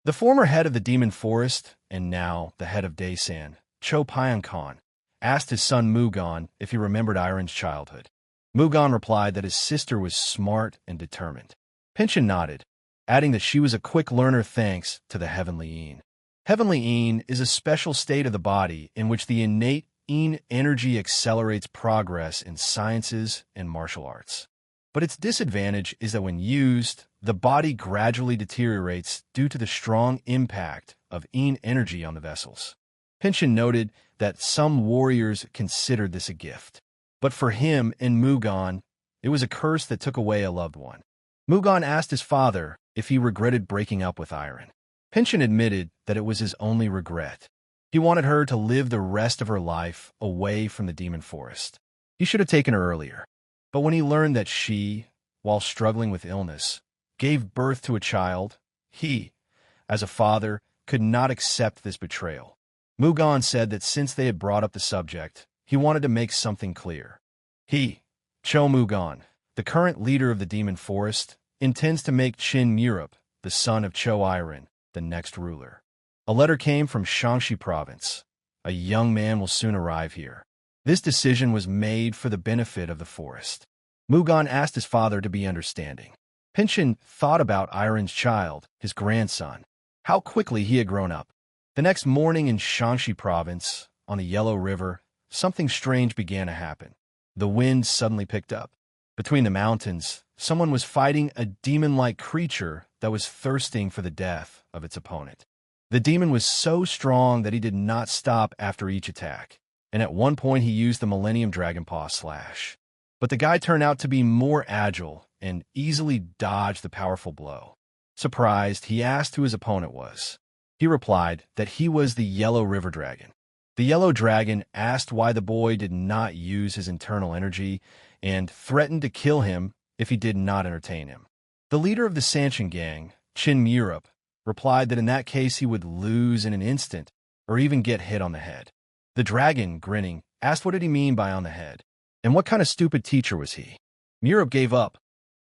The former head of the demon forest, and now the head of Daesan, Cho Payan, asked his son Mugan if he remembered Iron's childhood. Mugan replied that his sister was smart and determined. Pinchin nodded, adding that she was a quick learner thanks to the Heavenly Een. Heavenly Een is a special state of the body in which the innate Een energy accelerates progress in sciences and martial arts. But its disadvantage is that when used, the body gradually deteriorates due to the strong impact of Een energy on the vessels. Pinchin noted that some warriors considered this a gift. But for him and Mugan, it was a curse that took away a loved one. Mugan asked his father if he regretted breaking up with Iron. Pinchin admitted that it was his only regret. He wanted her to live the rest of her life away from the demon forest. He should have taken her earlier. But when he learned that she, while struggling with illness, gave birth to a child, he, as a father, could not accept this betrayal. Mugan said that since they had brought up the subject, he wanted to make something clear. He, Cho Mugan, the current leader of the demon forest, intends to make Chin Murup, the son of Cho Iron, the next ruler. A letter came from Shaanxi province. A young man will soon arrive here. This decision was made for the benefit of the forest. Mugan asked his father to be understanding. Pinchin thought about Iron's child, his grandson, how quickly he had grown up. The next morning in Shaanxi province, on the Yellow River, something strange began to happen. The wind suddenly picked up. Between the mountains, someone was fighting a demon-like creature that was thirsting for the death of its opponent. The demon was so strong that he did not stop after each attack, and at one point he used the Millennium Dragon Paw Slash. But the guy turned out to be more agile and easily dodged the powerful blow. Surprised, he asked who his opponent was. He replied that he was the Yellow River Dragon. The Yellow Dragon asked why the boy did not use his internal energy and threatened to kill him if he did not entertain him. The leader of the Ascension gang, Chin Murup, replied that in that case he would lose in an instant or even get hit on the head. The dragon, grinning, asked what did he mean by on the head, and what kind of stupid teacher was he. Murup gave up.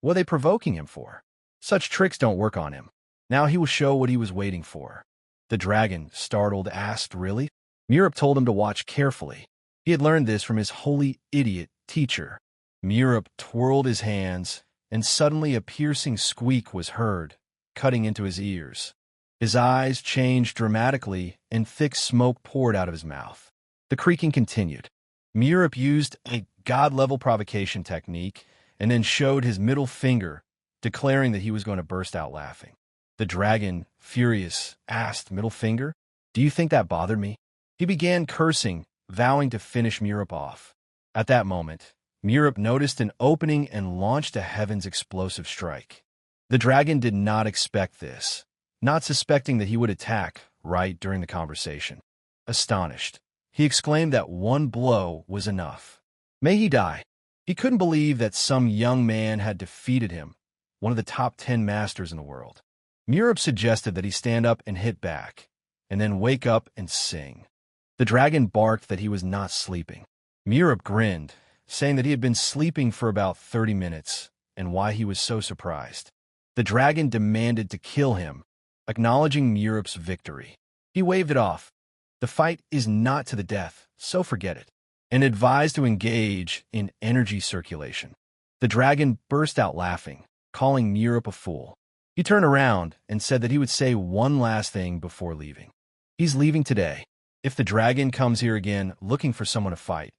What were they provoking him for? Such tricks don't work on him. Now he will show what he was waiting for. The dragon, startled, asked, really? Murup told him to watch carefully. He had learned this from his holy idiot teacher. Murup twirled his hands, and suddenly a piercing squeak was heard, cutting into his ears. His eyes changed dramatically, and thick smoke poured out of his mouth. The creaking continued. Murup used a god-level provocation technique, and then showed his middle finger, declaring that he was going to burst out laughing. The dragon, furious, asked, "Middle finger? Do you think that bothered me?" He began cursing, vowing to finish Murup off. At that moment, Murup noticed an opening and launched a heaven's explosive strike. The dragon did not expect this, not suspecting that he would attack right during the conversation. Astonished, he exclaimed that one blow was enough. May he die. He couldn't believe that some young man had defeated him, one of the top 10 masters in the world. Murup suggested that he stand up and hit back, and then wake up and sing. The dragon barked that he was not sleeping. Murup grinned, saying that he had been sleeping for about 30 minutes, and why he was so surprised. The dragon demanded to kill him, acknowledging Murup's victory. He waved it off. The fight is not to the death, so forget it, and advised to engage in energy circulation. The dragon burst out laughing, calling Murup a fool. He turned around and said that he would say one last thing before leaving. He's leaving today. If the dragon comes here again looking for someone to fight,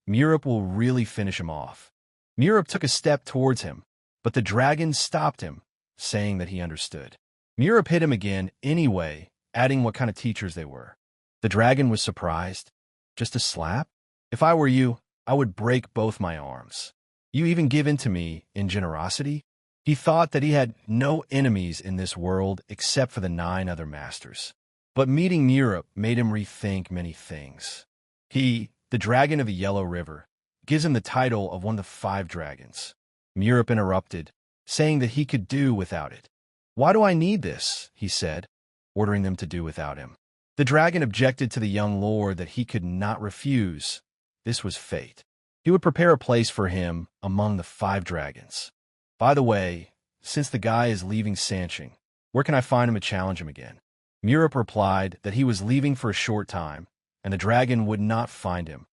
Murup will really finish him off. Murup took a step towards him, but the dragon stopped him, saying that he understood. Murup hit him again anyway, adding what kind of teachers they were. The dragon was surprised. Just a slap? If I were you, I would break both my arms. You even give in to me in generosity? He thought that he had no enemies in this world except for the 9 other masters. But meeting Murup made him rethink many things. He, the dragon of the Yellow River, gives him the title of one of the 5 dragons. Murup interrupted, saying that he could do without it. Why do I need this? He said, ordering them to do without him. The dragon objected to the young lord that he could not refuse. This was fate. He would prepare a place for him among the 5 dragons. By the way, since the guy is leaving Sanching, where can I find him to challenge him again? Murup replied that he was leaving for a short time, and the dragon would not find him.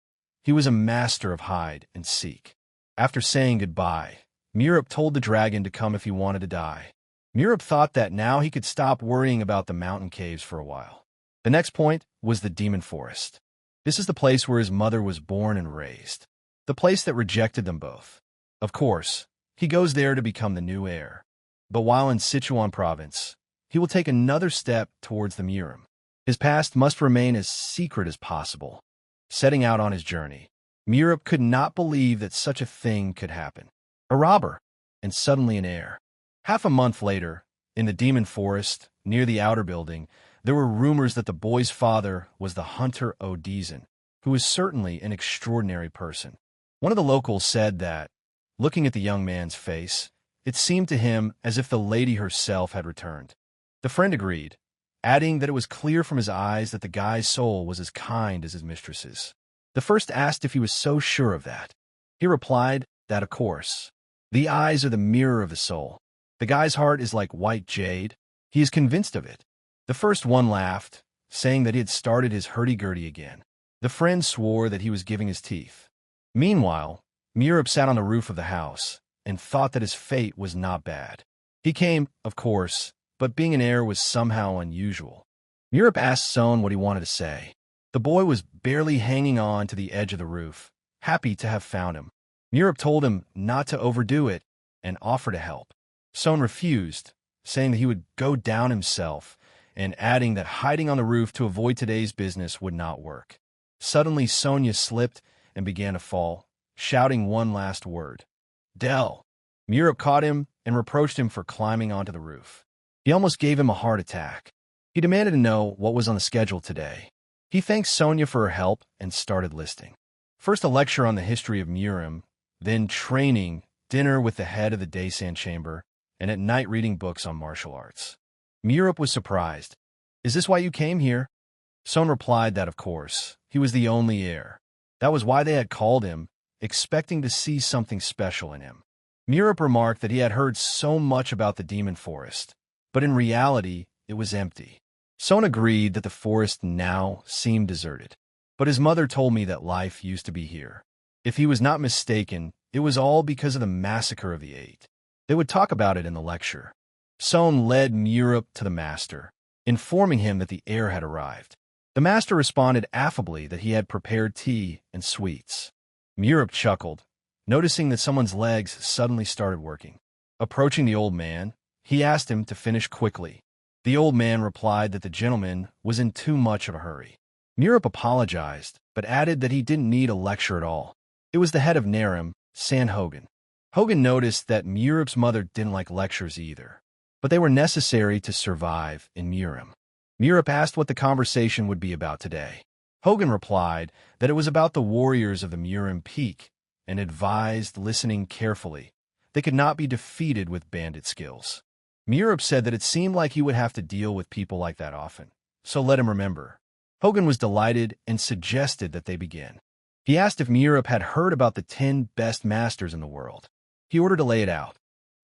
He was a master of hide and seek. After saying goodbye, Murup told the dragon to come if he wanted to die. Murup thought that now he could stop worrying about the mountain caves for a while. The next point was the demon forest. This is the place where his mother was born and raised, the place that rejected them both. Of course, he goes there to become the new heir. But while in Sichuan province, he will take another step towards the Murup. His past must remain as secret as possible. Setting out on his journey, Murup could not believe that such a thing could happen. A robber, and suddenly an heir. Half a month later, in the demon forest, near the outer building, there were rumors that the boy's father was the hunter Odizan, who was certainly an extraordinary person. One of the locals said that, looking at the young man's face, it seemed to him as if the lady herself had returned. The friend agreed, adding that it was clear from his eyes that the guy's soul was as kind as his mistress's. The first asked if he was so sure of that. He replied that, of course. The eyes are the mirror of the soul. The guy's heart is like white jade. He is convinced of it. The first one laughed, saying that he had started his hurdy-gurdy again. The friend swore that he was giving his teeth. Meanwhile, Murup sat on the roof of the house and thought that his fate was not bad. He came, of course, but being an heir was somehow unusual. Murup asked Son what he wanted to say. The boy was barely hanging on to the edge of the roof, happy to have found him. Murup told him not to overdo it and offer to help. Son refused, saying that he would go down himself, and adding that hiding on the roof to avoid today's business would not work. Suddenly, Sonia slipped and began to fall, shouting one last word. Del! Murup caught him and reproached him for climbing onto the roof. He almost gave him a heart attack. He demanded to know what was on the schedule today. He thanked Sonia for her help and started listing. First a lecture on the history of Murup, then training, dinner with the head of the Daesan chamber, and at night reading books on martial arts. Murup was surprised. Is this why you came here? Son replied that, of course, he was the only heir. That was why they had called him, expecting to see something special in him. Murup remarked that he had heard so much about the demon forest, but in reality, it was empty. Son agreed that the forest now seemed deserted. But his mother told me that life used to be here. If he was not mistaken, it was all because of the massacre of the Eight. They would talk about it in the lecture. Son led Murup to the master, informing him that the heir had arrived. The master responded affably that he had prepared tea and sweets. Murup chuckled, noticing that someone's legs suddenly started working. Approaching the old man, he asked him to finish quickly. The old man replied that the gentleman was in too much of a hurry. Murup apologized, but added that he didn't need a lecture at all. It was the head of Narim, San Hogan. Hogan noticed that Murup's mother didn't like lectures either, but they were necessary to survive in Murup. Murup asked what the conversation would be about today. Hogan replied that it was about the warriors of the Murup Peak and advised listening carefully. They could not be defeated with bandit skills. Murup said that it seemed like he would have to deal with people like that often, so let him remember. Hogan was delighted and suggested that they begin. He asked if Murup had heard about the 10 best masters in the world. He ordered to lay it out.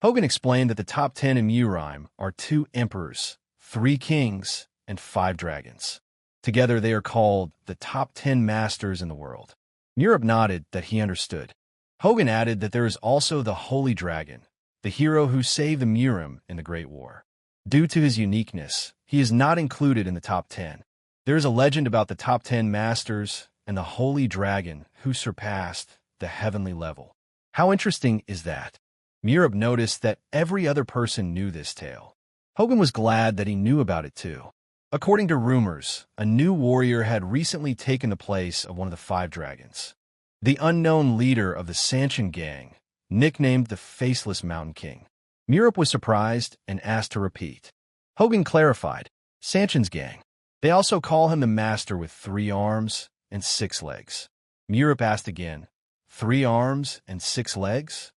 Hogan explained that the top 10 in Murup are 2 emperors, 3 kings, and 5 dragons. Together they are called the top 10 masters in the world. Murup nodded that he understood. Hogan added that there is also the Holy Dragon, the hero who saved the Murup in the Great War. Due to his uniqueness, he is not included in the top 10. There is a legend about the top 10 masters and the Holy Dragon who surpassed the heavenly level. How interesting is that? Murup noticed that every other person knew this tale. Hogan was glad that he knew about it too. According to rumors, a new warrior had recently taken the place of one of the 5 dragons. The unknown leader of the Ascension gang, nicknamed the Faceless Mountain King. Murup was surprised and asked to repeat. Hogan clarified, Ascension's gang. They also call him the Master with 3 arms and 6 legs. Murup asked again, 3 arms and 6 legs?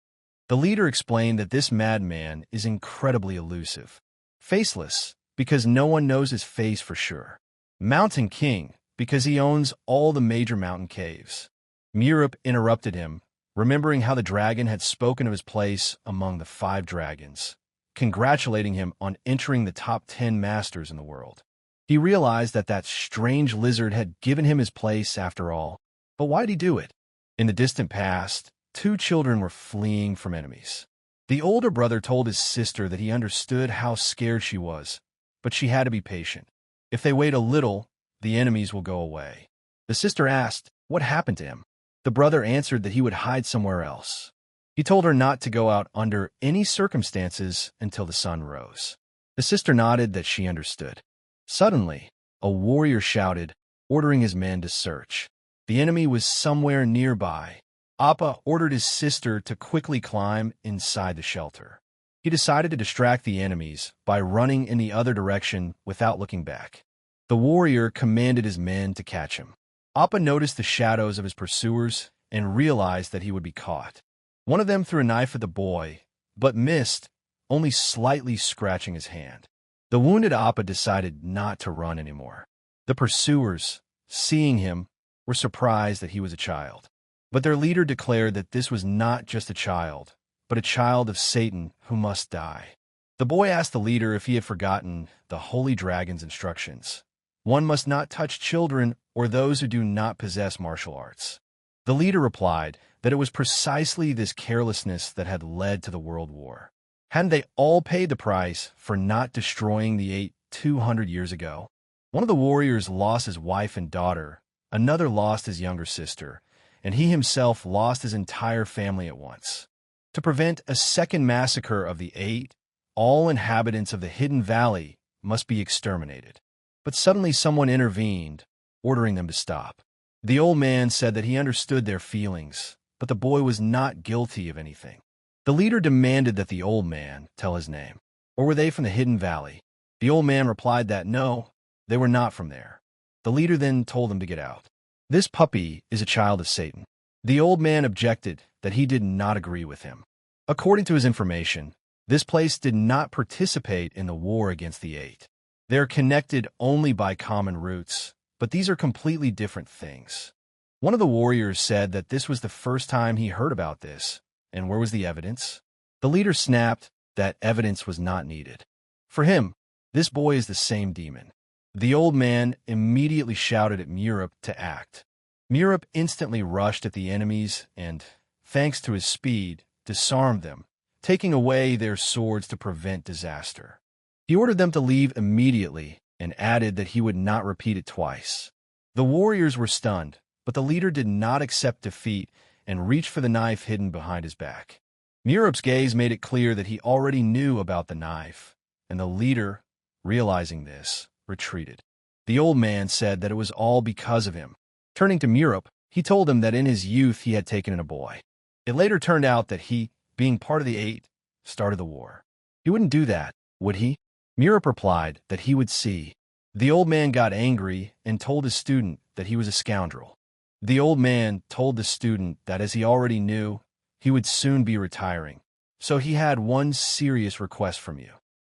The leader explained that this madman is incredibly elusive. Faceless, because no one knows his face for sure. Mountain King, because he owns all the major mountain caves. Murup interrupted him, remembering how the dragon had spoken of his place among the 5 dragons, congratulating him on entering the top 10 masters in the world. He realized that that strange lizard had given him his place after all. But why'd he do it? In the distant past, two children were fleeing from enemies. The older brother told his sister that he understood how scared she was, but she had to be patient. If they wait a little, the enemies will go away. The sister asked what happened to him. The brother answered that he would hide somewhere else. He told her not to go out under any circumstances until the sun rose. The sister nodded that she understood. Suddenly, a warrior shouted, ordering his men to search. The enemy was somewhere nearby. Appa ordered his sister to quickly climb inside the shelter. He decided to distract the enemies by running in the other direction without looking back. The warrior commanded his men to catch him. Appa noticed the shadows of his pursuers and realized that he would be caught. One of them threw a knife at the boy, but missed, only slightly scratching his hand. The wounded Appa decided not to run anymore. The pursuers, seeing him, were surprised that he was a child. But their leader declared that this was not just a child, but a child of Satan who must die. The boy asked the leader if he had forgotten the holy dragon's instructions. One must not touch children or those who do not possess martial arts. The leader replied that it was precisely this carelessness that had led to the World War. Hadn't they all paid the price for not destroying the 200 years ago? One of the warriors lost his wife and daughter, another lost his younger sister, and he himself lost his entire family at once. To prevent a second massacre of the 8, all inhabitants of the Hidden Valley must be exterminated. But suddenly someone intervened, ordering them to stop. The old man said that he understood their feelings, but the boy was not guilty of anything. The leader demanded that the old man tell his name. Or were they from the Hidden Valley? The old man replied that no, they were not from there. The leader then told them to get out. This puppy is a child of Satan. The old man objected that he did not agree with him. According to his information, this place did not participate in the war against the 8. They are connected only by common roots, but these are completely different things. One of the warriors said that this was the first time he heard about this. And where was the evidence? The leader snapped that evidence was not needed. For him, this boy is the same demon. The old man immediately shouted at Murup to act. Murup instantly rushed at the enemies and, thanks to his speed, disarmed them, taking away their swords to prevent disaster. He ordered them to leave immediately and added that he would not repeat it twice. The warriors were stunned, but the leader did not accept defeat and reached for the knife hidden behind his back. Murup's gaze made it clear that he already knew about the knife, and the leader, realizing this, retreated. The old man said that it was all because of him. Turning to Murup, he told him that in his youth he had taken in a boy. It later turned out that he, being part of the 8, started the war. He wouldn't do that, would he? Murup replied that he would see. The old man got angry and told his student that he was a scoundrel. The old man told the student that as he already knew, he would soon be retiring, so he had one serious request from you.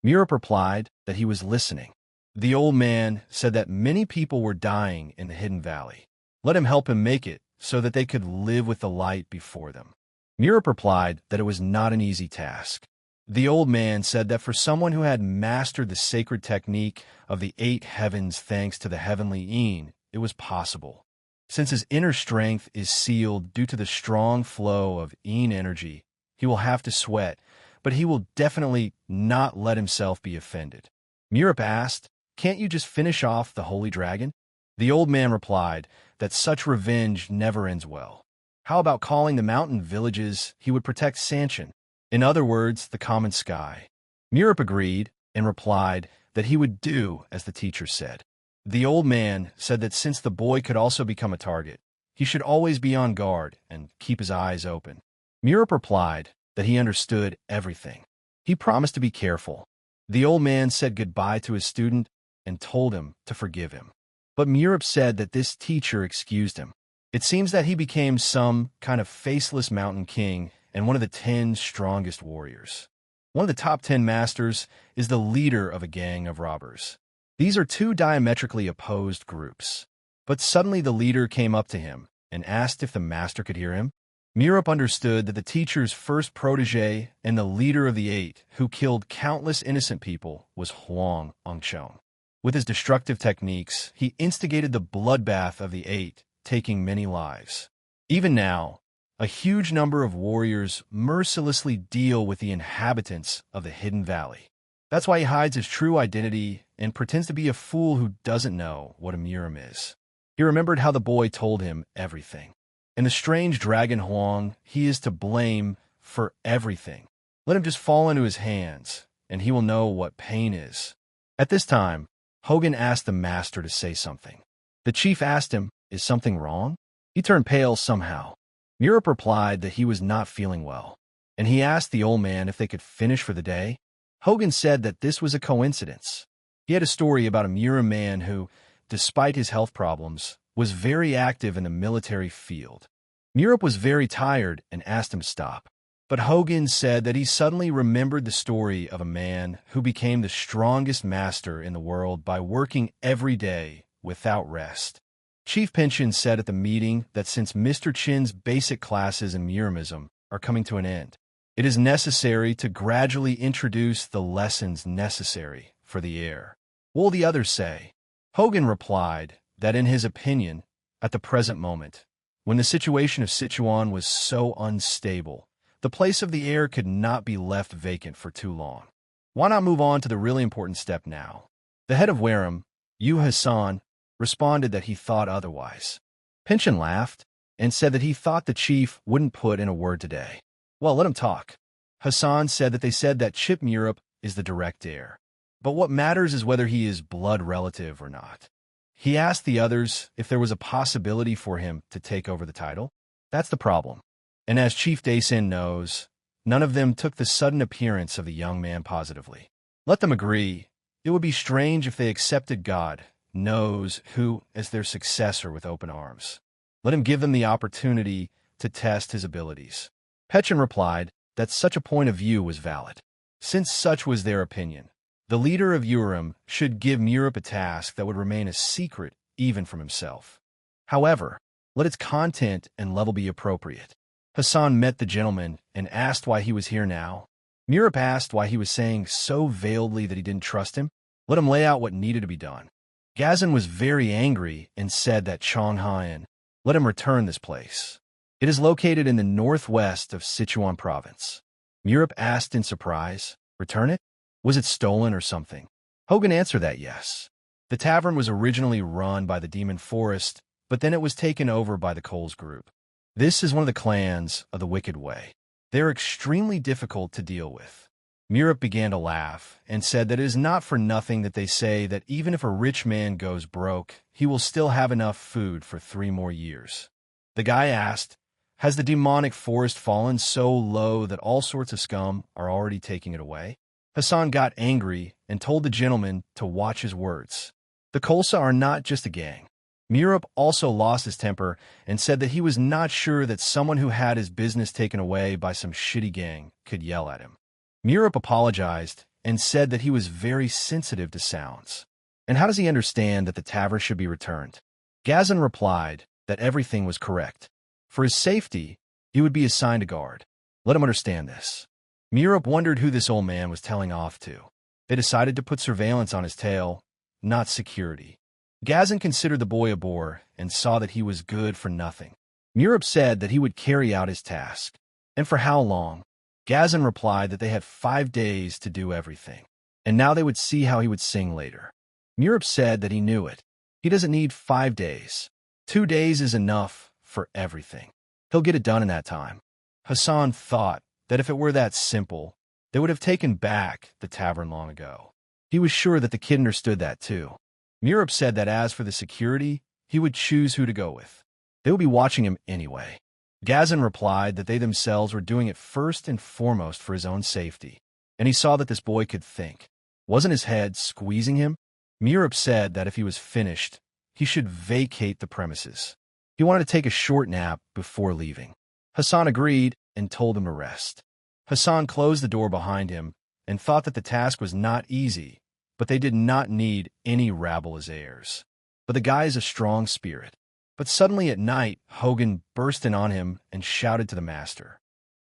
Murup replied that he was listening. The old man said that many people were dying in the Hidden Valley. Let him help him make it so that they could live with the light before them. Murup replied that it was not an easy task. The old man said that for someone who had mastered the sacred technique of the 8 heavens thanks to the heavenly Een, it was possible. Since his inner strength is sealed due to the strong flow of Een energy, he will have to sweat, but he will definitely not let himself be offended. Murup asked, "Can't you just finish off the holy dragon?" The old man replied that such revenge never ends well. How about calling the mountain villages he would protect Ascension? In other words, the common sky. Murup agreed and replied that he would do as the teacher said. The old man said that since the boy could also become a target, he should always be on guard and keep his eyes open. Murup replied that he understood everything. He promised to be careful. The old man said goodbye to his student and told him to forgive him. But Murup said that this teacher excused him. It seems that he became some kind of faceless mountain king and one of the 10 strongest warriors. One of the top 10 masters is the leader of a gang of robbers. These are two diametrically opposed groups. But suddenly the leader came up to him and asked if the master could hear him. Murup understood that the teacher's first protege and the leader of the 8, who killed countless innocent people, was Huang Ongchong. With his destructive techniques, he instigated the bloodbath of the Eight, taking many lives. Even now, a huge number of warriors mercilessly deal with the inhabitants of the Hidden Valley. That's why he hides his true identity and pretends to be a fool who doesn't know what a Murup is. He remembered how the boy told him everything. And the strange dragon Huang, he is to blame for everything. Let him just fall into his hands, and he will know what pain is. At this time, Hogan asked the master to say something. The chief asked him, "Is something wrong?" He turned pale somehow. Murup replied that he was not feeling well, and he asked the old man if they could finish for the day. Hogan said that this was a coincidence. He had a story about a Murup man who, despite his health problems, was very active in the military field. Murup was very tired and asked him to stop. But Hogan said that he suddenly remembered the story of a man who became the strongest master in the world by working every day without rest. Chief Pinchin said at the meeting that since Mr. Chin's basic classes in Murumism are coming to an end, it is necessary to gradually introduce the lessons necessary for the heir. What will the others say? Hogan replied that in his opinion, at the present moment, when the situation of Sichuan was so unstable, the place of the heir could not be left vacant for too long. Why not move on to the really important step now? The head of Wareham, Yu Hassan, responded that he thought otherwise. Pinchin laughed and said that he thought the chief wouldn't put in a word today. Well, let him talk. Hassan said that they said that Chip Murup is the direct heir. But what matters is whether he is blood relative or not. He asked the others if there was a possibility for him to take over the title. That's the problem. And as Chief Daesin knows, none of them took the sudden appearance of the young man positively. Let them agree. It would be strange if they accepted God knows who as their successor with open arms. Let him give them the opportunity to test his abilities. Petchin replied that such a point of view was valid. Since such was their opinion, the leader of Urim should give Murup a task that would remain a secret even from himself. However, let its content and level be appropriate. Hassan met the gentleman and asked why he was here now. Murup asked why he was saying so veiledly that he didn't trust him. Let him lay out what needed to be done. Gazan was very angry and said that Chonghaian, let him return this place. It is located in the northwest of Sichuan province. Murup asked in surprise, return it? Was it stolen or something? Hogan answered that yes. The tavern was originally run by the Demon Forest, but then it was taken over by the Coles group. This is one of the clans of the Wicked Way. They are extremely difficult to deal with. Murup began to laugh and said that it is not for nothing that they say that even if a rich man goes broke, he will still have enough food for 3 more years. The guy asked, has the demonic forest fallen so low that all sorts of scum are already taking it away? Hassan got angry and told the gentleman to watch his words. The Kholsa are not just a gang. Murup also lost his temper and said that he was not sure that someone who had his business taken away by some shitty gang could yell at him. Murup apologized and said that he was very sensitive to sounds. And how does he understand that the tavern should be returned? Gazan replied that everything was correct. For his safety, he would be assigned a guard. Let him understand this. Murup wondered who this old man was telling off to. They decided to put surveillance on his tail, not security. Gazan considered the boy a bore and saw that he was good for nothing. Murup said that he would carry out his task. And for how long? Gazan replied that they had 5 days to do everything, and now they would see how he would sing later. Murup said that he knew it. He doesn't need 5 days. 2 days is enough for everything. He'll get it done in that time. Hassan thought that if it were that simple, they would have taken back the tavern long ago. He was sure that the kid understood that too. Murup said that as for the security, he would choose who to go with. They would be watching him anyway. Gazan replied that they themselves were doing it first and foremost for his own safety, and he saw that this boy could think. Wasn't his head squeezing him? Murup said that if he was finished, he should vacate the premises. He wanted to take a short nap before leaving. Hassan agreed and told him to rest. Hassan closed the door behind him and thought that the task was not easy, but they did not need any rabble as heirs. But the guy is a strong spirit. But suddenly at night, Hogan burst in on him and shouted to the master.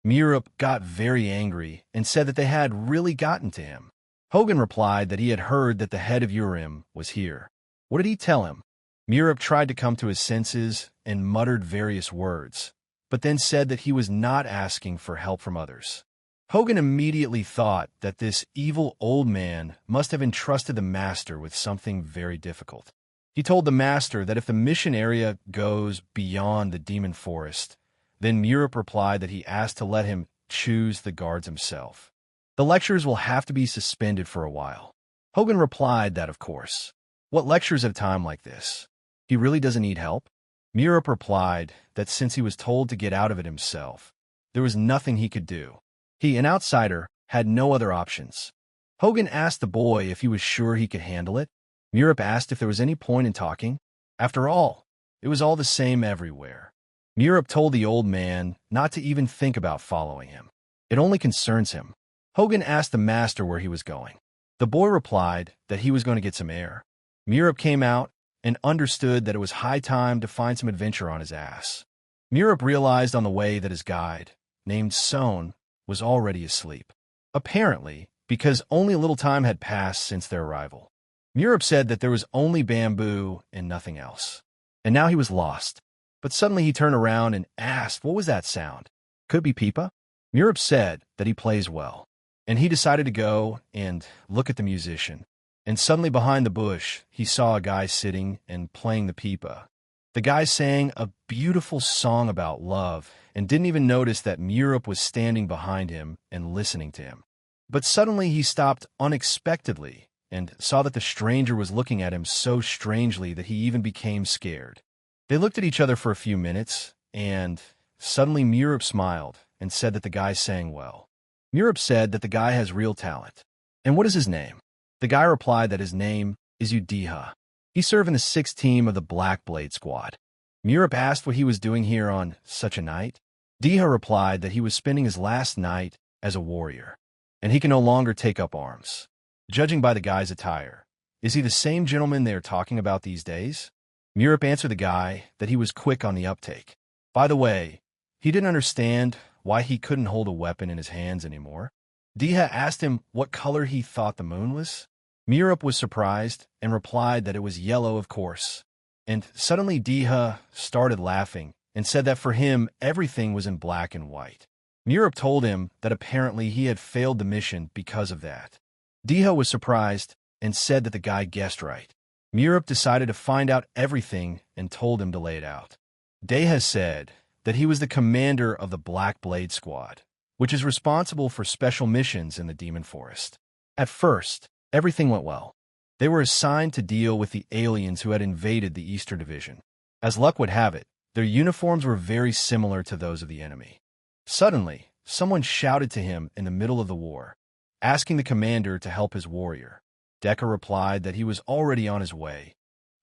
Murup got very angry and said that they had really gotten to him. Hogan replied that he had heard that the head of Urim was here. What did he tell him? Murup tried to come to his senses and muttered various words, but then said that he was not asking for help from others. Hogan immediately thought that this evil old man must have entrusted the master with something very difficult. He told the master that if the mission area goes beyond the demon forest, then Murup replied that he asked to let him choose the guards himself. The lectures will have to be suspended for a while. Hogan replied that, of course. What lectures at a time like this? He really doesn't need help? Murup replied that since he was told to get out of it himself, there was nothing he could do. He, an outsider, had no other options. Hogan asked the boy if he was sure he could handle it. Murup asked if there was any point in talking. After all, it was all the same everywhere. Murup told the old man not to even think about following him. It only concerns him. Hogan asked the master where he was going. The boy replied that he was going to get some air. Murup came out and understood that it was high time to find some adventure on his ass. Murup realized on the way that his guide, named Son, was already asleep. Apparently, because only a little time had passed since their arrival. Murup said that there was only bamboo and nothing else. And now he was lost. But suddenly he turned around and asked, what was that sound? Could it be Pipa? Murup said that he plays well. And he decided to go and look at the musician. And suddenly behind the bush, he saw a guy sitting and playing the pipa. The guy sang a beautiful song about love and didn't even notice that Murup was standing behind him and listening to him. But suddenly he stopped unexpectedly and saw that the stranger was looking at him so strangely that he even became scared. They looked at each other for a few minutes, and suddenly Murup smiled and said that the guy sang well. Murup said that the guy has real talent. And what is his name? The guy replied that his name is Deha. He served in the 6th team of the Black Blade Squad. Murup asked what he was doing here on such a night. Deha replied that he was spending his last night as a warrior, and he can no longer take up arms. Judging by the guy's attire, is he the same gentleman they are talking about these days? Murup answered the guy that he was quick on the uptake. By the way, he didn't understand why he couldn't hold a weapon in his hands anymore. Deha asked him what color he thought the moon was. Murup was surprised and replied that it was yellow, of course. And suddenly Deha started laughing and said that for him everything was in black and white. Murup told him that apparently he had failed the mission because of that. Deha was surprised and said that the guy guessed right. Murup decided to find out everything and told him to lay it out. Deha said that he was the commander of the Black Blade Squad, which is responsible for special missions in the Demon Forest. At first, everything went well. They were assigned to deal with the aliens who had invaded the Eastern Division. As luck would have it, their uniforms were very similar to those of the enemy. Suddenly, someone shouted to him in the middle of the war, asking the commander to help his warrior. Deha replied that he was already on his way.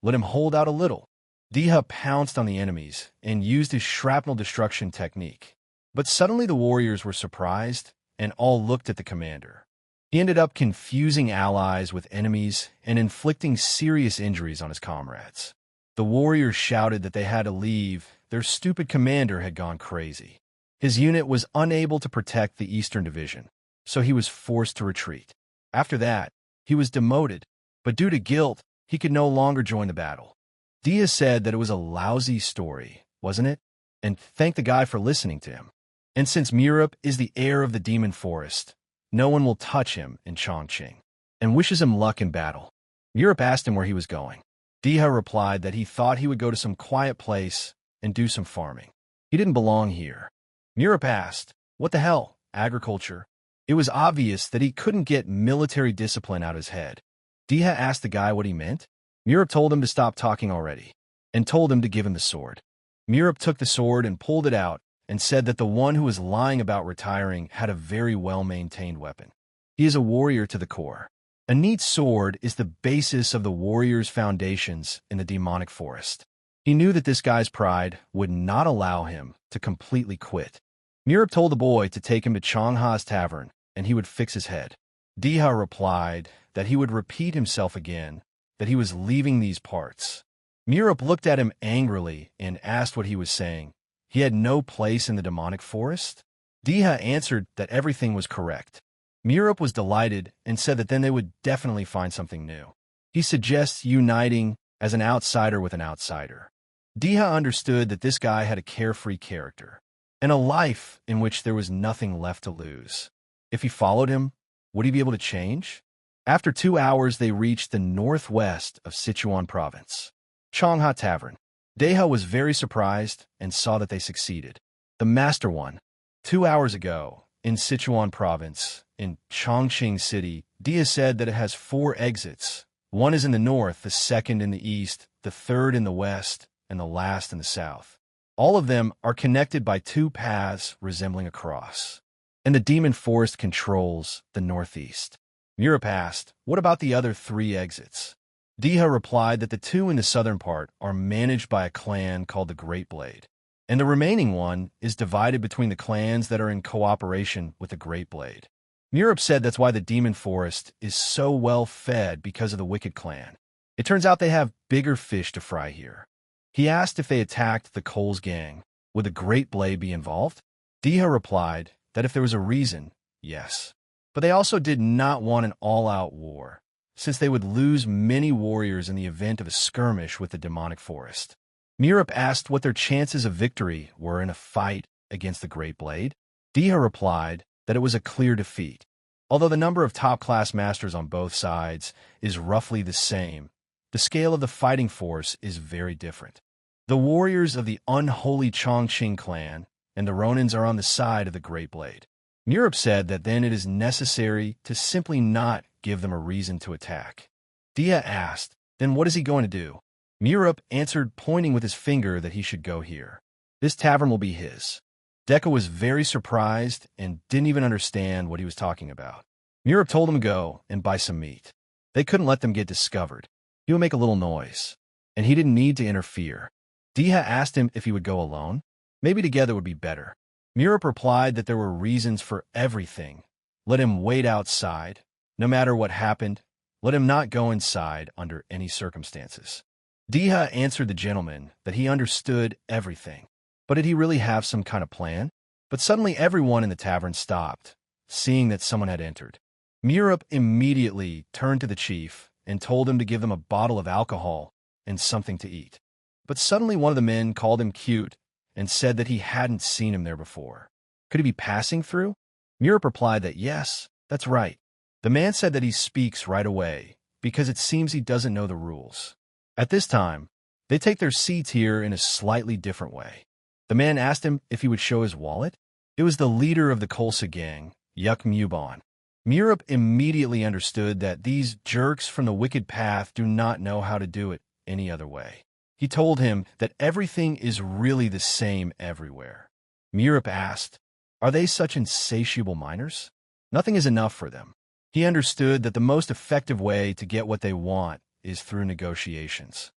Let him hold out a little. Deha pounced on the enemies and used his shrapnel destruction technique. But suddenly the warriors were surprised and all looked at the commander. He ended up confusing allies with enemies and inflicting serious injuries on his comrades. The warriors shouted that they had to leave. Their stupid commander had gone crazy. His unit was unable to protect the Eastern Division, so he was forced to retreat. After that, he was demoted, but due to guilt, he could no longer join the battle. Deha said that it was a lousy story, wasn't it? And thanked the guy for listening to him. And since Murup is the heir of the Demon Forest, no one will touch him in Chongqing, and wishes him luck in battle. Murup asked him where he was going. Deha replied that he thought he would go to some quiet place and do some farming. He didn't belong here. Murup asked, what the hell, agriculture? It was obvious that he couldn't get military discipline out of his head. Deha asked the guy what he meant. Murup told him to stop talking already, and told him to give him the sword. Murup took the sword and pulled it out, and said that the one who was lying about retiring had a very well-maintained weapon. He is a warrior to the core. A neat sword is the basis of the warrior's foundations in the demonic forest. He knew that this guy's pride would not allow him to completely quit. Murup told the boy to take him to Chongha's tavern, and he would fix his head. Deha replied that he would repeat himself again, that he was leaving these parts. Murup looked at him angrily and asked what he was saying. He had no place in the demonic forest? Deha answered that everything was correct. Murup was delighted and said that then they would definitely find something new. He suggests uniting as an outsider with an outsider. Deha understood that this guy had a carefree character and a life in which there was nothing left to lose. If he followed him, would he be able to change? After 2 hours, they reached the northwest of Sichuan province, Changha Tavern. Deha was very surprised and saw that they succeeded. The master one. 2 hours ago, in Sichuan province, in Chongqing City, Deha said that it has 4 exits. One is in the north, the second in the east, the third in the west, and the last in the south. All of them are connected by 2 paths resembling a cross. And the demon forest controls the northeast. Murup asked, what about the other 3 exits? Deha replied that the 2 in the southern part are managed by a clan called the Great Blade, and the remaining one is divided between the clans that are in cooperation with the Great Blade. Murup said that's why the demon forest is so well fed, because of the Wicked clan. It turns out they have bigger fish to fry here. He asked if they attacked the Coles gang, would the Great Blade be involved? Deha replied that if there was a reason, yes. But they also did not want an all-out war, since they would lose many warriors in the event of a skirmish with the demonic forest. Murup asked what their chances of victory were in a fight against the Great Blade. Deha replied that it was a clear defeat. Although the number of top-class masters on both sides is roughly the same, the scale of the fighting force is very different. The warriors of the unholy Chongqing clan and the Ronins are on the side of the Great Blade. Murup said that then it is necessary to simply not give them a reason to attack. Deha asked, then what is he going to do? Murup answered, pointing with his finger, that he should go here. This tavern will be his. Deha was very surprised and didn't even understand what he was talking about. Murup told him to go and buy some meat. They couldn't let them get discovered. He would make a little noise, and he didn't need to interfere. Deha asked him if he would go alone. Maybe together would be better. Murup replied that there were reasons for everything. Let him wait outside. No matter what happened, let him not go inside under any circumstances. Deha answered the gentleman that he understood everything. But did he really have some kind of plan? But suddenly everyone in the tavern stopped, seeing that someone had entered. Murup immediately turned to the chief and told him to give them a bottle of alcohol and something to eat. But suddenly one of the men called him cute and said that he hadn't seen him there before. Could he be passing through? Murup replied that yes, that's right. The man said that he speaks right away, because it seems he doesn't know the rules. At this time, they take their seats here in a slightly different way. The man asked him if he would show his wallet. It was the leader of the Kolsa gang, Yuk Muban. Murup immediately understood that these jerks from the Wicked Path do not know how to do it any other way. He told him that everything is really the same everywhere. Murup asked, are they such insatiable miners? Nothing is enough for them. He understood that the most effective way to get what they want is through negotiations.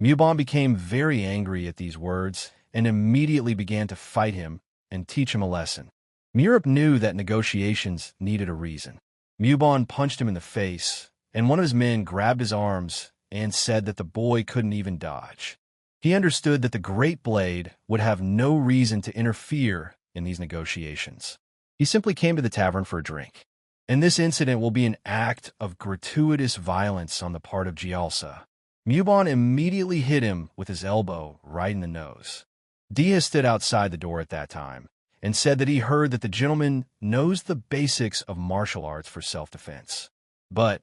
Muban became very angry at these words and immediately began to fight him and teach him a lesson. Murup knew that negotiations needed a reason. Muban punched him in the face, and one of his men grabbed his arms and said that the boy couldn't even dodge. He understood that the Great Blade would have no reason to interfere in these negotiations. He simply came to the tavern for a drink. And this incident will be an act of gratuitous violence on the part of Gyalsa. Muban immediately hit him with his elbow right in the nose. Deha stood outside the door at that time and said that he heard that the gentleman knows the basics of martial arts for self-defense. But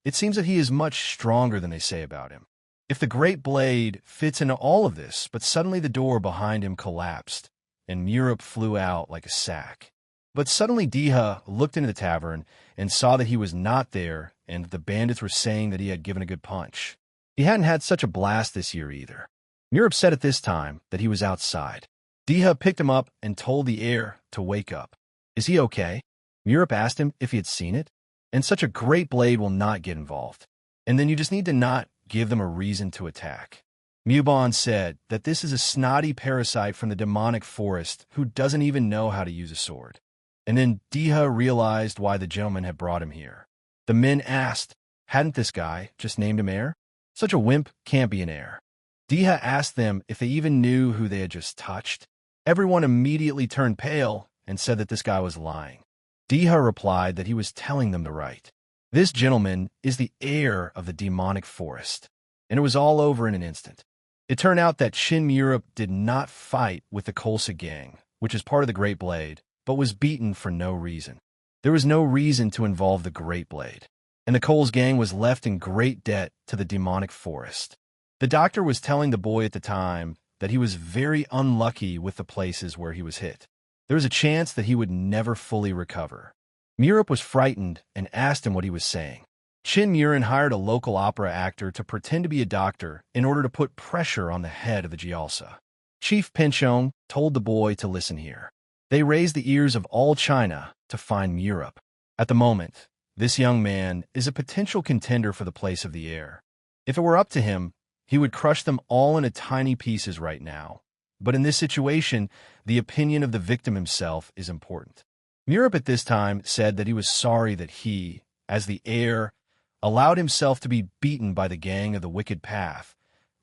it seems that he is much stronger than they say about him. If the Great Blade fits into all of this, but suddenly the door behind him collapsed, and Murup flew out like a sack. But suddenly Deha looked into the tavern and saw that he was not there, and the bandits were saying that he had given a good punch. He hadn't had such a blast this year either. Murup said at this time that he was outside. Deha picked him up and told the heir to wake up. Is he okay? Murup asked him if he had seen it. And such a Great Blade will not get involved. And then you just need to not give them a reason to attack. Muban said that this is a snotty parasite from the demonic forest who doesn't even know how to use a sword. And then Deha realized why the gentleman had brought him here. The men asked, hadn't this guy just named him heir? Such a wimp can't be an heir. Deha asked them if they even knew who they had just touched. Everyone immediately turned pale and said that this guy was lying. Deha replied that he was telling them to write. This gentleman is the heir of the demonic forest, and it was all over in an instant. It turned out that Shin Murup did not fight with the Kolsa gang, which is part of the Great Blade, but was beaten for no reason. There was no reason to involve the Great Blade, and the Coles gang was left in great debt to the demonic forest. The doctor was telling the boy at the time that he was very unlucky with the places where he was hit. There was a chance that he would never fully recover. Murup was frightened and asked him what he was saying. Shin Murin hired a local opera actor to pretend to be a doctor in order to put pressure on the head of the Gyalsa. Chief Pinchong told the boy to listen here. They raised the ears of all China to find Murup. At the moment, this young man is a potential contender for the place of the heir. If it were up to him, he would crush them all into tiny pieces right now. But in this situation, the opinion of the victim himself is important. Murup at this time said that he was sorry that he, as the heir, allowed himself to be beaten by the gang of the Wicked Path,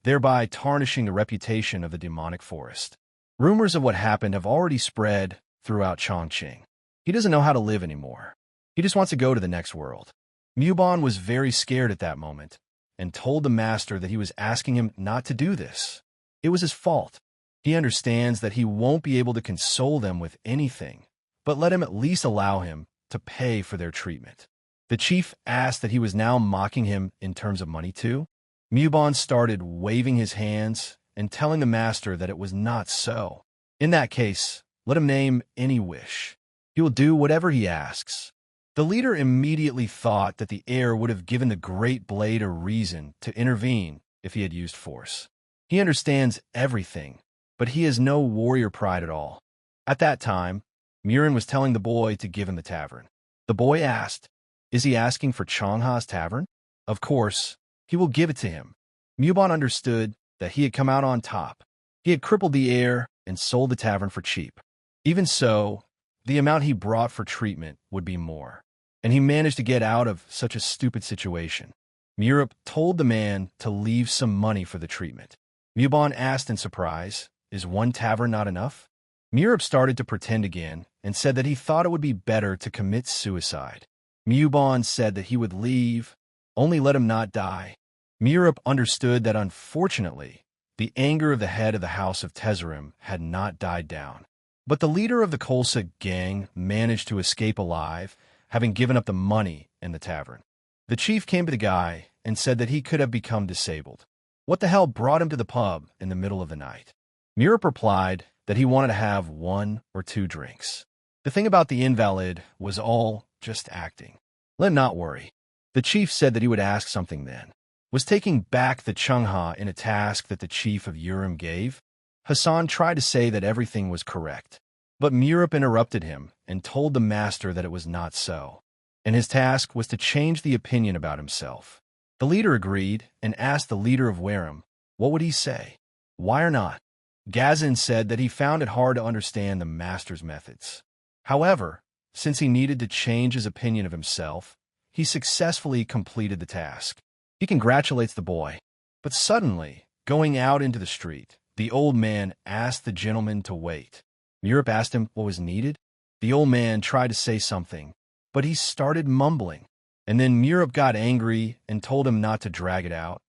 thereby tarnishing the reputation of the demonic forest. Rumors of what happened have already spread throughout Chongqing. He doesn't know how to live anymore. He just wants to go to the next world. Muban was very scared at that moment and told the master that he was asking him not to do this. It was his fault. He understands that he won't be able to console them with anything, but let him at least allow him to pay for their treatment. The chief asked that he was now mocking him in terms of money too. Muban started waving his hands and telling the master that it was not so. In that case, let him name any wish. He will do whatever he asks. The leader immediately thought that the heir would have given the Great Blade a reason to intervene if he had used force. He understands everything, but he has no warrior pride at all. At that time, Murin was telling the boy to give him the tavern. The boy asked, "Is he asking for Chongha's tavern?" Of course, he will give it to him. Muban understood that he had come out on top. He had crippled the heir and sold the tavern for cheap. Even so, the amount he brought for treatment would be more, and he managed to get out of such a stupid situation. Murup told the man to leave some money for the treatment. Muban asked in surprise, "Is one tavern not enough?" Murup started to pretend again and said that he thought it would be better to commit suicide. Muban said that he would leave, only let him not die. Murup understood that unfortunately, the anger of the head of the House of Tezerim had not died down. But the leader of the Kolsa gang managed to escape alive, having given up the money in the tavern. The chief came to the guy and said that he could have become disabled. What the hell brought him to the pub in the middle of the night? Murup replied that he wanted to have 1 or 2 drinks. The thing about the invalid was all just acting. Let him not worry. The chief said that he would ask something then. Was taking back the Chungha in a task that the chief of Urim gave? Hassan tried to say that everything was correct, but Murup interrupted him and told the master that it was not so, and his task was to change the opinion about himself. The leader agreed and asked the leader of Wareham, what would he say? Why or not? Gazin said that he found it hard to understand the master's methods. However, since he needed to change his opinion of himself, he successfully completed the task. He congratulates the boy, but suddenly, going out into the street, the old man asked the gentleman to wait. Murup asked him what was needed. The old man tried to say something, but he started mumbling. And then Murup got angry and told him not to drag it out.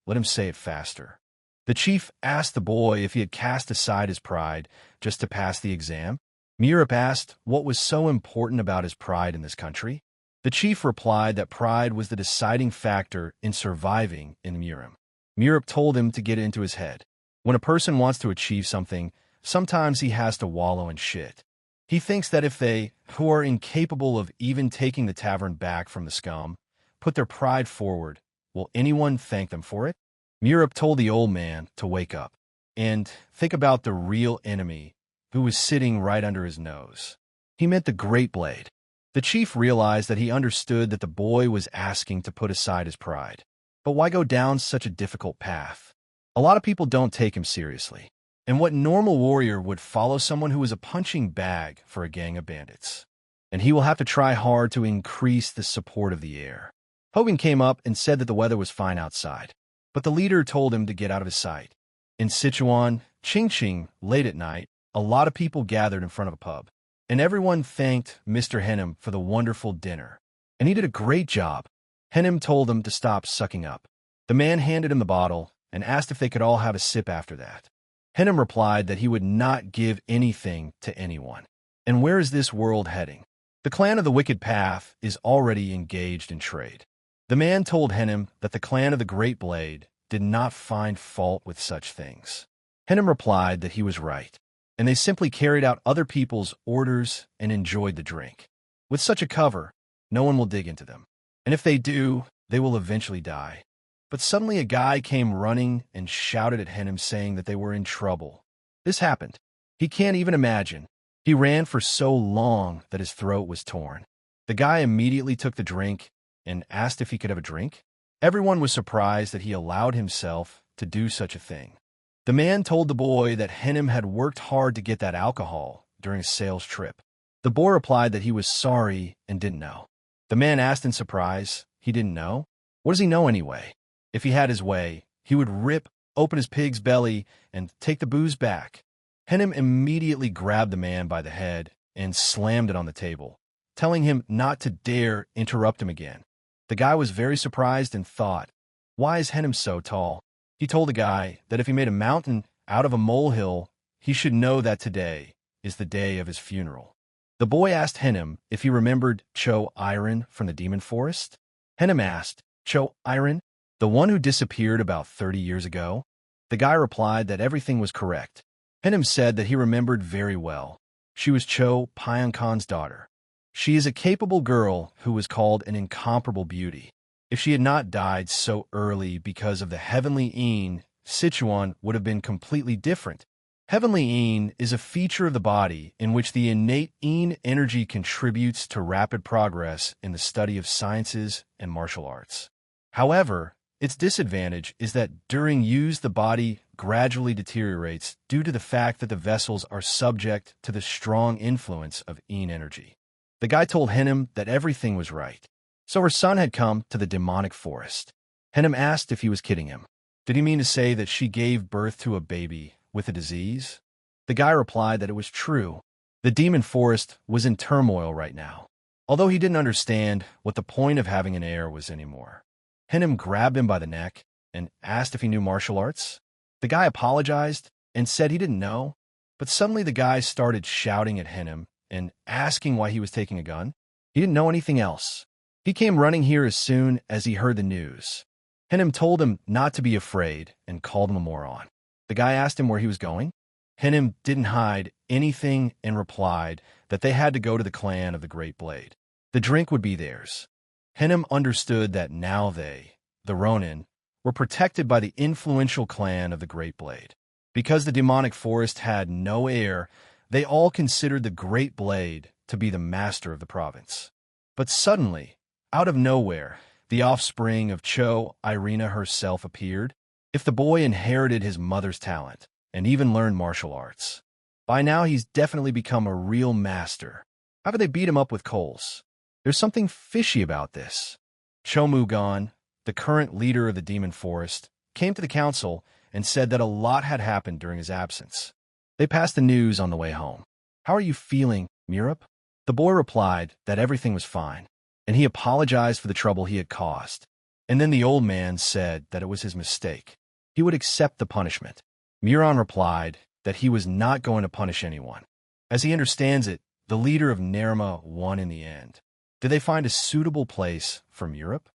Let him say it faster. The chief asked the boy if he had cast aside his pride just to pass the exam. Murup asked what was so important about his pride in this country. The chief replied that pride was the deciding factor in surviving in Murim. Murup told him to get it into his head. When a person wants to achieve something, sometimes he has to wallow in shit. He thinks that if they, who are incapable of even taking the tavern back from the scum, put their pride forward, will anyone thank them for it? Murup told the old man to wake up and think about the real enemy who was sitting right under his nose. He meant the Great Blade. The chief realized that he understood that the boy was asking to put aside his pride. But why go down such a difficult path? A lot of people don't take him seriously. And what normal warrior would follow someone who is a punching bag for a gang of bandits? And he will have to try hard to increase the support of the heir. Hogan came up and said that the weather was fine outside, but the leader told him to get out of his sight. In Sichuan, Qingqing, late at night, a lot of people gathered in front of a pub. and everyone thanked Mr. Hennem for the wonderful dinner. And he did a great job. Hennem told them to stop sucking up. The man handed him the bottle and asked if they could all have a sip after that. Hennem replied that he would not give anything to anyone. And where is this world heading? The clan of the Wicked Path is already engaged in trade. The man told Hennem that the clan of the Great Blade did not find fault with such things. Hennem replied that he was right, and they simply carried out other people's orders and enjoyed the drink. With such a cover, no one will dig into them. And if they do, they will eventually die. But suddenly a guy came running and shouted at Hennem saying that they were in trouble. This happened. He can't even imagine. He ran for so long that his throat was torn. The guy immediately took the drink and asked if he could have a drink. Everyone was surprised that he allowed himself to do such a thing. The man told the boy that Hennem had worked hard to get that alcohol during a sales trip. The boy replied that he was sorry and didn't know. The man asked in surprise, he didn't know? What does he know anyway? If he had his way, he would rip open his pig's belly and take the booze back. Hennem immediately grabbed the man by the head and slammed it on the table, telling him not to dare interrupt him again. The guy was very surprised and thought, why is Hennem so tall? He told the guy that if he made a mountain out of a molehill, he should know that today is the day of his funeral. The boy asked Hennem if he remembered Cho Iron from the Demon Forest. Hennem asked, Cho Iron, the one who disappeared about 30 years ago? The guy replied that everything was correct. Hennem said that he remembered very well. She was Cho Payan daughter. She is a capable girl who was called an incomparable beauty. If she had not died so early because of the heavenly Een, Sichuan would have been completely different. Heavenly Een is a feature of the body in which the innate Een energy contributes to rapid progress in the study of sciences and martial arts. However, its disadvantage is that during use the body gradually deteriorates due to the fact that the vessels are subject to the strong influence of Een energy. The guy told Hennem that everything was right. So her son had come to the demonic forest. Hennem asked if he was kidding him. Did he mean to say that she gave birth to a baby with a disease? The guy replied that it was true. The demon forest was in turmoil right now, although he didn't understand what the point of having an heir was anymore. Hennem grabbed him by the neck and asked if he knew martial arts. The guy apologized and said he didn't know, but suddenly the guy started shouting at Hennem and asking why he was taking a gun. He didn't know anything else. He came running here as soon as he heard the news. Hennem told him not to be afraid and called him a moron. The guy asked him where he was going. Hennem didn't hide anything and replied that they had to go to the clan of the Great Blade. The drink would be theirs. Hennem understood that now they, the Ronin, were protected by the influential clan of the Great Blade. Because the demonic forest had no heir, they all considered the Great Blade to be the master of the province. But suddenly, out of nowhere, the offspring of Cho Irina herself appeared. If the boy inherited his mother's talent and even learned martial arts, by now he's definitely become a real master. How could they beat him up with coals? There's something fishy about this. Cho Mugan, the current leader of the demon forest, came to the council and said that a lot had happened during his absence. They passed the news on the way home. How are you feeling, Murup? The boy replied that everything was fine, and he apologized for the trouble he had caused. And then the old man said that it was his mistake. He would accept the punishment. Muron replied that he was not going to punish anyone. As he understands it, the leader of Nerma won in the end. Did they find a suitable place for Murup?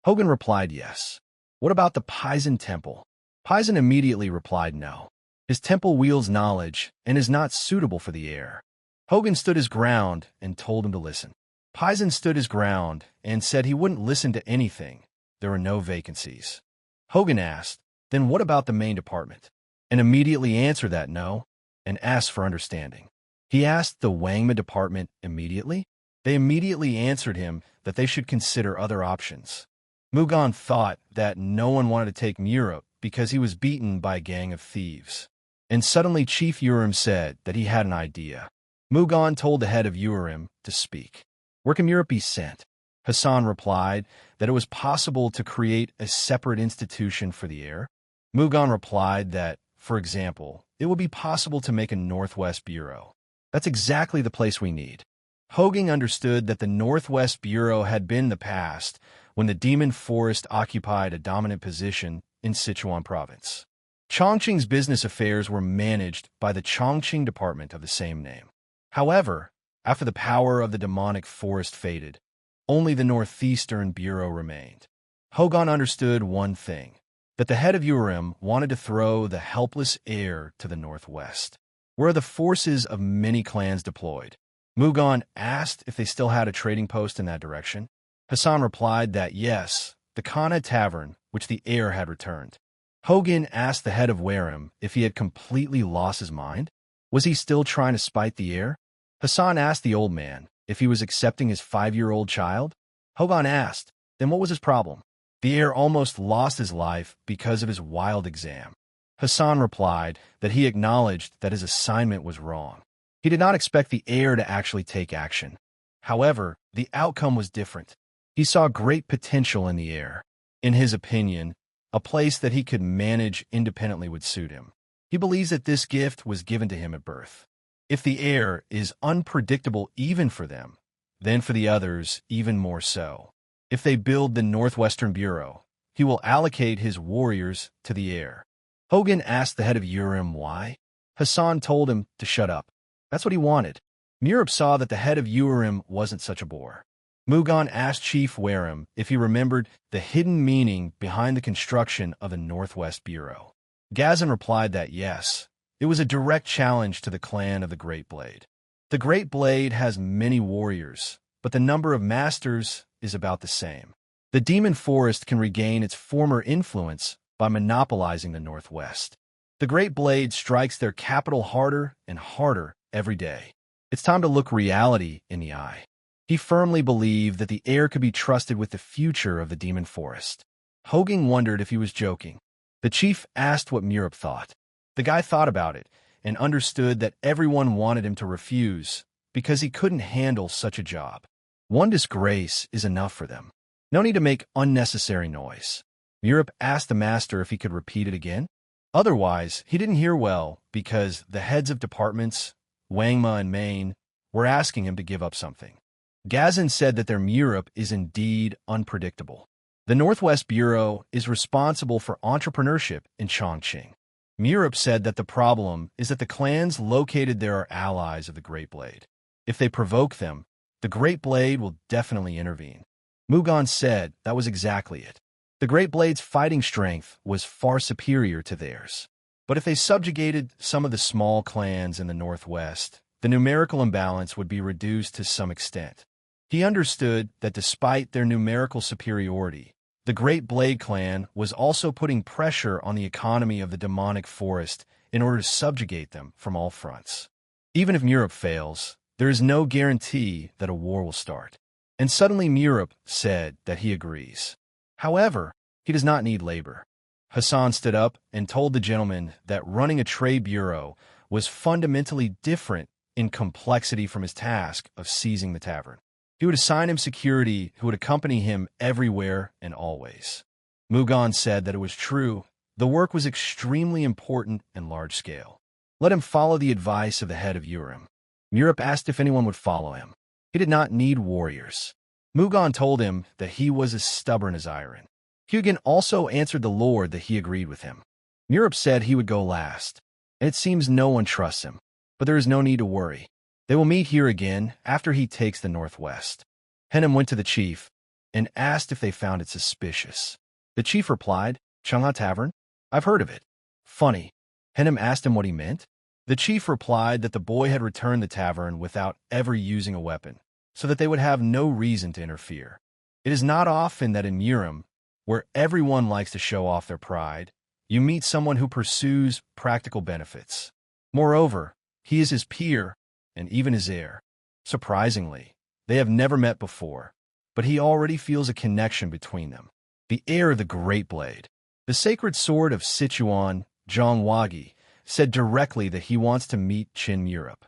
Hogan replied yes. What about the Pagan temple? Pagan immediately replied no. His temple wields knowledge and is not suitable for the heir. Hogan stood his ground and told him to listen. Pagan stood his ground and said he wouldn't listen to anything. There were no vacancies. Hogan asked, then what about the main department? And immediately answered that no, and asked for understanding. He asked the Wangma department immediately. They immediately answered him that they should consider other options. Mugan thought that no one wanted to take Murup because he was beaten by a gang of thieves. And suddenly Chief Urim said that he had an idea. Mugan told the head of Urim to speak. Where can Murup be sent? Hassan replied that it was possible to create a separate institution for the heir. Mugan replied that, for example, it would be possible to make a Northwest Bureau. That's exactly the place we need. Hogan understood that the Northwest Bureau had been the past when the Demon Forest occupied a dominant position in Sichuan province. Chongqing's business affairs were managed by the Chongqing Department of the same name. However, after the power of the demonic forest faded, only the Northeastern Bureau remained. Hogan understood one thing, that the head of Urim wanted to throw the helpless heir to the Northwest, where the forces of many clans deployed. Mugan asked if they still had a trading post in that direction. Hassan replied that yes, the Kana tavern, which the heir had returned. Hogan asked the head of Wareham if he had completely lost his mind. Was he still trying to spite the heir? Hassan asked the old man if he was accepting his 5-year-old child. Hogan asked, then what was his problem? The heir almost lost his life because of his wild exam. Hassan replied that he acknowledged that his assignment was wrong. He did not expect the heir to actually take action. However, the outcome was different. He saw great potential in the heir. In his opinion, a place that he could manage independently would suit him. He believes that this gift was given to him at birth. If the heir is unpredictable even for them, then for the others even more so. If they build the Northwestern Bureau, he will allocate his warriors to the heir. Hogan asked the head of Urim why. Hassan told him to shut up. That's what he wanted. Murup saw that the head of Urim wasn't such a bore. Mugan asked Chief Wareham if he remembered the hidden meaning behind the construction of the Northwest Bureau. Gazan replied that yes, it was a direct challenge to the clan of the Great Blade. The Great Blade has many warriors, but the number of masters is about the same. The Demon Forest can regain its former influence by monopolizing the Northwest. The Great Blade strikes their capital harder and harder every day. It's time to look reality in the eye. He firmly believed that the heir could be trusted with the future of the Demon Forest. Hogan wondered if he was joking. The chief asked what Murup thought. The guy thought about it and understood that everyone wanted him to refuse because he couldn't handle such a job. One disgrace is enough for them. No need to make unnecessary noise. Murup asked the master if he could repeat it again. Otherwise, he didn't hear well because the heads of departments, Wangma and Maine, were asking him to give up something. Gazan said that their Murup is indeed unpredictable. The Northwest Bureau is responsible for entrepreneurship in Chongqing. Murup said that the problem is that the clans located there are allies of the Great Blade. If they provoke them, the Great Blade will definitely intervene. Mugan said that was exactly it. The Great Blade's fighting strength was far superior to theirs. But if they subjugated some of the small clans in the Northwest, the numerical imbalance would be reduced to some extent. He understood that despite their numerical superiority, the Great Blade clan was also putting pressure on the economy of the demonic forest in order to subjugate them from all fronts. Even if Murup fails, there is no guarantee that a war will start. And suddenly Murup said that he agrees. However, he does not need labor. Hassan stood up and told the gentleman that running a trade bureau was fundamentally different in complexity from his task of seizing the tavern. He would assign him security who would accompany him everywhere and always. Mugan said that it was true. The work was extremely important and large-scale. Let him follow the advice of the head of Urim. Murup asked if anyone would follow him. He did not need warriors. Mugan told him that he was as stubborn as iron. Hugin also answered the Lord that he agreed with him. Murup said he would go last, and it seems no one trusts him, but there is no need to worry. They will meet here again after he takes the Northwest. Hennem went to the chief and asked if they found it suspicious. The chief replied, Changha Tavern? I've heard of it. Funny. Hennem asked him what he meant. The chief replied that the boy had returned the tavern without ever using a weapon, so that they would have no reason to interfere. It is not often that in Murim, where everyone likes to show off their pride, you meet someone who pursues practical benefits. Moreover, he is his peer and even his heir. Surprisingly, they have never met before, but he already feels a connection between them. The heir of the Great Blade, the sacred sword of Sichuan, Zhongwagi, said directly that he wants to meet Qin Murup.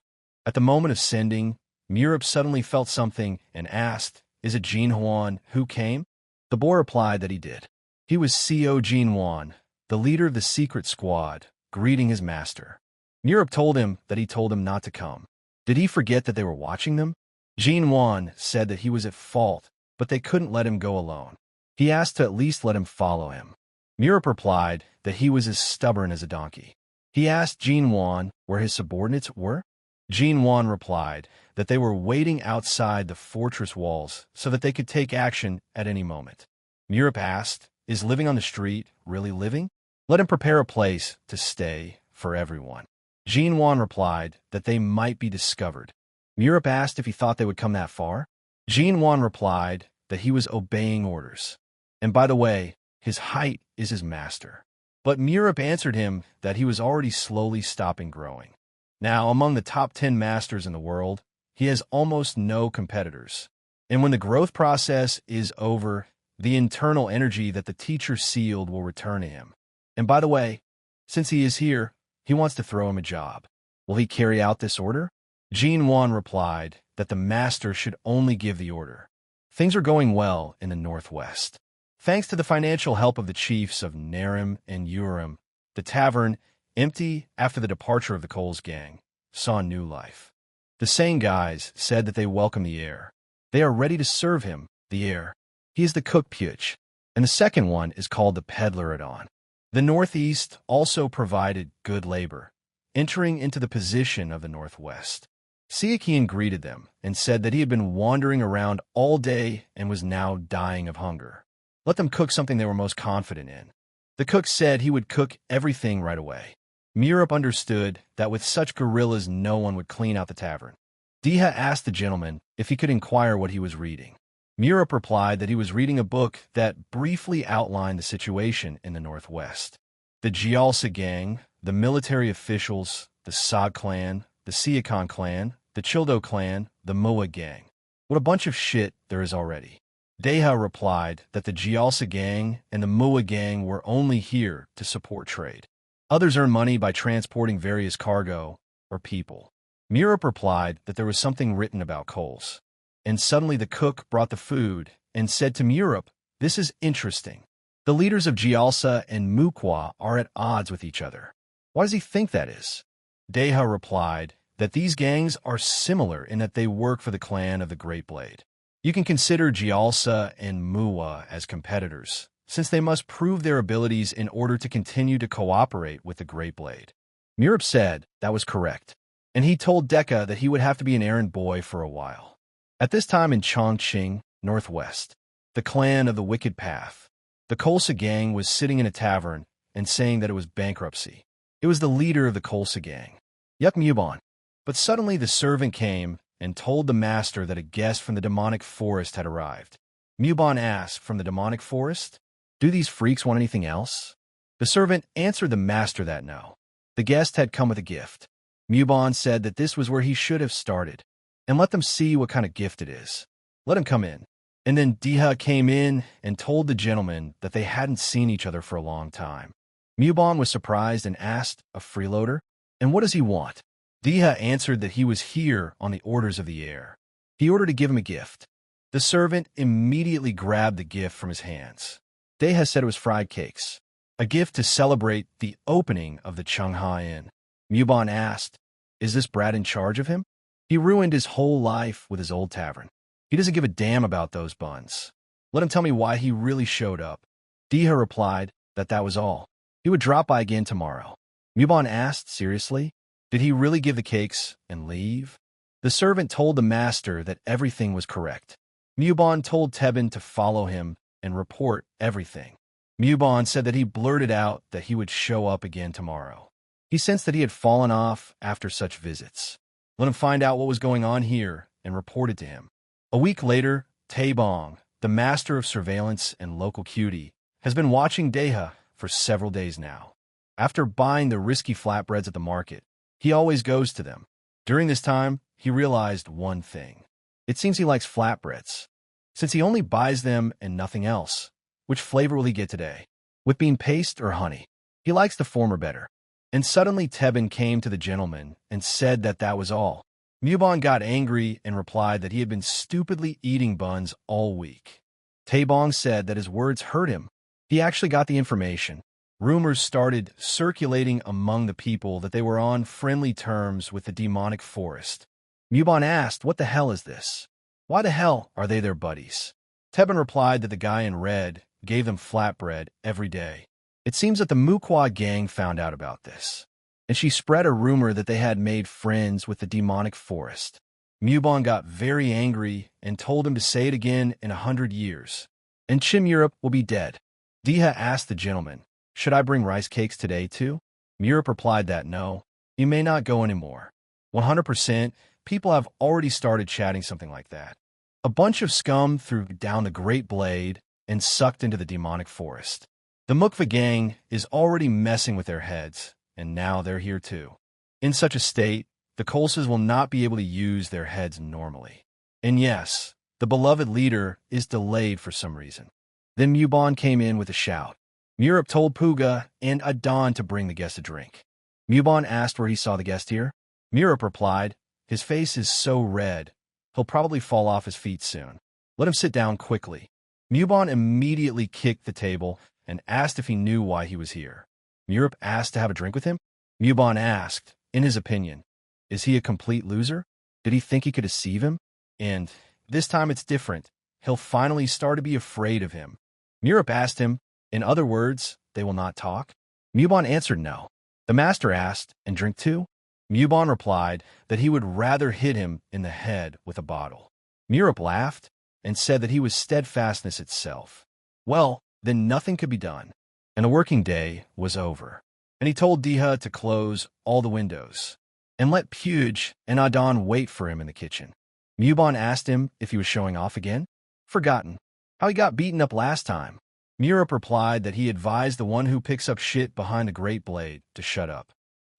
At the moment of sending, Murup suddenly felt something and asked, is it Jin Huan who came? The boy replied that he did. He was Co Jin Huan, the leader of the secret squad, greeting his master. Murup told him that he told him not to come. Did he forget that they were watching them? Jin Wan said that he was at fault, but they couldn't let him go alone. He asked to at least let him follow him. Murup replied that he was as stubborn as a donkey. He asked Jin Wan where his subordinates were. Jin Wan replied that they were waiting outside the fortress walls so that they could take action at any moment. Murup asked, "Is living on the street really living? Let him prepare a place to stay for everyone." Jin Wan replied that they might be discovered. Murup asked if he thought they would come that far. Jin Wan replied that he was obeying orders. And by the way, his height is his master. But Murup answered him that he was already slowly stopping growing. Now, among the top 10 masters in the world, he has almost no competitors. And when the growth process is over, the internal energy that the teacher sealed will return to him. And by the way, since he is here, he wants to throw him a job. Will he carry out this order? Jin Wan replied that the master should only give the order. Things are going well in the northwest. Thanks to the financial help of the chiefs of Narim and Urim, the tavern, empty after the departure of the Coles gang, saw new life. The same guys said that they welcome the heir. They are ready to serve him, the heir. He is the cook Puch, and the second one is called the peddler at on. The northeast also provided good labor, entering into the position of the northwest. Siakian greeted them and said that he had been wandering around all day and was now dying of hunger. Let them cook something they were most confident in. The cook said he would cook everything right away. Murup understood that with such guerrillas no one would clean out the tavern. Deha asked the gentleman if he could inquire what he was reading. Murup replied that he was reading a book that briefly outlined the situation in the northwest. The Jialsa gang, the military officials, the Sod clan, the Siakon clan, the Childo clan, the Muwa gang. What a bunch of shit there is already. Deha replied that the Jialsa gang and the Muwa gang were only here to support trade. Others earn money by transporting various cargo or people. Murup replied that there was something written about coals. And suddenly the cook brought the food and said to Murup, "This is interesting. The leaders of Jialsa and Mukwa are at odds with each other. Why does he think that is?" Deha replied that these gangs are similar in that they work for the clan of the Great Blade. You can consider Jialsa and Muwa as competitors, since they must prove their abilities in order to continue to cooperate with the Great Blade. Murup said that was correct, and he told Deha that he would have to be an errand boy for a while. At this time in Chongqing, northwest, the clan of the Wicked Path, the Kolsa gang was sitting in a tavern and saying that it was bankruptcy. It was the leader of the Kolsa gang, Yuk Muban. But suddenly the servant came and told the master that a guest from the demonic forest had arrived. Muban asked, "From the demonic forest? Do these freaks want anything else?" The servant answered the master that no. The guest had come with a gift. Muban said that this was where he should have started, and let them see what kind of gift it is. Let him come in. And then Deha came in and told the gentleman that they hadn't seen each other for a long time. Muban was surprised and asked, "A freeloader? And what does he want?" Deha answered that he was here on the orders of the heir. He ordered to give him a gift. The servant immediately grabbed the gift from his hands. Deha said it was fried cakes, a gift to celebrate the opening of the Changhai Inn. Muban asked, "Is this Brad in charge of him? He ruined his whole life with his old tavern. He doesn't give a damn about those buns. Let him tell me why he really showed up." Deha replied that that was all. He would drop by again tomorrow. Muban asked, seriously, did he really give the cakes and leave? The servant told the master that everything was correct. Muban told Tebin to follow him and report everything. Muban said that he blurted out that he would show up again tomorrow. He sensed that he had fallen off after such visits. Let him find out what was going on here and report it to him. A week later, Taebong, the master of surveillance and local cutie, has been watching Deha for several days now. After buying the risky flatbreads at the market, he always goes to them. During this time, he realized one thing. It seems he likes flatbreads. Since he only buys them and nothing else, which flavor will he get today? With bean paste or honey? He likes the former better. And suddenly Tebin came to the gentleman and said that that was all. Muban got angry and replied that he had been stupidly eating buns all week. Taebong said that his words hurt him. He actually got the information. Rumors started circulating among the people that they were on friendly terms with the demonic forest. Mubon asked, "What the hell is this? Why the hell are they their buddies?" Tebben replied that the guy in red gave them flatbread every day. It seems that the Mukwa gang found out about this, and she spread a rumor that they had made friends with the demonic forest. Mubon got very angry and told him to say it again in 100 years, and Murup will be dead. Deha asked the gentleman, "Should I bring rice cakes today too?" Murup replied that no, you may not go anymore. 100% people have already started chatting something like that. A bunch of scum threw down the Great Blade and sucked into the demonic forest. The Mukva gang is already messing with their heads, and now they're here too. In such a state, the Kolses will not be able to use their heads normally. And yes, the beloved leader is delayed for some reason. Then Mubon came in with a shout. Murup told Puga and Adon to bring the guest a drink. Mubon asked where he saw the guest here. Murup replied, "His face is so red, he'll probably fall off his feet soon. Let him sit down quickly." Mubon immediately kicked the table and asked if he knew why he was here. Murup asked to have a drink with him. Mubon asked, in his opinion, is he a complete loser? Did he think he could deceive him? And this time it's different. He'll finally start to be afraid of him. Murup asked him, in other words, they will not talk? Mubon answered no. The master asked, and drink too? Mubon replied that he would rather hit him in the head with a bottle. Murup laughed and said that he was steadfastness itself. Well, then nothing could be done, and the working day was over. And he told Deha to close all the windows and let Puge and Adon wait for him in the kitchen. Mubon asked him if he was showing off again. Forgotten how he got beaten up last time. Murup replied that he advised the one who picks up shit behind the Great Blade to shut up.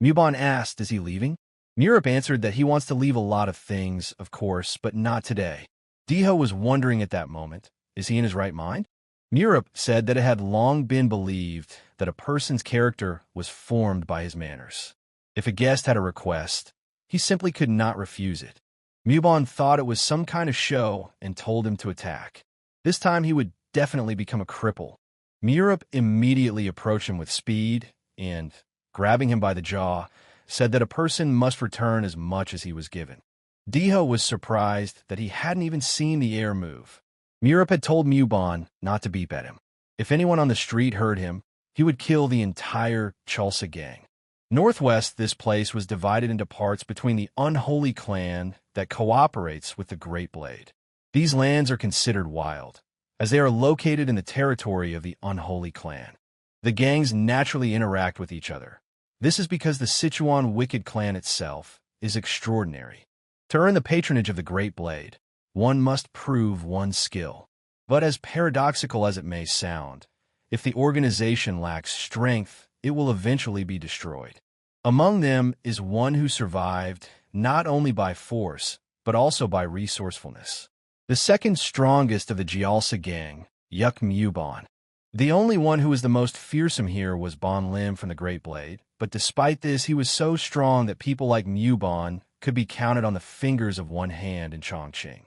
Mubon asked, is he leaving? Murup answered that he wants to leave a lot of things, of course, but not today. Deha was wondering at that moment, is he in his right mind? Murup said that it had long been believed that a person's character was formed by his manners. If a guest had a request, he simply could not refuse it. Mubon thought it was some kind of show and told him to attack. This time he would definitely become a cripple. Murup immediately approached him with speed and, grabbing him by the jaw, said that a person must return as much as he was given. Deha was surprised that he hadn't even seen the heir move. Murup had told Mubon not to beep at him. If anyone on the street heard him, he would kill the entire Chalsa gang. Northwest, this place was divided into parts between the unholy clan that cooperates with the Great Blade. These lands are considered wild, as they are located in the territory of the unholy clan. The gangs naturally interact with each other. This is because the Sichuan Wicked clan itself is extraordinary. To earn the patronage of the Great Blade, one must prove one's skill. But as paradoxical as it may sound, if the organization lacks strength, it will eventually be destroyed. Among them is one who survived not only by force, but also by resourcefulness. The second strongest of the Jialsa gang, Yuk Mubon. The only one who was the most fearsome here was Bon Lim from the Great Blade, but despite this, he was so strong that people like Mubon could be counted on the fingers of one hand in Chongqing.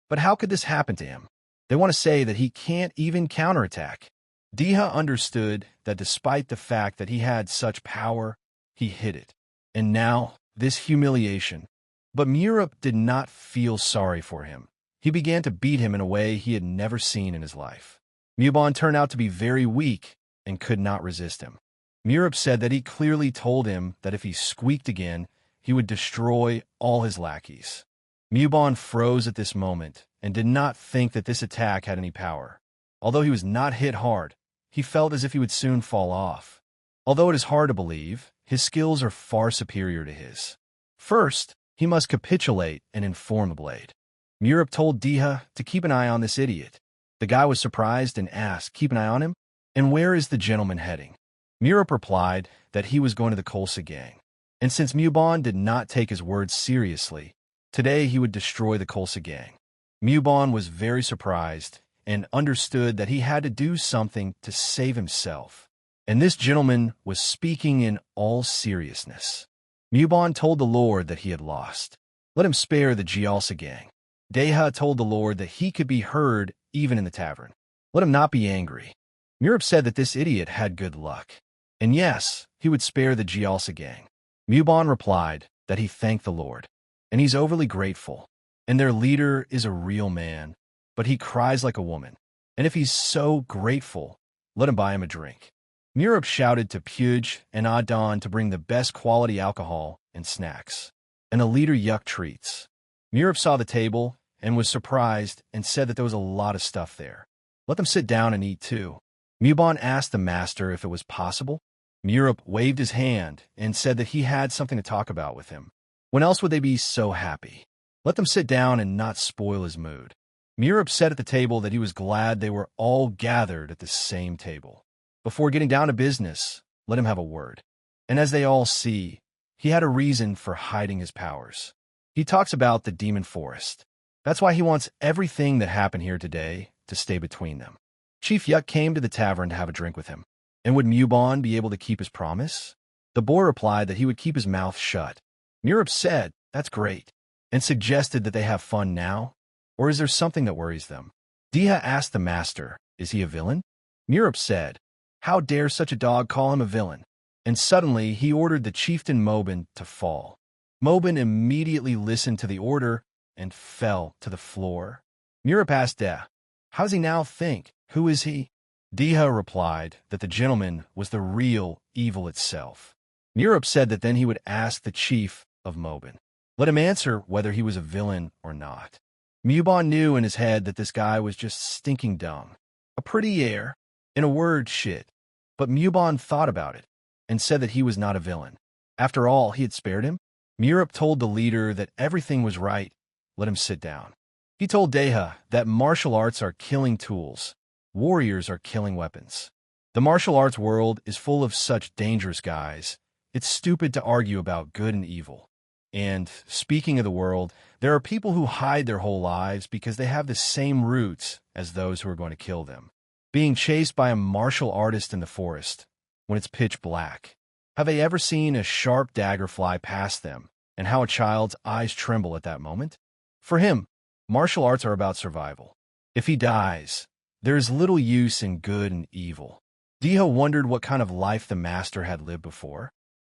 But how could this happen to him? They want to say that he can't even counterattack. Deha understood that despite the fact that he had such power, he hid it. And now, this humiliation. But Murup did not feel sorry for him. He began to beat him in a way he had never seen in his life. Mubon turned out to be very weak and could not resist him. Murup said that he clearly told him that if he squeaked again, he would destroy all his lackeys. Mubon froze at this moment and did not think that this attack had any power. Although he was not hit hard, he felt as if he would soon fall off. Although it is hard to believe, his skills are far superior to his. First, he must capitulate and inform the blade. Murup told Deha to keep an eye on this idiot. The guy was surprised and asked, keep an eye on him? And where is the gentleman heading? Murup replied that he was going to the Kolsa gang. And since Mubon did not take his words seriously, today he would destroy the Kolsa gang. Mubon was very surprised and understood that he had to do something to save himself. And this gentleman was speaking in all seriousness. Mubon told the Lord that he had lost. Let him spare the Jialsa gang. Deha told the Lord that he could be heard even in the tavern. Let him not be angry. Murup said that this idiot had good luck. And yes, he would spare the Jialsa gang. Mubon replied that he thanked the Lord. and he's overly grateful. And their leader is a real man, but he cries like a woman. And if he's so grateful, let him buy him a drink. Murup shouted to Puj and Adon to bring the best quality alcohol and snacks, and a leader yuck treats. Murup saw the table and was surprised and said that there was a lot of stuff there. Let them sit down and eat too. Muban asked the master if it was possible. Murup waved his hand and said that he had something to talk about with him. When else would they be so happy? Let them sit down and not spoil his mood. Murup said at the table that he was glad they were all gathered at the same table. Before getting down to business, let him have a word. And as they all see, he had a reason for hiding his powers. He talks about the demon forest. That's why he wants everything that happened here today to stay between them. Chief Yuk came to the tavern to have a drink with him. And would Muban be able to keep his promise? The boy replied that he would keep his mouth shut. Murup said, "That's great," and suggested that they have fun now, or is there something that worries them? Deha asked the master, "Is he a villain?" Murup said, "How dare such a dog call him a villain?" And suddenly he ordered the chieftain Mobin to fall. Mobin immediately listened to the order and fell to the floor. Murup asked Deha, "How does he now think? Who is he?" Deha replied that the gentleman was the real evil itself. Murup said that then he would ask the chief of Mobin. Let him answer whether he was a villain or not. Muban knew in his head that this guy was just stinking dung. A pretty heir. In a word, shit. But Muban thought about it and said that he was not a villain. After all, he had spared him. Murup told the leader that everything was right. Let him sit down. He told Deha that martial arts are killing tools. Warriors are killing weapons. The martial arts world is full of such dangerous guys. It's stupid to argue about good and evil. And, speaking of the world, there are people who hide their whole lives because they have the same roots as those who are going to kill them. Being chased by a martial artist in the forest, when it's pitch black. Have they ever seen a sharp dagger fly past them, and how a child's eyes tremble at that moment? For him, martial arts are about survival. If he dies, there is little use in good and evil. Deha wondered what kind of life the master had lived before.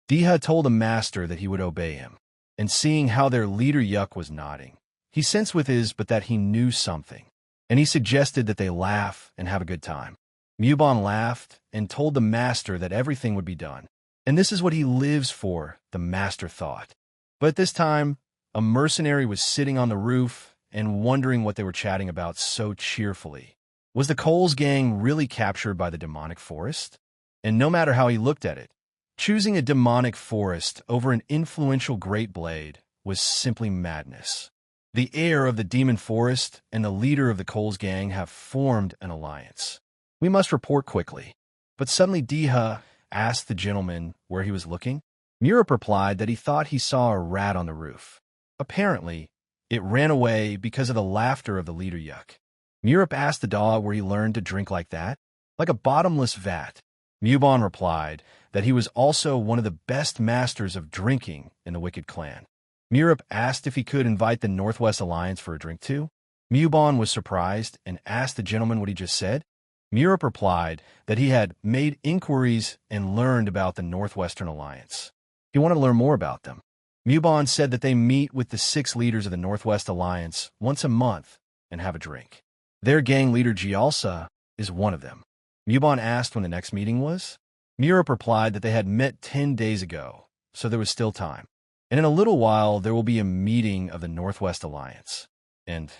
Deha told the master that he would obey him, and seeing how their leader Yuk was nodding, he sensed with his but that he knew something, and he suggested that they laugh and have a good time. Muban laughed and told the master that everything would be done, and this is what he lives for, the master thought. But at this time, a mercenary was sitting on the roof and wondering what they were chatting about so cheerfully. Was the Coles gang really captured by the demonic forest? And no matter how he looked at it, choosing a demonic forest over an influential great blade was simply madness. The heir of the demon forest and the leader of the Coles gang have formed an alliance. We must report quickly. But suddenly Deha asked the gentleman where he was looking. Murup replied that he thought he saw a rat on the roof. Apparently, it ran away because of the laughter of the leader Yuk. Murup asked the dog where he learned to drink like that, like a bottomless vat. Muban replied that he was also one of the best masters of drinking in the Wicked Clan. Murup asked if he could invite the Northwest Alliance for a drink too. Muban was surprised and asked the gentleman what he just said. Murup replied that he had made inquiries and learned about the Northwestern Alliance. He wanted to learn more about them. Muban said that they meet with the 6 leaders of the Northwest Alliance once a month and have a drink. Their gang leader Gyalsa is one of them. Muban asked when the next meeting was. Murup replied that they had met 10 days ago, so there was still time. And in a little while, there will be a meeting of the Northwest Alliance. And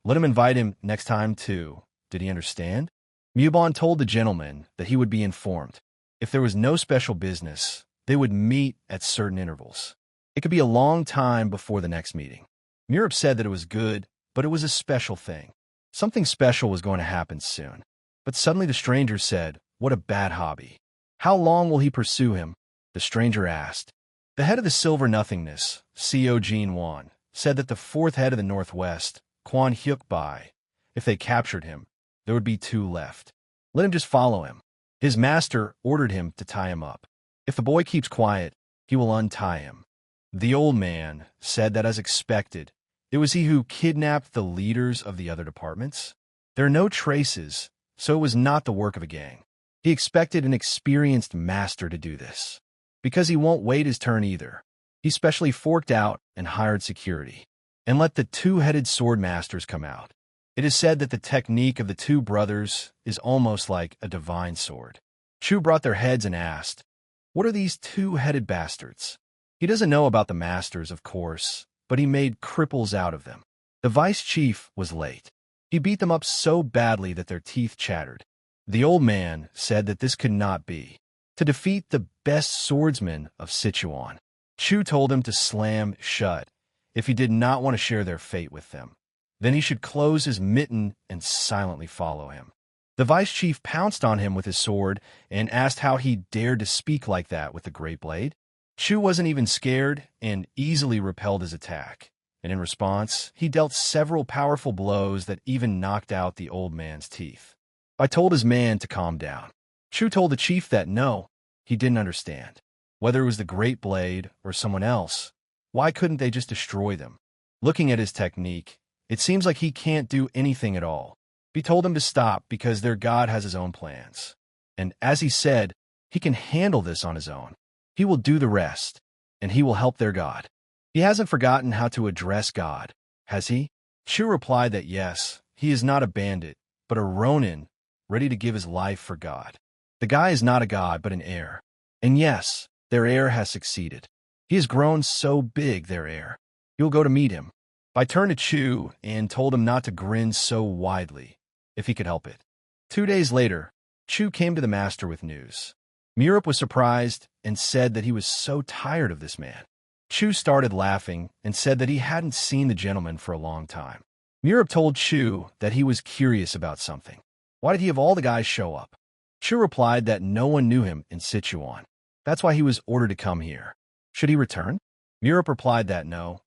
let him invite him next time, too. Did he understand? Muban told the gentleman that he would be informed. If there was no special business, they would meet at certain intervals. It could be a long time before the next meeting. Murup said that it was good, but it was a special thing. Something special was going to happen soon. But suddenly the stranger said, "What a bad hobby. How long will he pursue him?" The stranger asked. The head of the Silver Nothingness, Co Jean Wan, said that the 4th head of the Northwest, Quan Hyuk Bai, if they captured him, there would be 2 left. Let him just follow him. His master ordered him to tie him up. If the boy keeps quiet, he will untie him. The old man said that as expected, it was he who kidnapped the leaders of the other departments. There are no traces, so it was not the work of a gang. He expected an experienced master to do this, because he won't wait his turn either. He specially forked out and hired security, and let the two-headed sword masters come out. It is said that the technique of the two brothers is almost like a divine sword. Chu brought their heads and asked, "What are these two-headed bastards?" He doesn't know about the masters, of course, but he made cripples out of them. The vice chief was late. He beat them up so badly that their teeth chattered. The old man said that this could not be. To defeat the best swordsman of Sichuan, Chu told him to slam shut if he did not want to share their fate with them. Then he should close his mitten and silently follow him. The vice chief pounced on him with his sword and asked how he dared to speak like that with the great blade. Chu wasn't even scared and easily repelled his attack, and in response, he dealt several powerful blows that even knocked out the old man's teeth. I told his man to calm down. Chu told the chief that no, he didn't understand. Whether it was the great blade or someone else, why couldn't they just destroy them? Looking at his technique, it seems like he can't do anything at all. He told them to stop because their god has his own plans. And as he said, he can handle this on his own. He will do the rest, and he will help their god. He hasn't forgotten how to address God, has he? Chu replied that yes, he is not a bandit, but a Ronin, ready to give his life for God. The guy is not a god, but an heir. And yes, their heir has succeeded. He has grown so big, their heir. You'll go to meet him. I turned to Chu and told him not to grin so widely, if he could help it. 2 days later, Chu came to the master with news. Murup was surprised and said that he was so tired of this man. Chu started laughing and said that he hadn't seen the gentleman for a long time. Murup told Chu that he was curious about something. Why did he of all the guys show up? Chu replied that no one knew him in Sichuan. That's why he was ordered to come here. Should he return? Murup replied that no.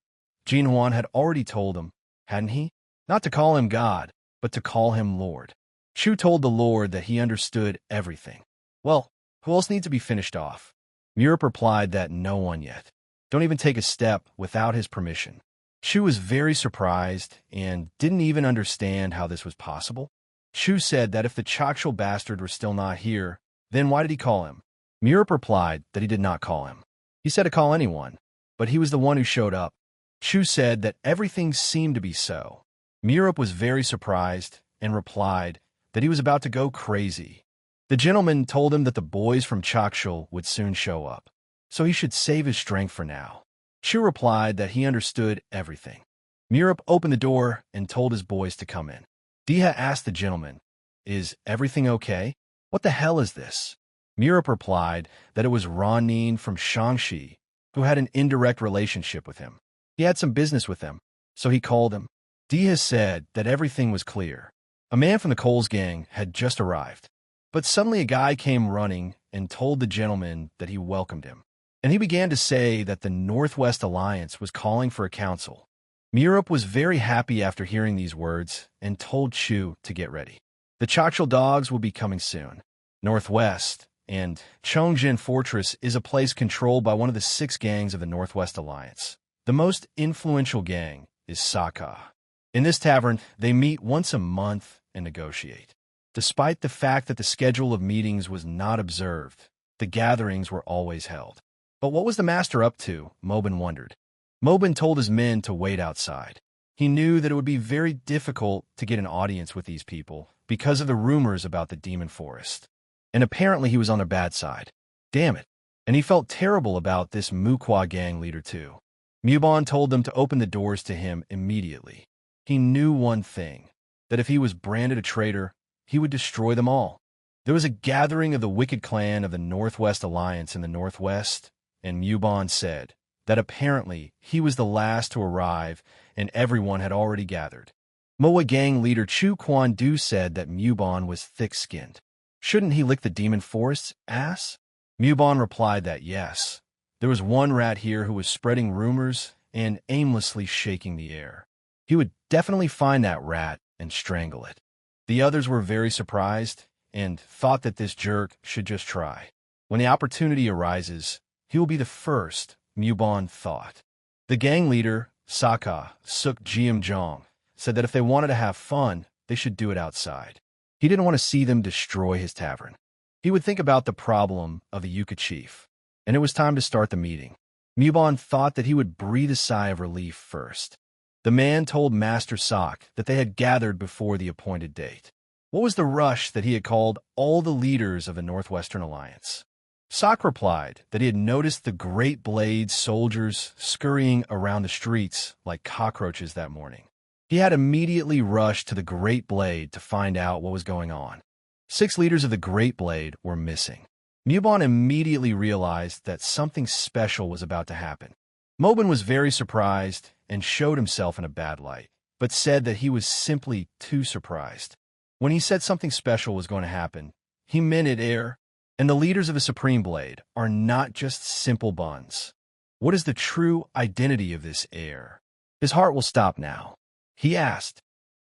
Jinhuan had already told him, hadn't he? Not to call him God, but to call him Lord. Chu told the Lord that he understood everything. Well, who else needs to be finished off? Murup replied that no one yet. Don't even take a step without his permission. Chu was very surprised and didn't even understand how this was possible. Chu said that if the Chakshul bastard were still not here, then why did he call him? Murup replied that he did not call him. He said to call anyone, but he was the one who showed up. Chu said that everything seemed to be so. Murup was very surprised and replied that he was about to go crazy. The gentleman told him that the boys from Chakshul would soon show up, so he should save his strength for now. Chu replied that he understood everything. Murup opened the door and told his boys to come in. Deha asked the gentleman, "Is everything okay? What the hell is this?" Murup replied that it was Ronin from Shangxi, who had an indirect relationship with him. He had some business with them, so he called him. Deha said that everything was clear. A man from the Coles gang had just arrived, but suddenly a guy came running and told the gentleman that he welcomed him. And he began to say that the Northwest Alliance was calling for a council. Murup was very happy after hearing these words and told Chu to get ready. The Chakshul dogs will be coming soon. Northwest and Chongjin Fortress is a place controlled by one of the 6 gangs of the Northwest Alliance. The most influential gang is Saka. In this tavern, they meet once a month and negotiate. Despite the fact that the schedule of meetings was not observed, the gatherings were always held. But what was the master up to? Mobin wondered. Mobin told his men to wait outside. He knew that it would be very difficult to get an audience with these people because of the rumors about the demon forest. And apparently he was on their bad side. Damn it. And he felt terrible about this Mukwa gang leader too. Mubon told them to open the doors to him immediately. He knew one thing, that if he was branded a traitor, he would destroy them all. There was a gathering of the wicked clan of the Northwest Alliance in the Northwest, and Mubon said that apparently he was the last to arrive and everyone had already gathered. Moa gang leader Chu Quan Du said that Mubon was thick-skinned. Shouldn't he lick the demon forest's ass? Mubon replied that yes. There was one rat here who was spreading rumors and aimlessly shaking the air. He would definitely find that rat and strangle it. The others were very surprised and thought that this jerk should just try. When the opportunity arises, he will be the first, Mubon thought. The gang leader, Saka Suk Jiamjong, said that if they wanted to have fun, they should do it outside. He didn't want to see them destroy his tavern. He would think about the problem of the Yucca chief. And it was time to start the meeting. Muban thought that he would breathe a sigh of relief first. The man told Master Sok that they had gathered before the appointed date. What was the rush that he had called all the leaders of the Northwestern Alliance? Sok replied that he had noticed the Great Blade soldiers scurrying around the streets like cockroaches that morning. He had immediately rushed to the Great Blade to find out what was going on. 6 leaders of the Great Blade were missing. Muban immediately realized that something special was about to happen. Mobin was very surprised and showed himself in a bad light, but said that he was simply too surprised. When he said something special was going to happen, he meant it, heir. And the leaders of the Supreme Blade are not just simple buns. What is the true identity of this heir? His heart will stop now. He asked,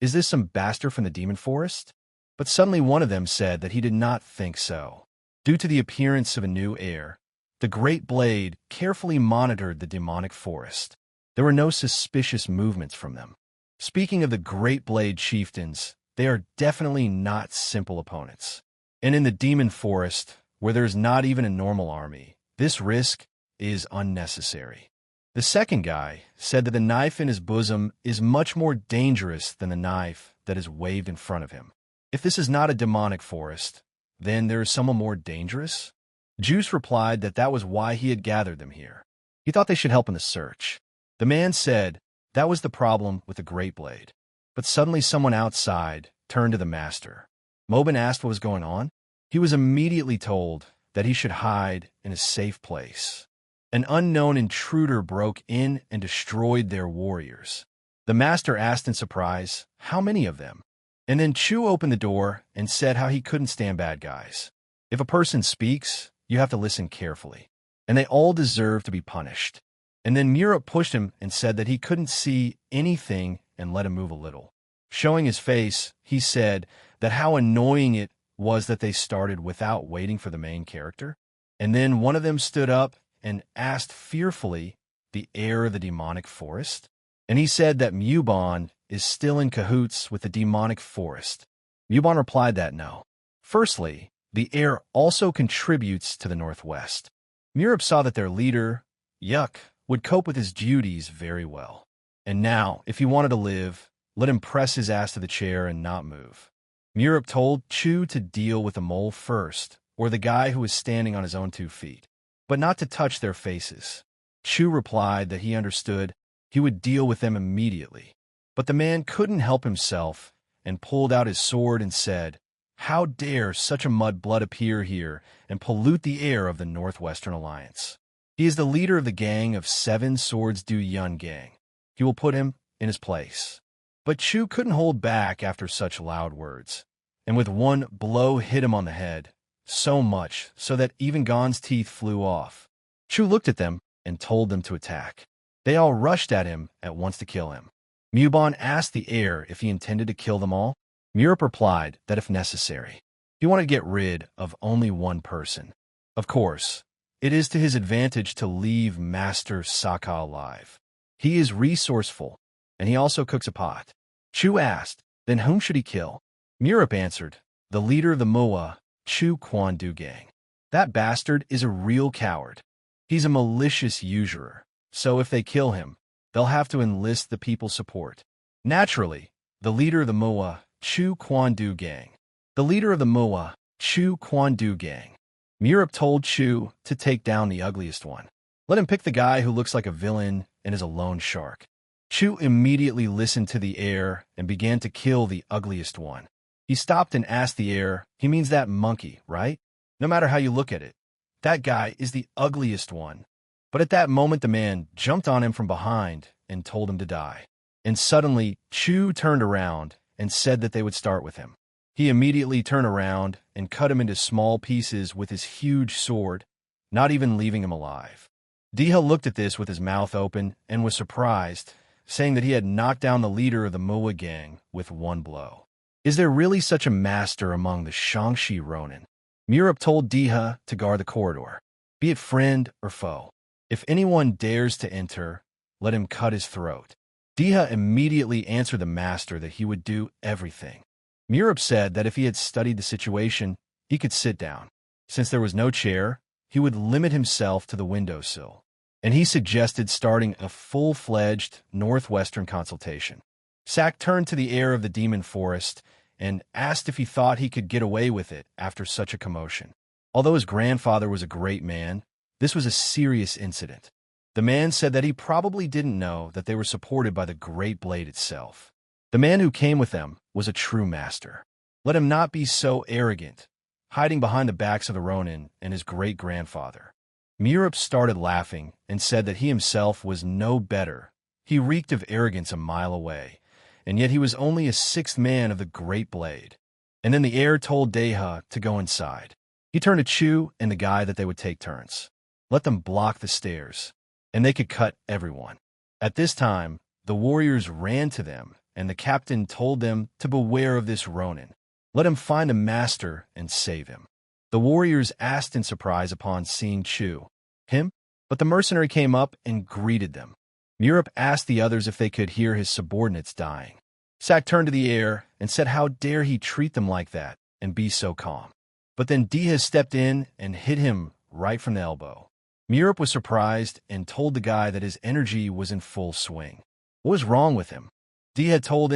"Is this some bastard from the Demon Forest?" But suddenly one of them said that he did not think so. Due to the appearance of a new heir, the Great Blade carefully monitored the demonic forest. There were no suspicious movements from them. Speaking of the Great Blade chieftains, they are definitely not simple opponents. And in the Demon Forest, where there's not even a normal army, this risk is unnecessary. The second guy said that the knife in his bosom is much more dangerous than the knife that is waved in front of him. If this is not a demonic forest, then there is someone more dangerous? Juice replied that that was why he had gathered them here. He thought they should help in the search. The man said that was the problem with the Great Blade. But suddenly someone outside turned to the master. Mobin asked what was going on. He was immediately told that he should hide in a safe place. An unknown intruder broke in and destroyed their warriors. The master asked in surprise, how many of them? And then Chu opened the door and said how he couldn't stand bad guys. If a person speaks, you have to listen carefully. And they all deserve to be punished. And then Murup pushed him and said that he couldn't see anything and let him move a little. Showing his face, he said that how annoying it was that they started without waiting for the main character. And then one of them stood up and asked fearfully, the heir of the demonic forest? And he said that Muban is still in cahoots with the demonic forest. Muban replied that no. Firstly, the heir also contributes to the Northwest. Murup saw that their leader, Yuck, would cope with his duties very well. And now, if he wanted to live, let him press his ass to the chair and not move. Murup told Chu to deal with the mole first, or the guy who was standing on his own 2 feet, but not to touch their faces. Chu replied that he understood he would deal with them immediately. But the man couldn't help himself and pulled out his sword and said, "How dare such a mudblood appear here and pollute the air of the Northwestern Alliance? He is the leader of the gang of 7 Swords Du Yun gang. He will put him in his place." But Chu couldn't hold back after such loud words, and with one blow hit him on the head, so much so that even Gon's teeth flew off. Chu looked at them and told them to attack. They all rushed at him at once to kill him. Muban asked the heir if he intended to kill them all. Murup replied that if necessary, he wanted to get rid of only one person. Of course, it is to his advantage to leave Master Saka alive. He is resourceful, and he also cooks a pot. Chu asked, then whom should he kill? Murup answered, the leader of the Muwa, Chu Quan Du gang. That bastard is a real coward. He's a malicious usurer, so if they kill him, they'll have to enlist the people's support. Naturally, the leader of the Muwa, Chu Quan Du gang. The leader of the Muwa, Chu Quan Du gang. Murup told Chu to take down the ugliest one. Let him pick the guy who looks like a villain and is a lone shark. Chu immediately listened to the heir and began to kill the ugliest one. He stopped and asked the heir, he means that monkey, right? No matter how you look at it, that guy is the ugliest one. But at that moment the man jumped on him from behind and told him to die. And suddenly Chu turned around and said that they would start with him. He immediately turned around and cut him into small pieces with his huge sword, not even leaving him alive. Deha looked at this with his mouth open and was surprised, saying that he had knocked down the leader of the Muwa gang with one blow. Is there really such a master among the Shangxi Ronin? Murup told Deha to guard the corridor, be it friend or foe. If anyone dares to enter, let him cut his throat. Deha immediately answered the master that he would do everything. Murup said that if he had studied the situation, he could sit down. Since there was no chair, he would limit himself to the windowsill. and he suggested starting a full-fledged northwestern consultation. Sack turned to the heir of the demon forest and asked if he thought he could get away with it after such a commotion. Although his grandfather was a great man, this was a serious incident. The man said that he probably didn't know that they were supported by the Great Blade itself. The man who came with them was a true master. Let him not be so arrogant, hiding behind the backs of the Ronin and his great-grandfather. Murup started laughing and said that he himself was no better. He reeked of arrogance a mile away, and yet he was only a sixth man of the Great Blade. And then the heir told Deha to go inside. He turned to Chu and the guy that they would take turns. Let them block the stairs, and they could cut everyone. At this time, the warriors ran to them, and the captain told them to beware of this Ronin. Let him find a master and save him. The warriors asked in surprise upon seeing Chu. Him? But the mercenary came up and greeted them. Murup asked the others if they could hear his subordinates dying. Sack turned to the heir and said how dare he treat them like that and be so calm. But then Deha stepped in and hit him right from the elbow. Murup was surprised and told the guy that his energy was in full swing. What was wrong with him? Deha told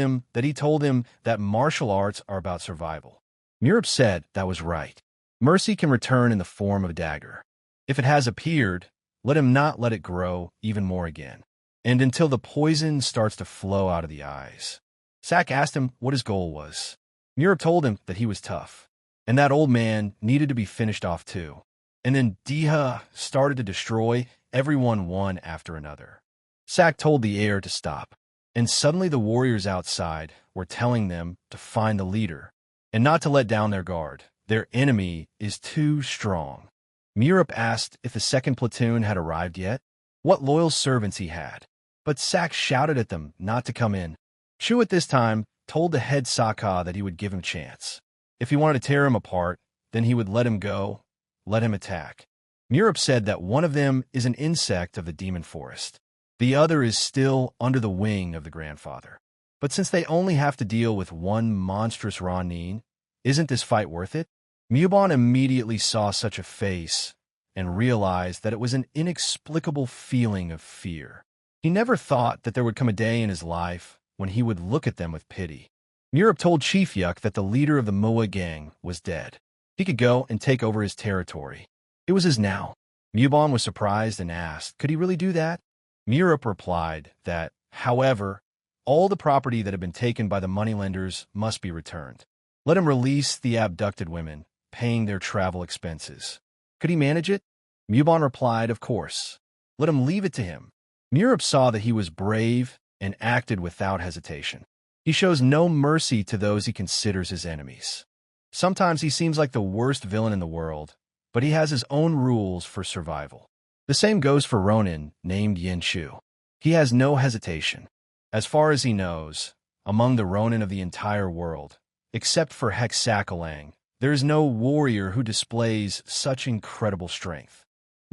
him that martial arts are about survival. Murup said that was right. Mercy can return in the form of a dagger. If it has appeared, let him not let it grow even more again, and until the poison starts to flow out of the eyes. Sack asked him what his goal was. Murup told him that he was tough, and that old man needed to be finished off too. And then Deha started to destroy everyone one after another. Sack told the heir to stop, and suddenly the warriors outside were telling them to find the leader, and not to let down their guard. Their enemy is too strong. Murup asked if the second platoon had arrived yet, what loyal servants he had, but Sack shouted at them not to come in. Chu at this time told the head Saka that he would give him chance. If he wanted to tear him apart, then he would let him go, let him attack. Murup said that one of them is an insect of the demon forest. The other is still under the wing of the grandfather. But since they only have to deal with one monstrous Ronin, isn't this fight worth it? Muban immediately saw such a face and realized that it was an inexplicable feeling of fear. He never thought that there would come a day in his life when he would look at them with pity. Murup told Chief Yuk that the leader of the Muwa gang was dead. He could go and take over his territory. It was his now. Muban was surprised and asked, could he really do that? Murup replied that, however, all the property that had been taken by the moneylenders must be returned. Let him release the abducted women, paying their travel expenses. Could he manage it? Muban replied, of course. Let him leave it to him. Murup saw that he was brave and acted without hesitation. He shows no mercy to those he considers his enemies. Sometimes he seems like the worst villain in the world, but he has his own rules for survival. The same goes for Ronin, named Yin Chu. He has no hesitation. As far as he knows, among the Ronin of the entire world, except for Hexacalang, there is no warrior who displays such incredible strength.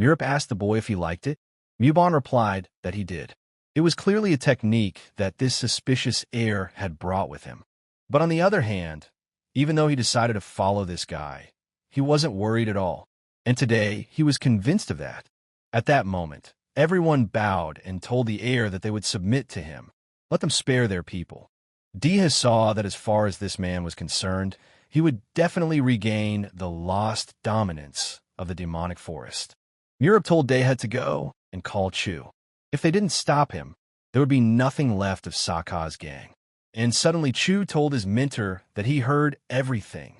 Murup asked the boy if he liked it. Muban replied that he did. It was clearly a technique that this suspicious heir had brought with him. But on the other hand, even though he decided to follow this guy, he wasn't worried at all. And today, he was convinced of that. At that moment, everyone bowed and told the heir that they would submit to him. Let them spare their people. Deha saw that as far as this man was concerned, he would definitely regain the lost dominance of the demonic forest. Murup told Deha to go and call Chu. If they didn't stop him, there would be nothing left of Saka's gang. And suddenly Chu told his mentor that he heard everything.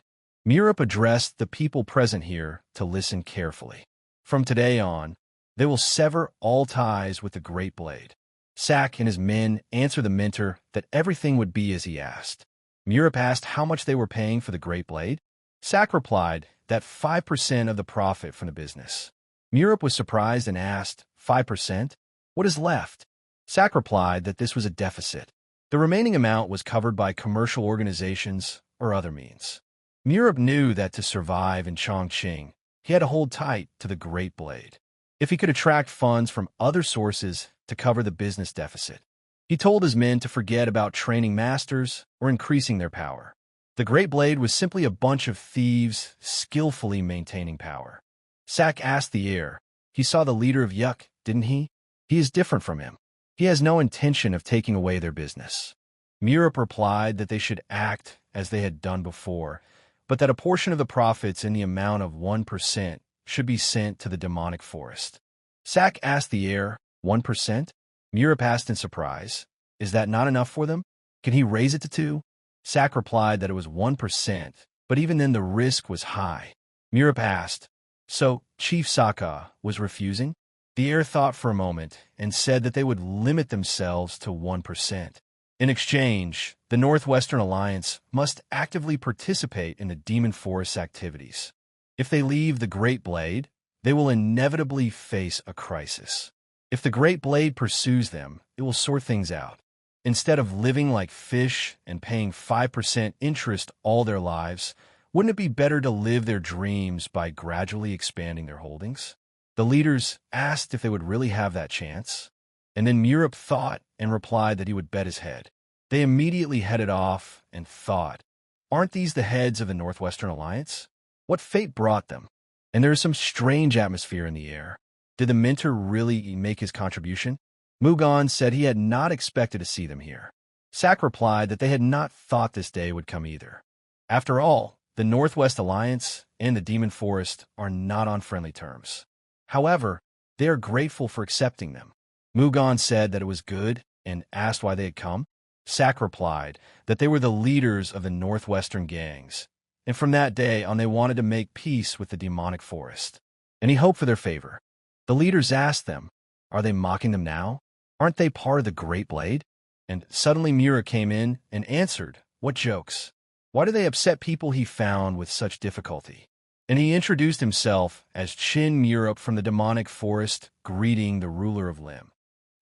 Murup addressed the people present here to listen carefully. From today on, they will sever all ties with the Great Blade. Sack and his men answered the mentor that everything would be as he asked. Murup asked how much they were paying for the Great Blade. Sack replied that 5% of the profit from the business. Murup was surprised and asked, 5%? What is left? Sack replied that this was a deficit. The remaining amount was covered by commercial organizations or other means. Murup knew that to survive in Chongqing, he had to hold tight to the Great Blade. If he could attract funds from other sources to cover the business deficit, he told his men to forget about training masters or increasing their power. The Great Blade was simply a bunch of thieves skillfully maintaining power. Sack asked the heir. He saw the leader of Yuk didn't he? He is different from him. He has no intention of taking away their business. Murup replied that they should act as they had done before, but that a portion of the profits in the amount of 1% should be sent to the demonic forest. Sak asked the heir, 1%? Murup asked in surprise, is that not enough for them? Can he raise it to 2? Sak replied that it was 1%, but even then the risk was high. Murup asked, so Chief Saka was refusing? The heir thought for a moment and said that they would limit themselves to 1%. In exchange, the Northwestern Alliance must actively participate in the Demon Forest's activities. If they leave the Great Blade, they will inevitably face a crisis. If the Great Blade pursues them, it will sort things out. Instead of living like fish and paying 5% interest all their lives, wouldn't it be better to live their dreams by gradually expanding their holdings? The leaders asked if they would really have that chance, and then Murup thought and replied that he would bet his head. They immediately headed off and thought, aren't these the heads of the Northwestern Alliance? What fate brought them? And there is some strange atmosphere in the air. Did the mentor really make his contribution? Mugan said he had not expected to see them here. Sak replied that they had not thought this day would come either. After all, the Northwest Alliance and the Demon Forest are not on friendly terms. However, they are grateful for accepting them. Mugan said that it was good and asked why they had come. Sak replied that they were the leaders of the Northwestern gangs, and from that day on they wanted to make peace with the demonic forest, and he hoped for their favor. The leaders asked them, are they mocking them now? Aren't they part of the Great Blade? And suddenly Murup came in and answered, what jokes? Why do they upset people he found with such difficulty? And he introduced himself as Chin Murup from the demonic forest, greeting the ruler of Lim.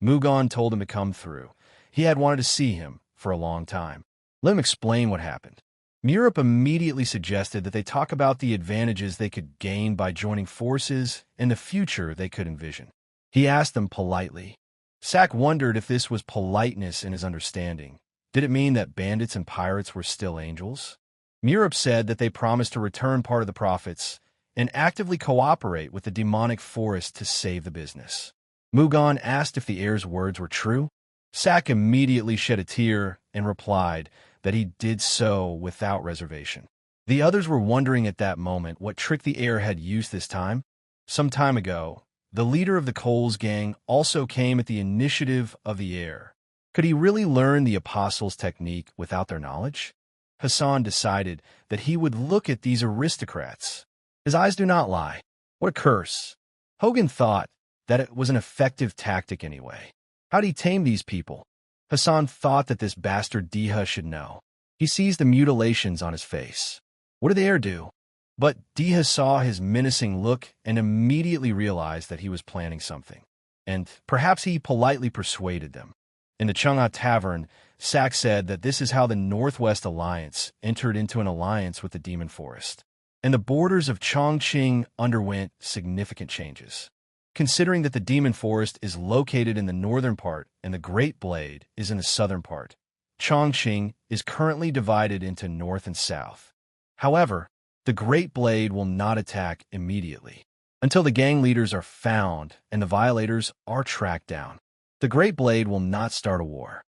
Mugan told him to come through. He had wanted to see him for a long time. Lim explained what happened. Murup immediately suggested that they talk about the advantages they could gain by joining forces and the future they could envision. He asked them politely. Sak wondered if this was politeness in his understanding. Did it mean that bandits and pirates were still angels? Murup said that they promised to return part of the profits and actively cooperate with the demonic forest to save the business. Mugan asked if the heir's words were true. Sak immediately shed a tear and replied that he did so without reservation. The others were wondering at that moment what trick the heir had used this time. Some time ago, the leader of the Coles gang also came at the initiative of the heir. Could he really learn the apostles' technique without their knowledge? Hassan decided that he would look at these aristocrats. His eyes do not lie. What a curse. Hogan thought that it was an effective tactic anyway. How'd he tame these people? Hassan thought that this bastard Deha should know. He sees the mutilations on his face. What did the heir do? But Deha saw his menacing look and immediately realized that he was planning something. And perhaps he politely persuaded them. In the Chang'an Tavern, Sak said that this is how the Northwest Alliance entered into an alliance with the Demon Forest. And the borders of Chongqing underwent significant changes. Considering that the Demon Forest is located in the northern part and the Great Blade is in the southern part, Chongqing is currently divided into north and south. However, the Great Blade will not attack immediately until the gang leaders are found and the violators are tracked down. The Great Blade will not start a war.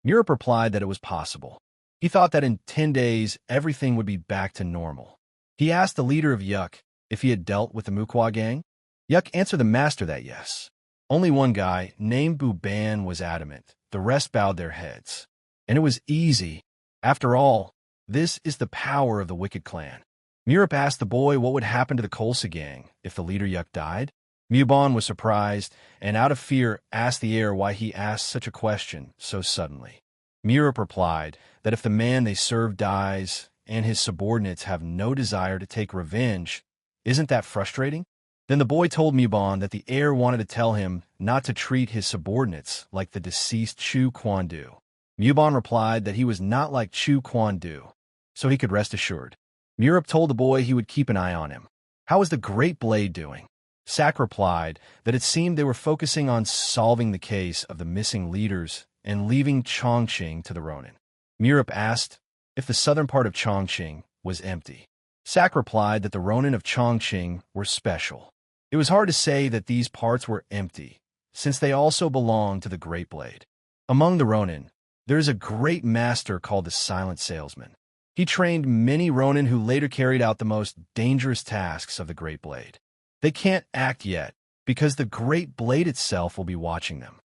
Murup replied that it was possible. He thought that in 10 days everything would be back to normal. He asked the leader of Yuk if he had dealt with the Mukwa gang. Yuk answered the master that yes. Only one guy, named Bayan, was adamant. The rest bowed their heads. And it was easy. After all, this is the power of the wicked clan. Murup asked the boy what would happen to the Kolsa gang if the leader Yuk died. Muban was surprised and out of fear asked the heir why he asked such a question so suddenly. Murup replied that if the man they serve dies and his subordinates have no desire to take revenge, isn't that frustrating? Then the boy told Muban that the heir wanted to tell him not to treat his subordinates like the deceased Chu Kwandu. Muban replied that he was not like Chu Kwandu, so he could rest assured. Murup told the boy he would keep an eye on him. How is the Great Blade doing? Sak replied that it seemed they were focusing on solving the case of the missing leaders and leaving Chongqing to the Ronin. Murup asked if the southern part of Chongqing was empty. Sak replied that the Ronin of Chongqing were special. It was hard to say that these parts were empty, since they also belong to the Great Blade. Among the Ronin, there is a great master called the Silent Salesman. He trained many Ronin who later carried out the most dangerous tasks of the Great Blade. They can't act yet, because the Great Blade itself will be watching them.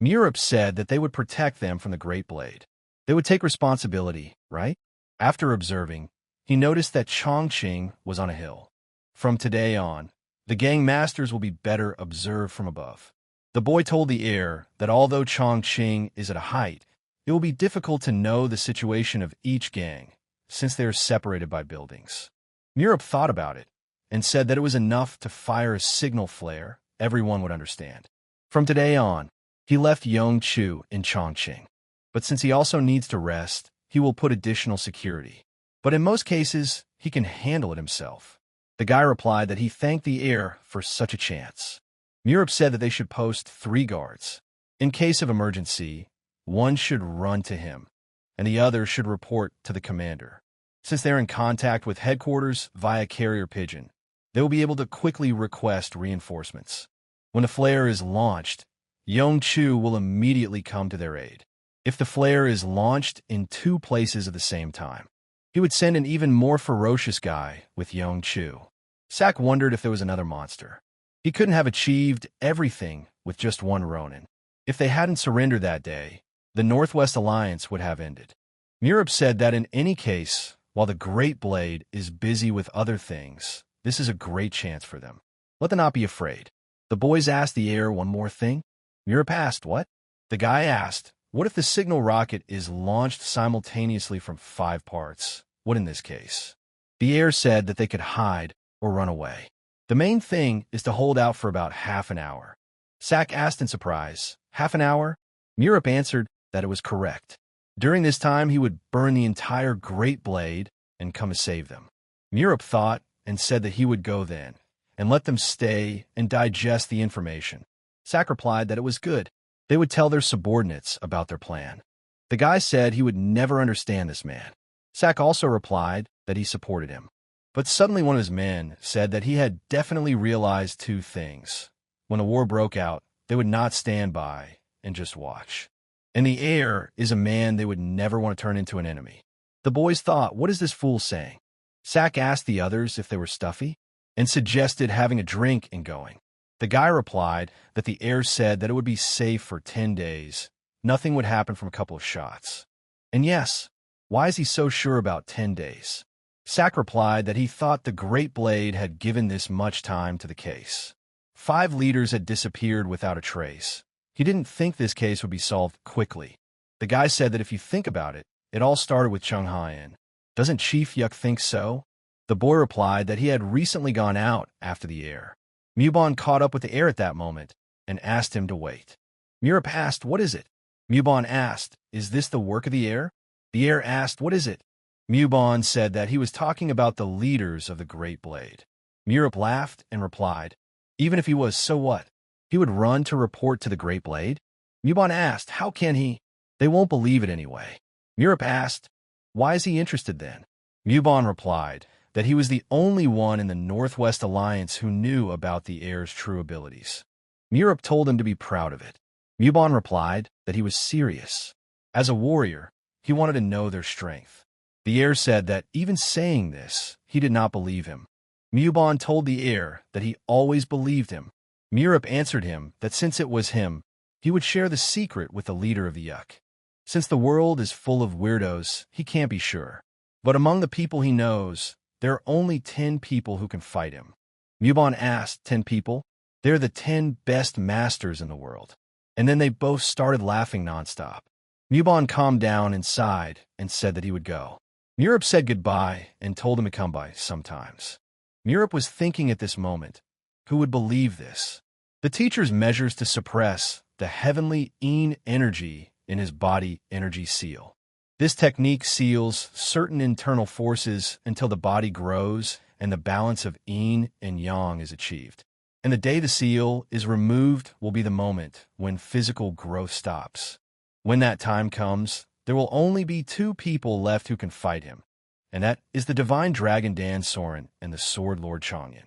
Murup said that they would protect them from the Great Blade. They would take responsibility, right? After observing, he noticed that Chongqing was on a hill. From today on, the gang masters will be better observed from above. The boy told the heir that although Chongqing is at a height, it will be difficult to know the situation of each gang, since they are separated by buildings. Murup thought about it, and said that it was enough to fire a signal flare everyone would understand. From today on, he left Yongchu in Chongqing. But since he also needs to rest, he will put additional security. But in most cases, he can handle it himself. The guy replied that he thanked the heir for such a chance. Murup said that they should post 3 guards. In case of emergency, one should run to him, and the other should report to the commander. Since they're in contact with headquarters via carrier pigeon, they will be able to quickly request reinforcements. When the flare is launched, Yongchu will immediately come to their aid. If the flare is launched in 2 places at the same time, he would send an even more ferocious guy with Yongchu. Sak wondered if there was another monster. He couldn't have achieved everything with just one Ronin. If they hadn't surrendered that day, the Northwest Alliance would have ended. Murup said that in any case, while the Great Blade is busy with other things, this is a great chance for them. Let them not be afraid. The boys asked the heir one more thing. Murup asked, what? The guy asked, what if the signal rocket is launched simultaneously from 5 parts? What in this case? The heir said that they could hide or run away. The main thing is to hold out for about half an hour. Sak asked in surprise, half an hour? Murup answered that it was correct. During this time, he would burn the entire Great Blade and come to save them. Murup thought and said that he would go then and let them stay and digest the information. Sak replied that it was good. They would tell their subordinates about their plan. The guy said he would never understand this man. Sak also replied that he supported him. But suddenly one of his men said that he had definitely realized 2 things. When the war broke out, they would not stand by and just watch. And the heir is a man they would never want to turn into an enemy. The boys thought, what is this fool saying? Sak asked the others if they were stuffy and suggested having a drink and going. The guy replied that the heir said that it would be safe for 10 days. Nothing would happen from a couple of shots. And yes, why is he so sure about 10 days? Sak replied that he thought the Great Blade had given this much time to the case. 5 leaders had disappeared without a trace. He didn't think this case would be solved quickly. The guy said that if you think about it, it all started with Chung Ha-in. Doesn't Chief Yuk think so? The boy replied that he had recently gone out after the heir. Mubon caught up with the heir at that moment and asked him to wait. Murup asked, what is it? Mubon asked, is this the work of the heir? The heir asked, what is it? Mubon said that he was talking about the leaders of the Great Blade. Murup laughed and replied, even if he was, so what? He would run to report to the Great Blade? Mubon asked, how can he? They won't believe it anyway. Murup asked, why is he interested then? Mubon replied that he was the only one in the Northwest Alliance who knew about the heir's true abilities. Murup told him to be proud of it. Mubon replied that he was serious. As a warrior, he wanted to know their strength. The heir said that even saying this, he did not believe him. Mubon told the heir that he always believed him. Murup answered him that since it was him, he would share the secret with the leader of the Yuk. Since the world is full of weirdos, he can't be sure. But among the people he knows, there are only 10 people who can fight him. Mubon asked, 10 people? They're the 10 best masters in the world. And then they both started laughing nonstop. Mubon calmed down and sighed and said that he would go. Murup said goodbye and told him to come by sometimes. Murup was thinking at this moment, who would believe this? The teacher's measures to suppress the heavenly yin energy in his body energy seal. This technique seals certain internal forces until the body grows and the balance of yin and yang is achieved. And the day the seal is removed will be the moment when physical growth stops. When that time comes, there will only be 2 people left who can fight him, and that is the divine dragon Dan Soren and the sword lord Chang'an.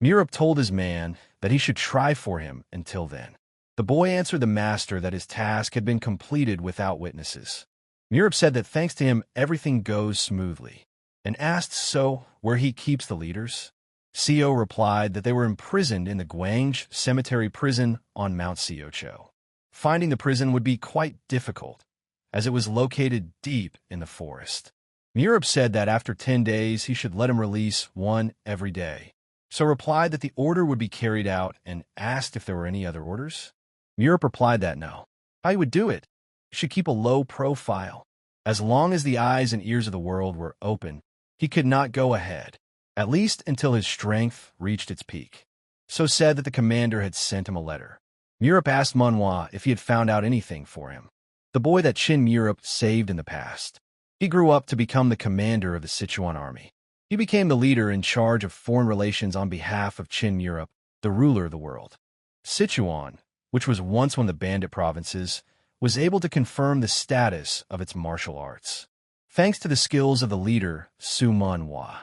Murup told his man that he should try for him until then. The boy answered the master that his task had been completed without witnesses. Murup said that thanks to him, everything goes smoothly, and asked so where he keeps the leaders. Seo replied that they were imprisoned in the Gwange Cemetery prison on Mount Seocho. Finding the prison would be quite difficult, as it was located deep in the forest. Murup said that after 10 days he should let him release one every day. So replied that the order would be carried out and asked if there were any other orders. Murup replied that no. How he would do it? He should keep a low profile. As long as the eyes and ears of the world were open, he could not go ahead, at least until his strength reached its peak. So said that the commander had sent him a letter. Murup asked Manhwa if he had found out anything for him, the boy that Chin Murup saved in the past. He grew up to become the commander of the Sichuan army. He became the leader in charge of foreign relations on behalf of Chin Murup, the ruler of the world. Sichuan, which was once one of the bandit provinces, was able to confirm the status of its martial arts, thanks to the skills of the leader, Su Manhwa.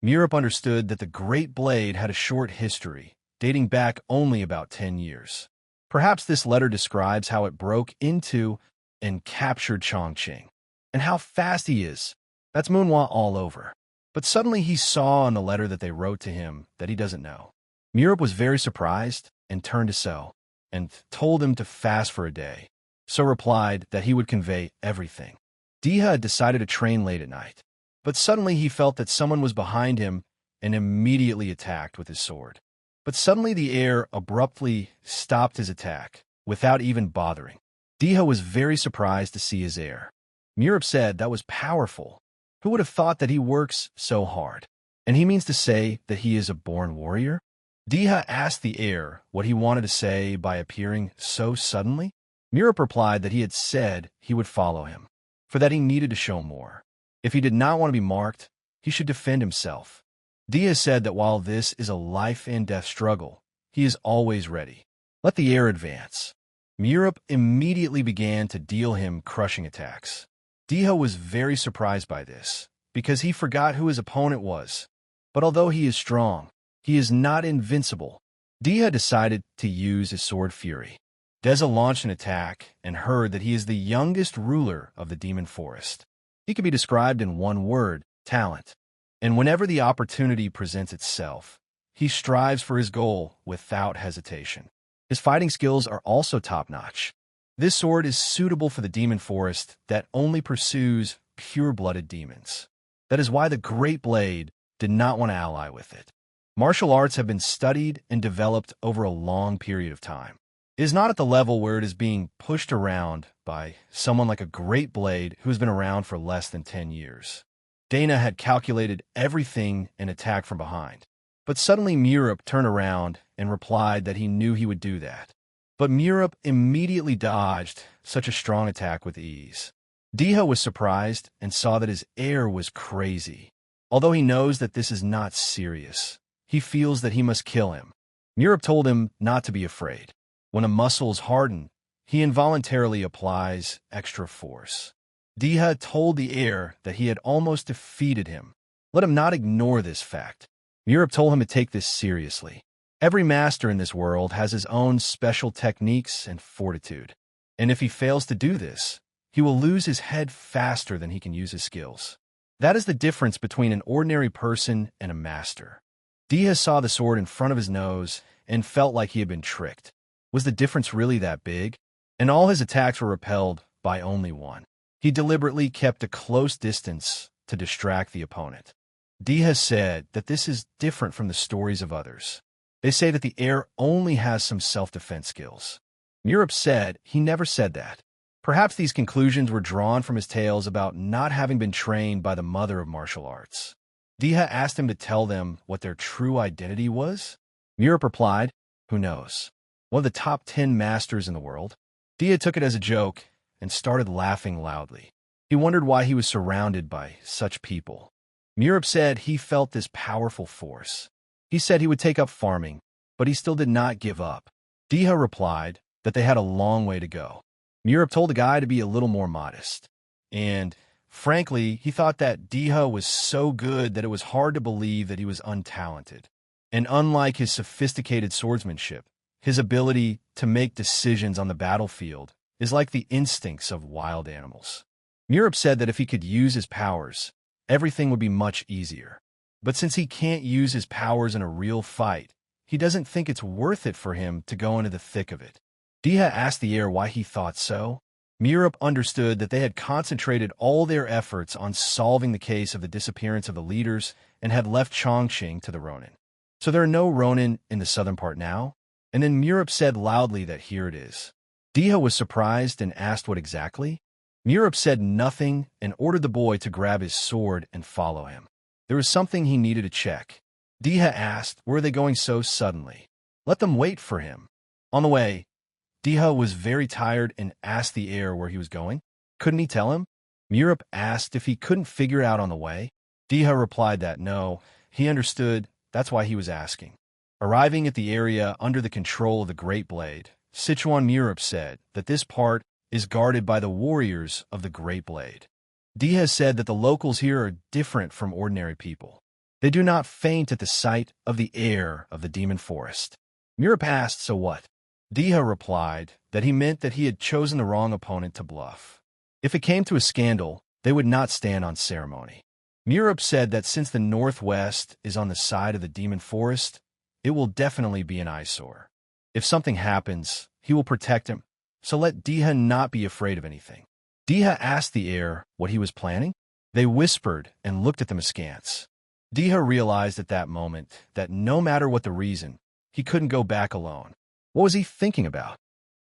Murup understood that the Great Blade had a short history, dating back only about 10 years. Perhaps this letter describes how it broke into and captured Chongqing, and how fast he is. That's Manhwa all over. But suddenly he saw in the letter that they wrote to him that he doesn't know. Murup was very surprised and turned to So, and told him to fast for a day. So replied that he would convey everything. Deha had decided to train late at night, but suddenly he felt that someone was behind him and immediately attacked with his sword. But suddenly the heir abruptly stopped his attack, without even bothering. Deha was very surprised to see his heir. Murup said that was powerful. Who would have thought that he works so hard? And he means to say that he is a born warrior? Deha asked the heir what he wanted to say by appearing so suddenly. Murup replied that he had said he would follow him, for that he needed to show more. If he did not want to be marked, he should defend himself. Deha said that while this is a life-and-death struggle, he is always ready. Let the heir advance. Murup immediately began to deal him crushing attacks. Deha was very surprised by this, because he forgot who his opponent was. But although he is strong, he is not invincible. Deha decided to use his sword fury. Deha launched an attack and heard that he is the youngest ruler of the demon forest. He can be described in one word: talent. And whenever the opportunity presents itself, he strives for his goal without hesitation. His fighting skills are also top-notch. This sword is suitable for the demon forest that only pursues pure-blooded demons. That is why the Great Blade did not want to ally with it. Martial arts have been studied and developed over a long period of time. It is not at the level where it is being pushed around by someone like a Great Blade who has been around for less than 10 years. Dana had calculated everything and attacked from behind. But suddenly Murup turned around and replied that he knew he would do that. But Murup immediately dodged such a strong attack with ease. Deha was surprised and saw that his heir was crazy. Although he knows that this is not serious, he feels that he must kill him. Murup told him not to be afraid. When a muscle is hardened, he involuntarily applies extra force. Deha told the heir that he had almost defeated him. Let him not ignore this fact. Murup told him to take this seriously. Every master in this world has his own special techniques and fortitude. And if he fails to do this, he will lose his head faster than he can use his skills. That is the difference between an ordinary person and a master. Deha saw the sword in front of his nose and felt like he had been tricked. Was the difference really that big? And all his attacks were repelled by only one. He deliberately kept a close distance to distract the opponent. Deha said that this is different from the stories of others. They say that the heir only has some self-defense skills. Murup said he never said that. Perhaps these conclusions were drawn from his tales about not having been trained by the mother of martial arts. Deha asked him to tell them what their true identity was. Murup replied, "Who knows? One of the top 10 masters in the world." Deha took it as a joke and started laughing loudly. He wondered why he was surrounded by such people. Murup said he felt this powerful force. He said he would take up farming, but he still did not give up. Deha replied that they had a long way to go. Murup told the guy to be a little more modest. And, frankly, he thought that Deha was so good that it was hard to believe that he was untalented. And unlike his sophisticated swordsmanship, His ability to make decisions on the battlefield is like the instincts of wild animals. Murup said that if he could use his powers, everything would be much easier. But since he can't use his powers in a real fight, he doesn't think it's worth it for him to go into the thick of it. Deha asked the heir why he thought so. Murup understood that they had concentrated all their efforts on solving the case of the disappearance of the leaders and had left Chongqing to the Ronin. So there are no Ronin in the southern part now? And then Murup said loudly that here it is. Deha was surprised and asked what exactly. Murup said nothing and ordered the boy to grab his sword and follow him. There was something he needed to check. Deha asked, where are they going so suddenly? Let them wait for him. On the way, Deha was very tired and asked the heir where he was going. Couldn't he tell him? Murup asked if he couldn't figure it out on the way. Deha replied that no, he understood, that's why he was asking. Arriving at the area under the control of the Great Blade, Sichuan Murup said that this part is guarded by the warriors of the Great Blade. Deha said that the locals here are different from ordinary people. They do not faint at the sight of the heir of the demon forest. Murup asked, so what? Deha replied that he meant that he had chosen the wrong opponent to bluff. If it came to a scandal, they would not stand on ceremony. Murup said that since the northwest is on the side of the demon forest, it will definitely be an eyesore. If something happens, he will protect him, so let Deha not be afraid of anything. Deha asked the heir what he was planning. They whispered and looked at them askance. Deha realized at that moment that no matter what the reason, he couldn't go back alone. What was he thinking about?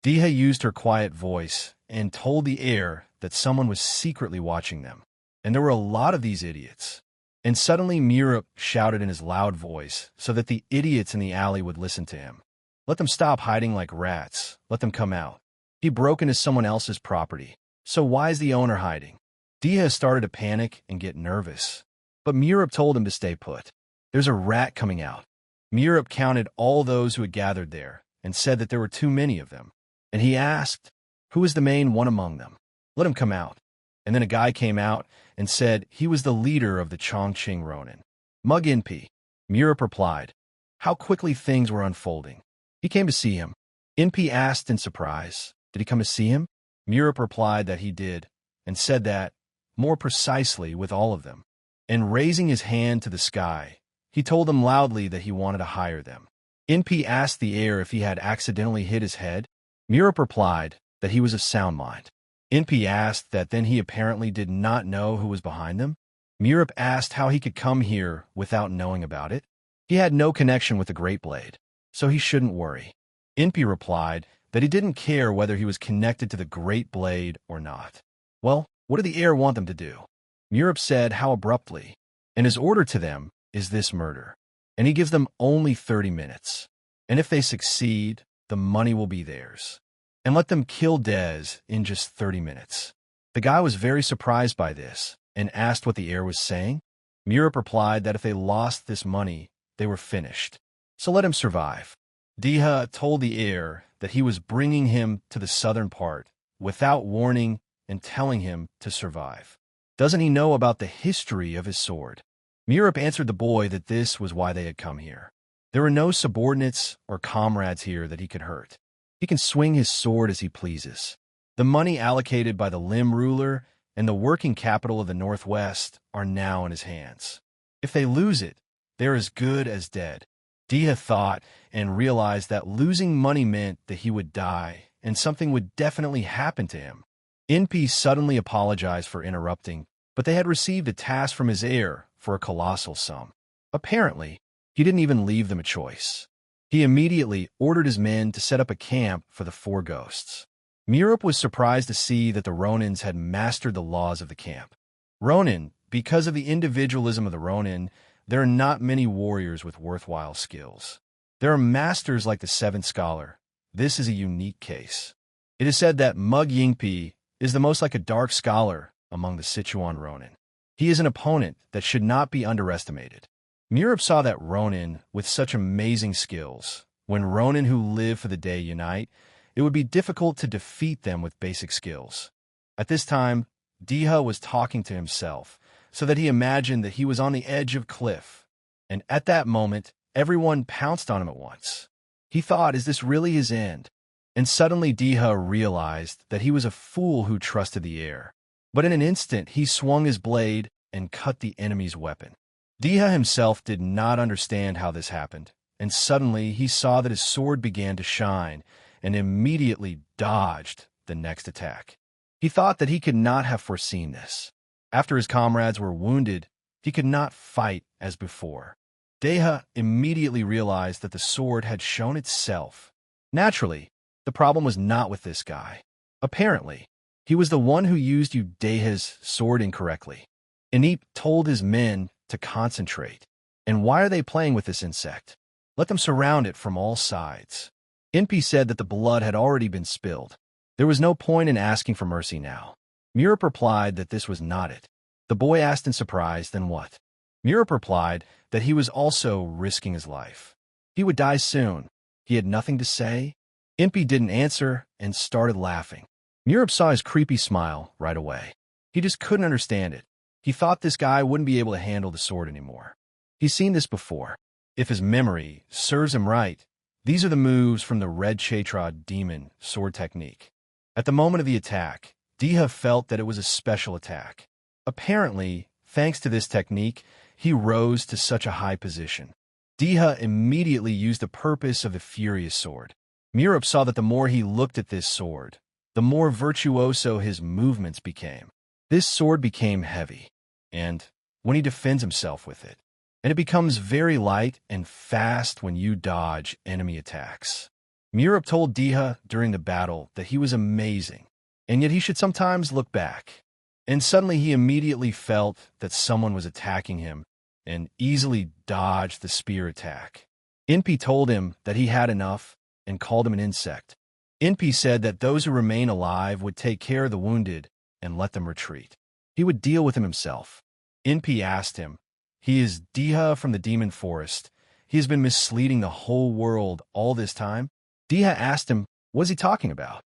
Deha used her quiet voice and told the heir that someone was secretly watching them. And there were a lot of these idiots. And suddenly Murup shouted in his loud voice so that the idiots in the alley would listen to him. Let them stop hiding like rats. Let them come out. He broke into someone else's property. So why is the owner hiding? Deha started to panic and get nervous. But Murup told him to stay put. There's a rat coming out. Murup counted all those who had gathered there and said that there were too many of them. And he asked, who is the main one among them? Let him come out. And then a guy came out and said he was the leader of the Chongqing Ronin. Mug Inpi. Murup replied. How quickly things were unfolding. He came to see him. Inpi asked in surprise, did he come to see him? Murup replied that he did, and said that, more precisely with all of them. And raising his hand to the sky, he told them loudly that he wanted to hire them. Inpi asked the heir if he had accidentally hit his head. Murup replied that he was of sound mind. Inpi asked that then he apparently did not know who was behind them. Murup asked how he could come here without knowing about it. He had no connection with the Great Blade, so he shouldn't worry. Inpi replied that he didn't care whether he was connected to the Great Blade or not. Well, what did the heir want them to do? Murup said how abruptly, and his order to them is this murder. And he gives them only 30 minutes. And if they succeed, the money will be theirs. And let them kill Dez in just 30 minutes. The guy was very surprised by this and asked what the heir was saying. Murup replied that if they lost this money, they were finished. So let him survive. Deha told the heir that he was bringing him to the southern part without warning and telling him to survive. Doesn't he know about the history of his sword? Murup answered the boy that this was why they had come here. There were no subordinates or comrades here that he could hurt. He can swing his sword as he pleases. The money allocated by the Lim ruler and the working capital of the Northwest are now in his hands. If they lose it, they're as good as dead. Deha thought and realized that losing money meant that he would die and something would definitely happen to him. Inpi suddenly apologized for interrupting, but they had received a task from his heir for a colossal sum. Apparently, he didn't even leave them a choice. He immediately ordered his men to set up a camp for the four ghosts. Murup was surprised to see that the Ronins had mastered the laws of the camp. Ronin, because of the individualism of the Ronin, there are not many warriors with worthwhile skills. There are masters like the Seventh Scholar. This is a unique case. It is said that Mug Yingpi is the most like a dark scholar among the Sichuan Ronin. He is an opponent that should not be underestimated. Murup saw that Ronin with such amazing skills. When Ronin who live for the day unite, it would be difficult to defeat them with basic skills. At this time, Deha was talking to himself, so that he imagined that he was on the edge of a cliff. And at that moment, everyone pounced on him at once. He thought, is this really his end? And suddenly Deha realized that he was a fool who trusted the heir. But in an instant, he swung his blade and cut the enemy's weapon. Deha himself did not understand how this happened, and suddenly he saw that his sword began to shine and immediately dodged the next attack. He thought that he could not have foreseen this. After his comrades were wounded, he could not fight as before. Deha immediately realized that the sword had shown itself. Naturally, the problem was not with this guy. Apparently, he was the one who used Deha's sword incorrectly. Inip told his men to concentrate. And why are they playing with this insect? Let them surround it from all sides. Inpi said that the blood had already been spilled. There was no point in asking for mercy now. Murup replied that this was not it. The boy asked in surprise, then what? Murup replied that he was also risking his life. He would die soon. He had nothing to say. Inpi didn't answer and started laughing. Murup saw his creepy smile right away. He just couldn't understand it. He thought this guy wouldn't be able to handle the sword anymore. He's seen this before. If his memory serves him right, these are the moves from the Red Traitor demon sword technique. At the moment of the attack, Deha felt that it was a special attack. Apparently, thanks to this technique, he rose to such a high position. Deha immediately used the purpose of the Furious Sword. Murup saw that the more he looked at this sword, the more virtuoso his movements became. This sword became heavy, and when he defends himself with it, and it becomes very light and fast when you dodge enemy attacks. Murup told Deha during the battle that he was amazing, and yet he should sometimes look back. And suddenly he immediately felt that someone was attacking him and easily dodged the spear attack. Inpi told him that he had enough and called him an insect. Inpi said that those who remain alive would take care of the wounded and let them retreat. He would deal with them himself. Inpi asked him, he is Deha from the demon forest. He has been misleading the whole world all this time. Deha asked him, what is he talking about?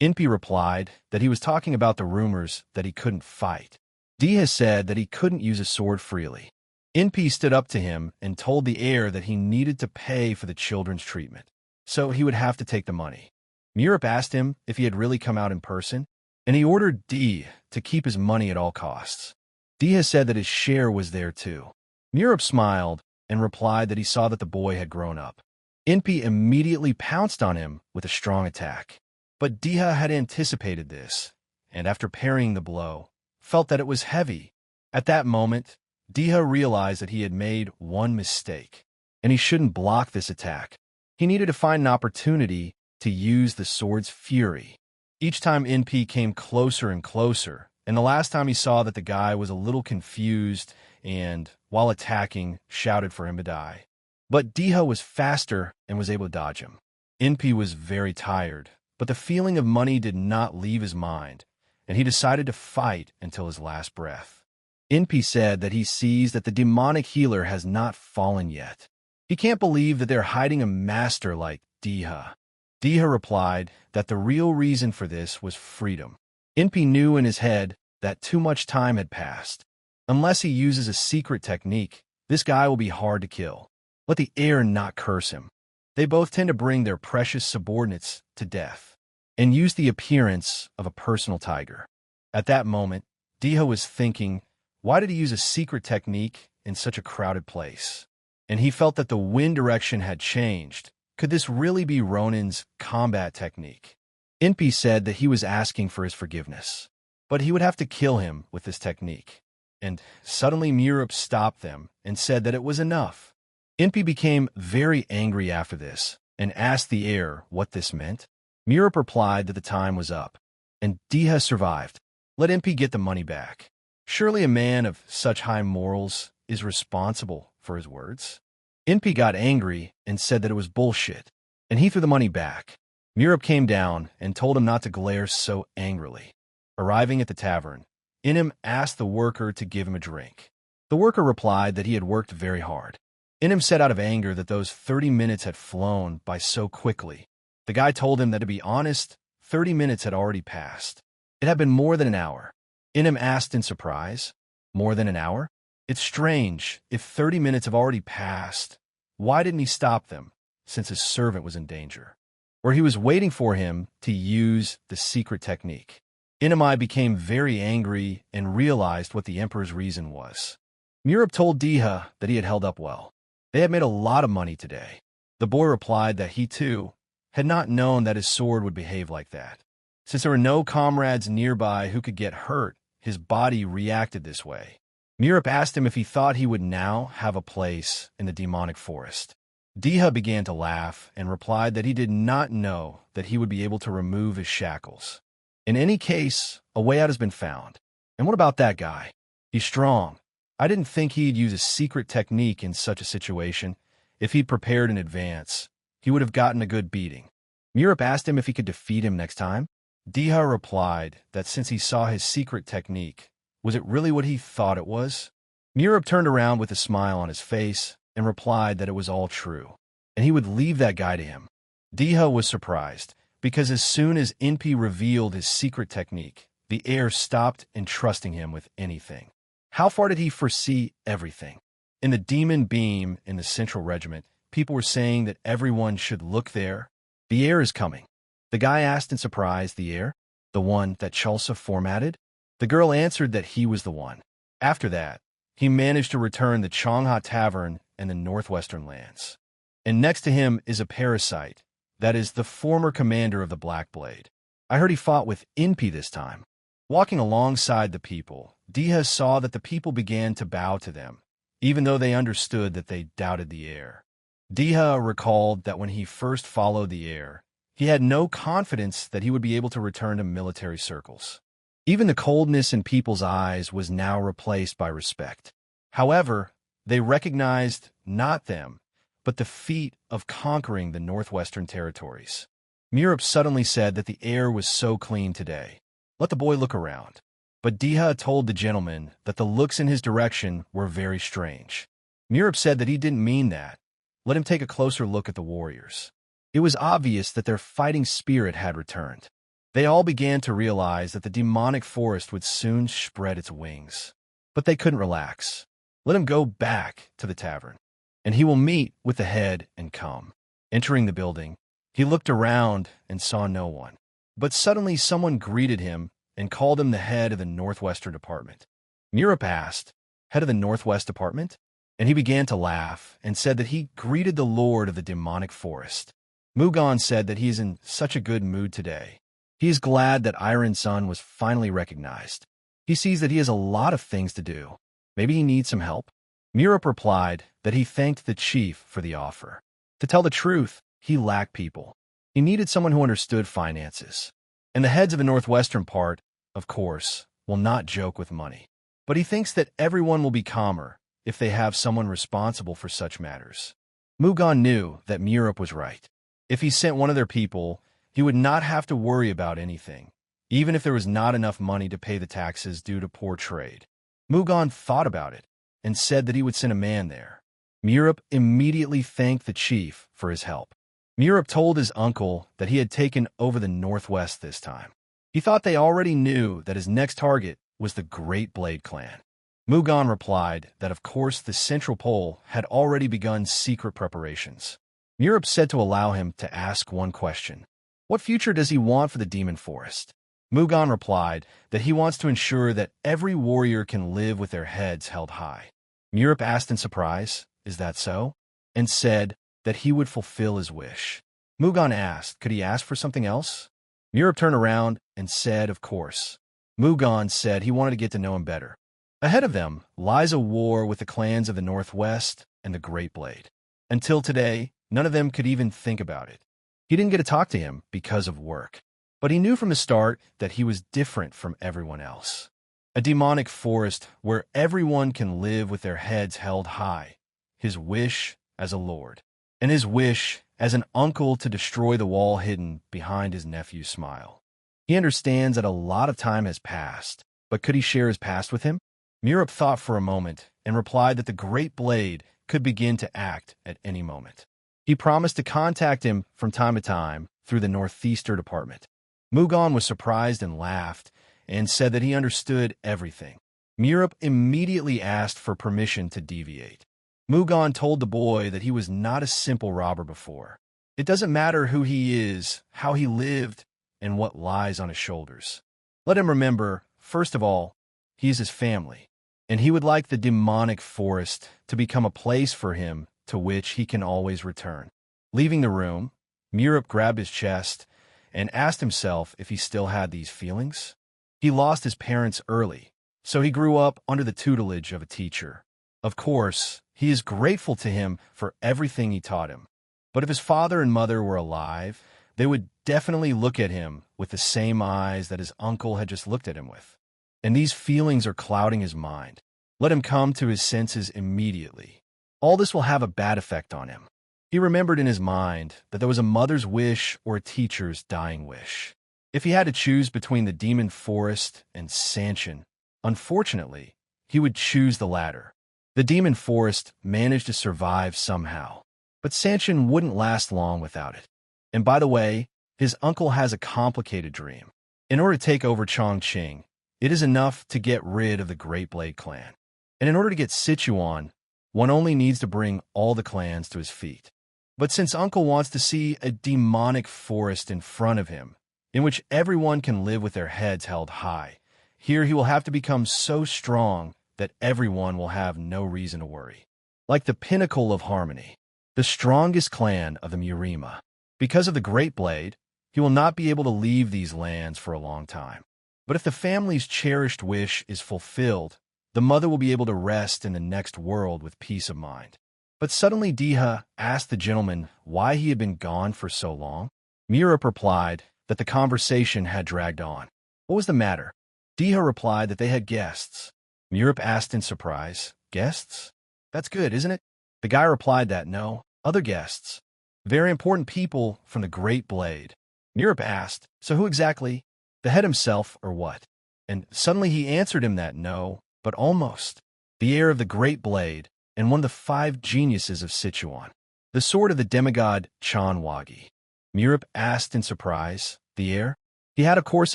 Inpi replied that he was talking about the rumors that he couldn't fight. Deha said that he couldn't use a sword freely. Inpi stood up to him and told the heir that he needed to pay for the children's treatment, so he would have to take the money. Murup asked him if he had really come out in person, and he ordered Deha to keep his money at all costs. Deha said that his share was there too. Murup smiled and replied that he saw that the boy had grown up. Inpi immediately pounced on him with a strong attack. But Deha had anticipated this, and after parrying the blow, felt that it was heavy. At that moment, Deha realized that he had made one mistake, and he shouldn't block this attack. He needed to find an opportunity to use the sword's fury. Each time Inpi came closer and closer, and the last time he saw that the guy was a little confused and, while attacking, shouted for him to die. But Deha was faster and was able to dodge him. Inpi was very tired, but the feeling of money did not leave his mind, and he decided to fight until his last breath. Inpi said that he sees that the demonic healer has not fallen yet. He can't believe that they're hiding a master like Deha. Deha replied that the real reason for this was freedom. Inpi knew in his head that too much time had passed. Unless he uses a secret technique, this guy will be hard to kill. Let the heir not curse him. They both tend to bring their precious subordinates to death and use the appearance of a personal tiger. At that moment, Deha was thinking, why did he use a secret technique in such a crowded place? And he felt that the wind direction had changed. Could this really be Ronin's combat technique? Inpi said that he was asking for his forgiveness, but he would have to kill him with this technique. And suddenly Murup stopped them and said that it was enough. Inpi became very angry after this and asked the heir what this meant. Murup replied that the time was up, and Deha survived. Let Inpi get the money back. Surely a man of such high morals is responsible for his words. Inpi got angry and said that it was bullshit, and he threw the money back. Murup came down and told him not to glare so angrily. Arriving at the tavern, Inim asked the worker to give him a drink. The worker replied that he had worked very hard. Inim said out of anger that those 30 minutes had flown by so quickly. The guy told him that, to be honest, 30 minutes had already passed. It had been more than an hour. Inim asked in surprise, more than an hour? It's strange. If 30 minutes have already passed, why didn't he stop them? since his servant was in danger, where he was waiting for him to use the secret technique. Inamai became very angry and realized what the emperor's reason was. Murup told Deha that he had held up well. They had made a lot of money today. The boy replied that he, too, had not known that his sword would behave like that. Since there were no comrades nearby who could get hurt, his body reacted this way. Murup asked him if he thought he would now have a place in the demonic forest. Deha began to laugh and replied that he did not know that he would be able to remove his shackles. In any case, a way out has been found. And what about that guy? He's strong. I didn't think he'd use a secret technique in such a situation. If he'd prepared in advance, he would have gotten a good beating. Murup asked him if he could defeat him next time. Deha replied that since he saw his secret technique, was it really what he thought it was? Murup turned around with a smile on his face and replied that it was all true, and he would leave that guy to him. Deha was surprised, because as soon as Inpi revealed his secret technique, the heir stopped entrusting him with anything. How far did he foresee everything? In the demon beam in the central regiment, people were saying that everyone should look there. The heir is coming. The guy asked in surprise, the heir? The one that Chulsa formatted? The girl answered that he was the one. After that, he managed to return the Changha Tavern in the northwestern lands. And next to him is a parasite, that is the former commander of the Black Blade. I heard he fought with Inpi this time. Walking alongside the people, Deha saw that the people began to bow to them, even though they understood that they doubted the heir. Deha recalled that when he first followed the heir, he had no confidence that he would be able to return to military circles. Even the coldness in people's eyes was now replaced by respect. However, they recognized not them, but the feat of conquering the northwestern territories. Murup suddenly said that the air was so clean today. Let the boy look around. But Deha told the gentleman that the looks in his direction were very strange. Murup said that he didn't mean that. Let him take a closer look at the warriors. It was obvious that their fighting spirit had returned. They all began to realize that the demonic forest would soon spread its wings. But they couldn't relax. Let him go back to the tavern, and he will meet with the head and come. Entering the building, he looked around and saw no one. But suddenly someone greeted him and called him the head of the Northwestern Department. Murup asked, "Head of the Northwest Department?" And he began to laugh and said that he greeted the Lord of the Demonic Forest. Mugan said that he is in such a good mood today. He is glad that Iron's son was finally recognized. He sees that he has a lot of things to do. Maybe he needs some help. Murup replied that he thanked the chief for the offer. To tell the truth, he lacked people. He needed someone who understood finances. And the heads of the northwestern part, of course, will not joke with money. But he thinks that everyone will be calmer if they have someone responsible for such matters. Mugan knew that Murup was right. If he sent one of their people, he would not have to worry about anything, even if there was not enough money to pay the taxes due to poor trade. Mugan thought about it and said that he would send a man there. Murup immediately thanked the chief for his help. Murup told his uncle that he had taken over the Northwest this time. He thought they already knew that his next target was the Great Blade clan. Mugan replied that of course the Central Pole had already begun secret preparations. Murup said to allow him to ask one question. What future does he want for the Demon Forest? Mugan replied that he wants to ensure that every warrior can live with their heads held high. Murup asked in surprise, "Is that so?" and said that he would fulfill his wish. Mugan asked, could he ask for something else? Murup turned around and said, of course. Mugan said he wanted to get to know him better. Ahead of them lies a war with the clans of the Northwest and the Great Blade. Until today, none of them could even think about it. He didn't get to talk to him because of work, but he knew from the start that he was different from everyone else. A demonic forest where everyone can live with their heads held high. His wish as a lord, and his wish as an uncle to destroy the wall hidden behind his nephew's smile. He understands that a lot of time has passed, but could he share his past with him? Murup thought for a moment and replied that the Great Blade could begin to act at any moment. He promised to contact him from time to time through the Northeastern Department. Mugan was surprised and laughed and said that he understood everything. Murup immediately asked for permission to deviate. Mugan told the boy that he was not a simple robber before. It doesn't matter who he is, how he lived, and what lies on his shoulders. Let him remember, first of all, he is his family, and he would like the demonic forest to become a place for him to which he can always return. Leaving the room, Murup grabbed his chest and asked himself if he still had these feelings. He lost his parents early, so he grew up under the tutelage of a teacher. Of course, he is grateful to him for everything he taught him. But if his father and mother were alive, they would definitely look at him with the same eyes that his uncle had just looked at him with. And these feelings are clouding his mind. Let him come to his senses immediately. All this will have a bad effect on him. He remembered in his mind that there was a mother's wish or a teacher's dying wish. If he had to choose between the demon forest and Ascension, unfortunately, he would choose the latter. The demon forest managed to survive somehow, but Ascension wouldn't last long without it. And by the way, his uncle has a complicated dream. In order to take over Chongqing, it is enough to get rid of the Great Blade clan. And in order to get Sichuan, one only needs to bring all the clans to his feet. But since Uncle wants to see a demonic forest in front of him, in which everyone can live with their heads held high, here he will have to become so strong that everyone will have no reason to worry. Like the pinnacle of harmony, the strongest clan of the Murima. Because of the Great Blade, he will not be able to leave these lands for a long time. But if the family's cherished wish is fulfilled, the mother will be able to rest in the next world with peace of mind. But suddenly Deha asked the gentleman why he had been gone for so long. Murup replied that the conversation had dragged on. What was the matter? Deha replied that they had guests. Murup asked in surprise, "Guests? That's good, isn't it?" The guy replied that no, other guests. Very important people from the Great Blade. Murup asked, "So who exactly? The head himself or what?" And suddenly he answered him that no, but almost. The heir of the Great Blade and one of the 5 geniuses of Sichuan. The sword of the demigod Chanwagi. Murup asked in surprise, "The heir?" He had of course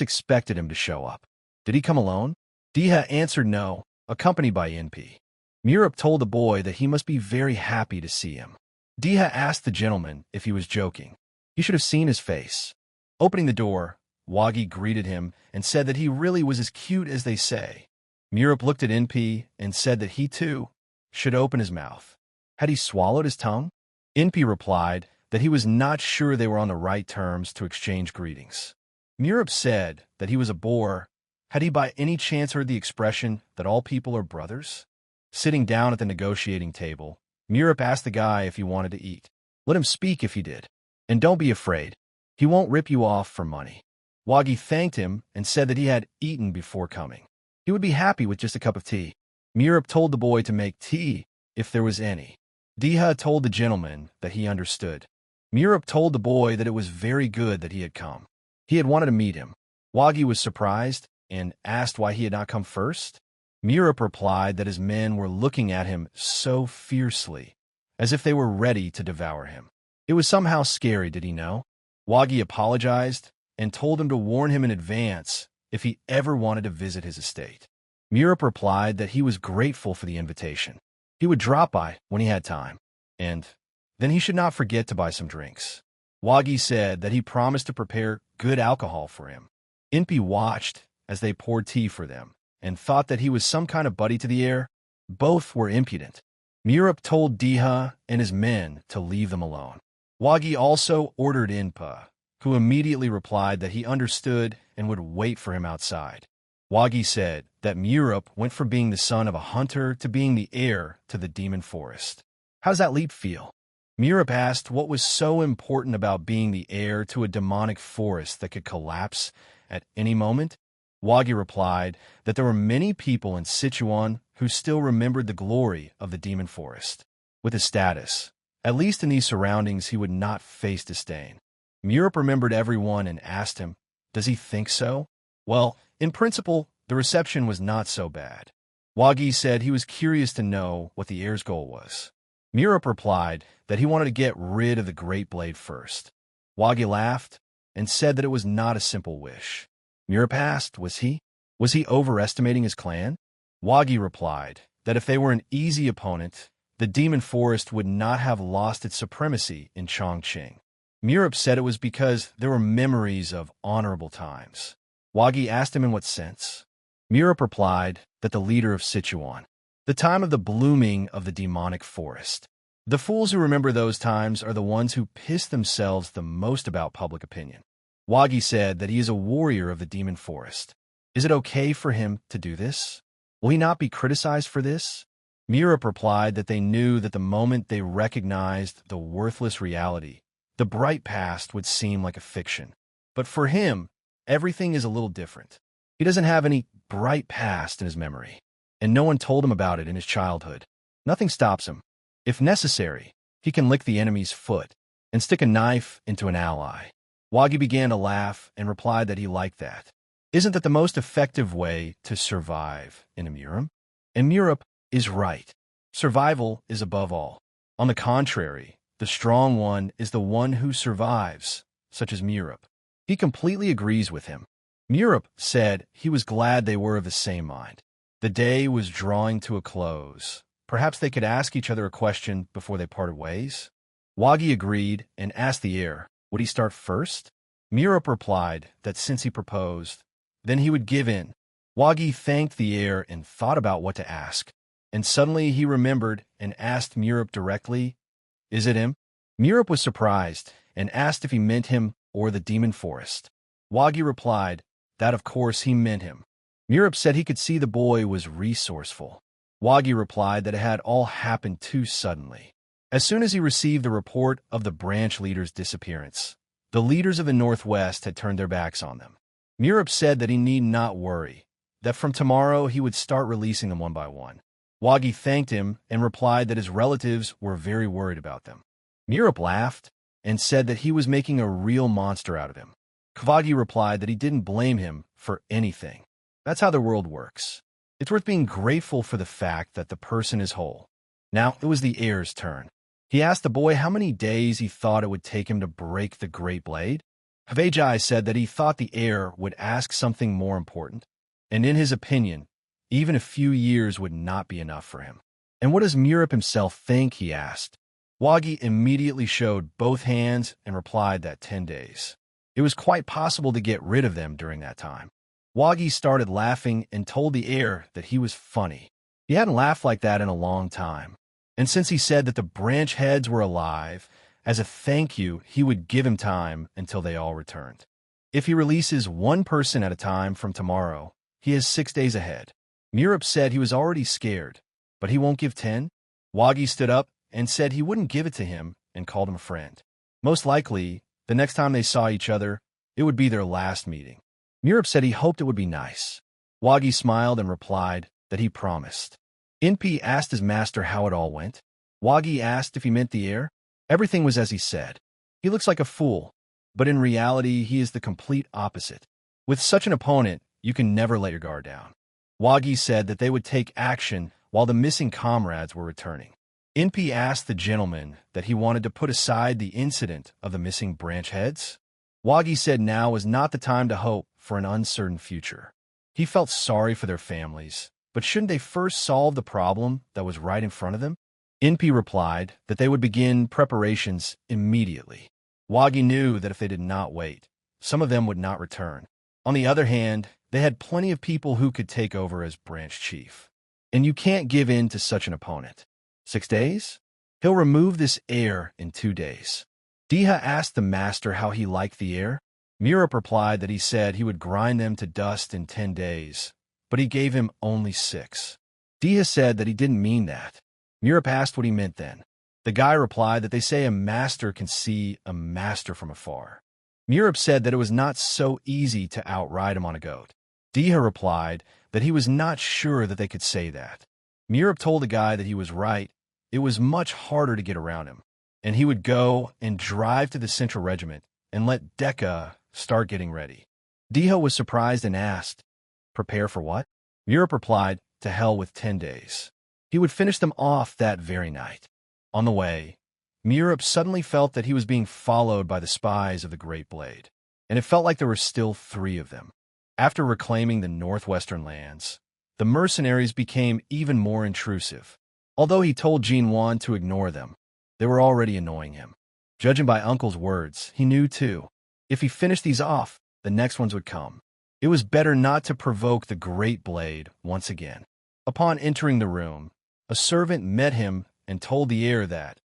expected him to show up. Did he come alone? Deha answered no, accompanied by NP. Murup told the boy that he must be very happy to see him. Deha asked the gentleman if he was joking. You should have seen his face. Opening the door, Wagi greeted him and said that he really was as cute as they say. Murup looked at NP and said that he too should open his mouth. Had he swallowed his tongue? NP replied that he was not sure they were on the right terms to exchange greetings. Murup said that he was a bore. Had he by any chance heard the expression that all people are brothers? Sitting down at the negotiating table, Murup asked the guy if he wanted to eat. Let him speak if he did. And don't be afraid. He won't rip you off for money. Wagi thanked him and said that he had eaten before coming. He would be happy with just a cup of tea. Murup told the boy to make tea if there was any. Deha told the gentleman that he understood. Murup told the boy that it was very good that he had come. He had wanted to meet him. Wagi was surprised and asked why he had not come first. Murup replied that his men were looking at him so fiercely, as if they were ready to devour him. It was somehow scary, did he know? Wagi apologized and told him to warn him in advance if he ever wanted to visit his estate. Murup replied that he was grateful for the invitation. He would drop by when he had time, and then he should not forget to buy some drinks. Wagi said that he promised to prepare good alcohol for him. Inpi watched as they poured tea for them and thought that he was some kind of buddy to the heir. Both were impudent. Murup told Deha and his men to leave them alone. Wagi also ordered Inpa, who immediately replied that he understood and would wait for him outside. Wagi said that Murup went from being the son of a hunter to being the heir to the demon forest. How's that leap feel? Murup asked what was so important about being the heir to a demonic forest that could collapse at any moment. Wagi replied that there were many people in Sichuan who still remembered the glory of the demon forest. With his status, at least in these surroundings, he would not face disdain. Murup remembered everyone and asked him, does he think so? Well, in principle, the reception was not so bad. Wagi said he was curious to know what the heir's goal was. Murup replied that he wanted to get rid of the Great Blade first. Wagi laughed and said that it was not a simple wish. Murup asked, was he overestimating his clan? Wagi replied that if they were an easy opponent, the demon forest would not have lost its supremacy in Chongqing. Murup said it was because there were memories of honorable times. Wagi asked him in what sense. Murup replied that the leader of Sichuan, the time of the blooming of the demonic forest. The fools who remember those times are the ones who piss themselves the most about public opinion. Wagi said that he is a warrior of the demon forest. Is it okay for him to do this? Will he not be criticized for this? Murup replied that they knew that the moment they recognized the worthless reality, the bright past would seem like a fiction. But for him, everything is a little different. He doesn't have any bright past in his memory, and no one told him about it in his childhood. Nothing stops him. If necessary, he can lick the enemy's foot and stick a knife into an ally. Wagi began to laugh and replied that he liked that. Isn't that the most effective way to survive in a Murup? And Murup is right. Survival is above all. On the contrary, the strong one is the one who survives, such as Murup. He completely agrees with him. Murup said he was glad they were of the same mind. The day was drawing to a close. Perhaps they could ask each other a question before they parted ways? Wagi agreed and asked the heir, would he start first? Murup replied that since he proposed, then he would give in. Wagi thanked the heir and thought about what to ask. And suddenly he remembered and asked Murup directly, is it him? Murup was surprised and asked if he meant him or the demon forest. Wagi replied that of course he meant him. Murup said he could see the boy was resourceful. Wagi replied that it had all happened too suddenly. As soon as he received the report of the branch leader's disappearance, the leaders of the Northwest had turned their backs on them. Murup said that he need not worry, that from tomorrow he would start releasing them one by one. Wagi thanked him and replied that his relatives were very worried about them. Murup laughed and said that he was making a real monster out of him. Wagi replied that he didn't blame him for anything. That's how the world works. It's worth being grateful for the fact that the person is whole. Now it was the heir's turn. He asked the boy how many days he thought it would take him to break the great blade. Havajai said that he thought the heir would ask something more important, and in his opinion, even a few years would not be enough for him. And what does Murup himself think, he asked. Wagi immediately showed both hands and replied that 10 days. It was quite possible to get rid of them during that time. Wagi started laughing and told the heir that he was funny. He hadn't laughed like that in a long time. And since he said that the branch heads were alive, as a thank you, he would give him time until they all returned. If he releases one person at a time from tomorrow, he has 6 days ahead. Murup said he was already scared, but he won't give 10? Wagi stood up and said he wouldn't give it to him and called him a friend. Most likely, the next time they saw each other, it would be their last meeting. Murup said he hoped it would be nice. Wagi smiled and replied that he promised. Inpi asked his master how it all went. Wagi asked if he meant the heir. Everything was as he said. He looks like a fool, but in reality he is the complete opposite. With such an opponent, you can never let your guard down. Wagi said that they would take action while the missing comrades were returning. Inpi asked the gentleman that he wanted to put aside the incident of the missing branch heads. Wagi said now was not the time to hope for an uncertain future. He felt sorry for their families, but shouldn't they first solve the problem that was right in front of them? Inpi replied that they would begin preparations immediately. Wagi knew that if they did not wait, some of them would not return. On the other hand, they had plenty of people who could take over as branch chief. And you can't give in to such an opponent. 6 days? He'll remove this heir in 2 days. Deha asked the master how he liked the heir. Murup replied that he said he would grind them to dust in 10 days, but he gave him only 6. Deha said that he didn't mean that. Murup asked what he meant then. The guy replied that they say a master can see a master from afar. Murup said that it was not so easy to outride him on a goat. Deha replied that he was not sure that they could say that. Murup told the guy that he was right. It was much harder to get around him, and he would go and drive to the Central Regiment and let Deha start getting ready. Deha was surprised and asked, prepare for what? Murup replied, to hell with 10 days. He would finish them off that very night. On the way, Murup suddenly felt that he was being followed by the spies of the Great Blade, and it felt like there were still 3 of them. After reclaiming the northwestern lands, the mercenaries became even more intrusive. Although he told Jinwan to ignore them, they were already annoying him. Judging by Uncle's words, he knew too. If he finished these off, the next ones would come. It was better not to provoke the Great Blade once again. Upon entering the room, a servant met him and told the heir that,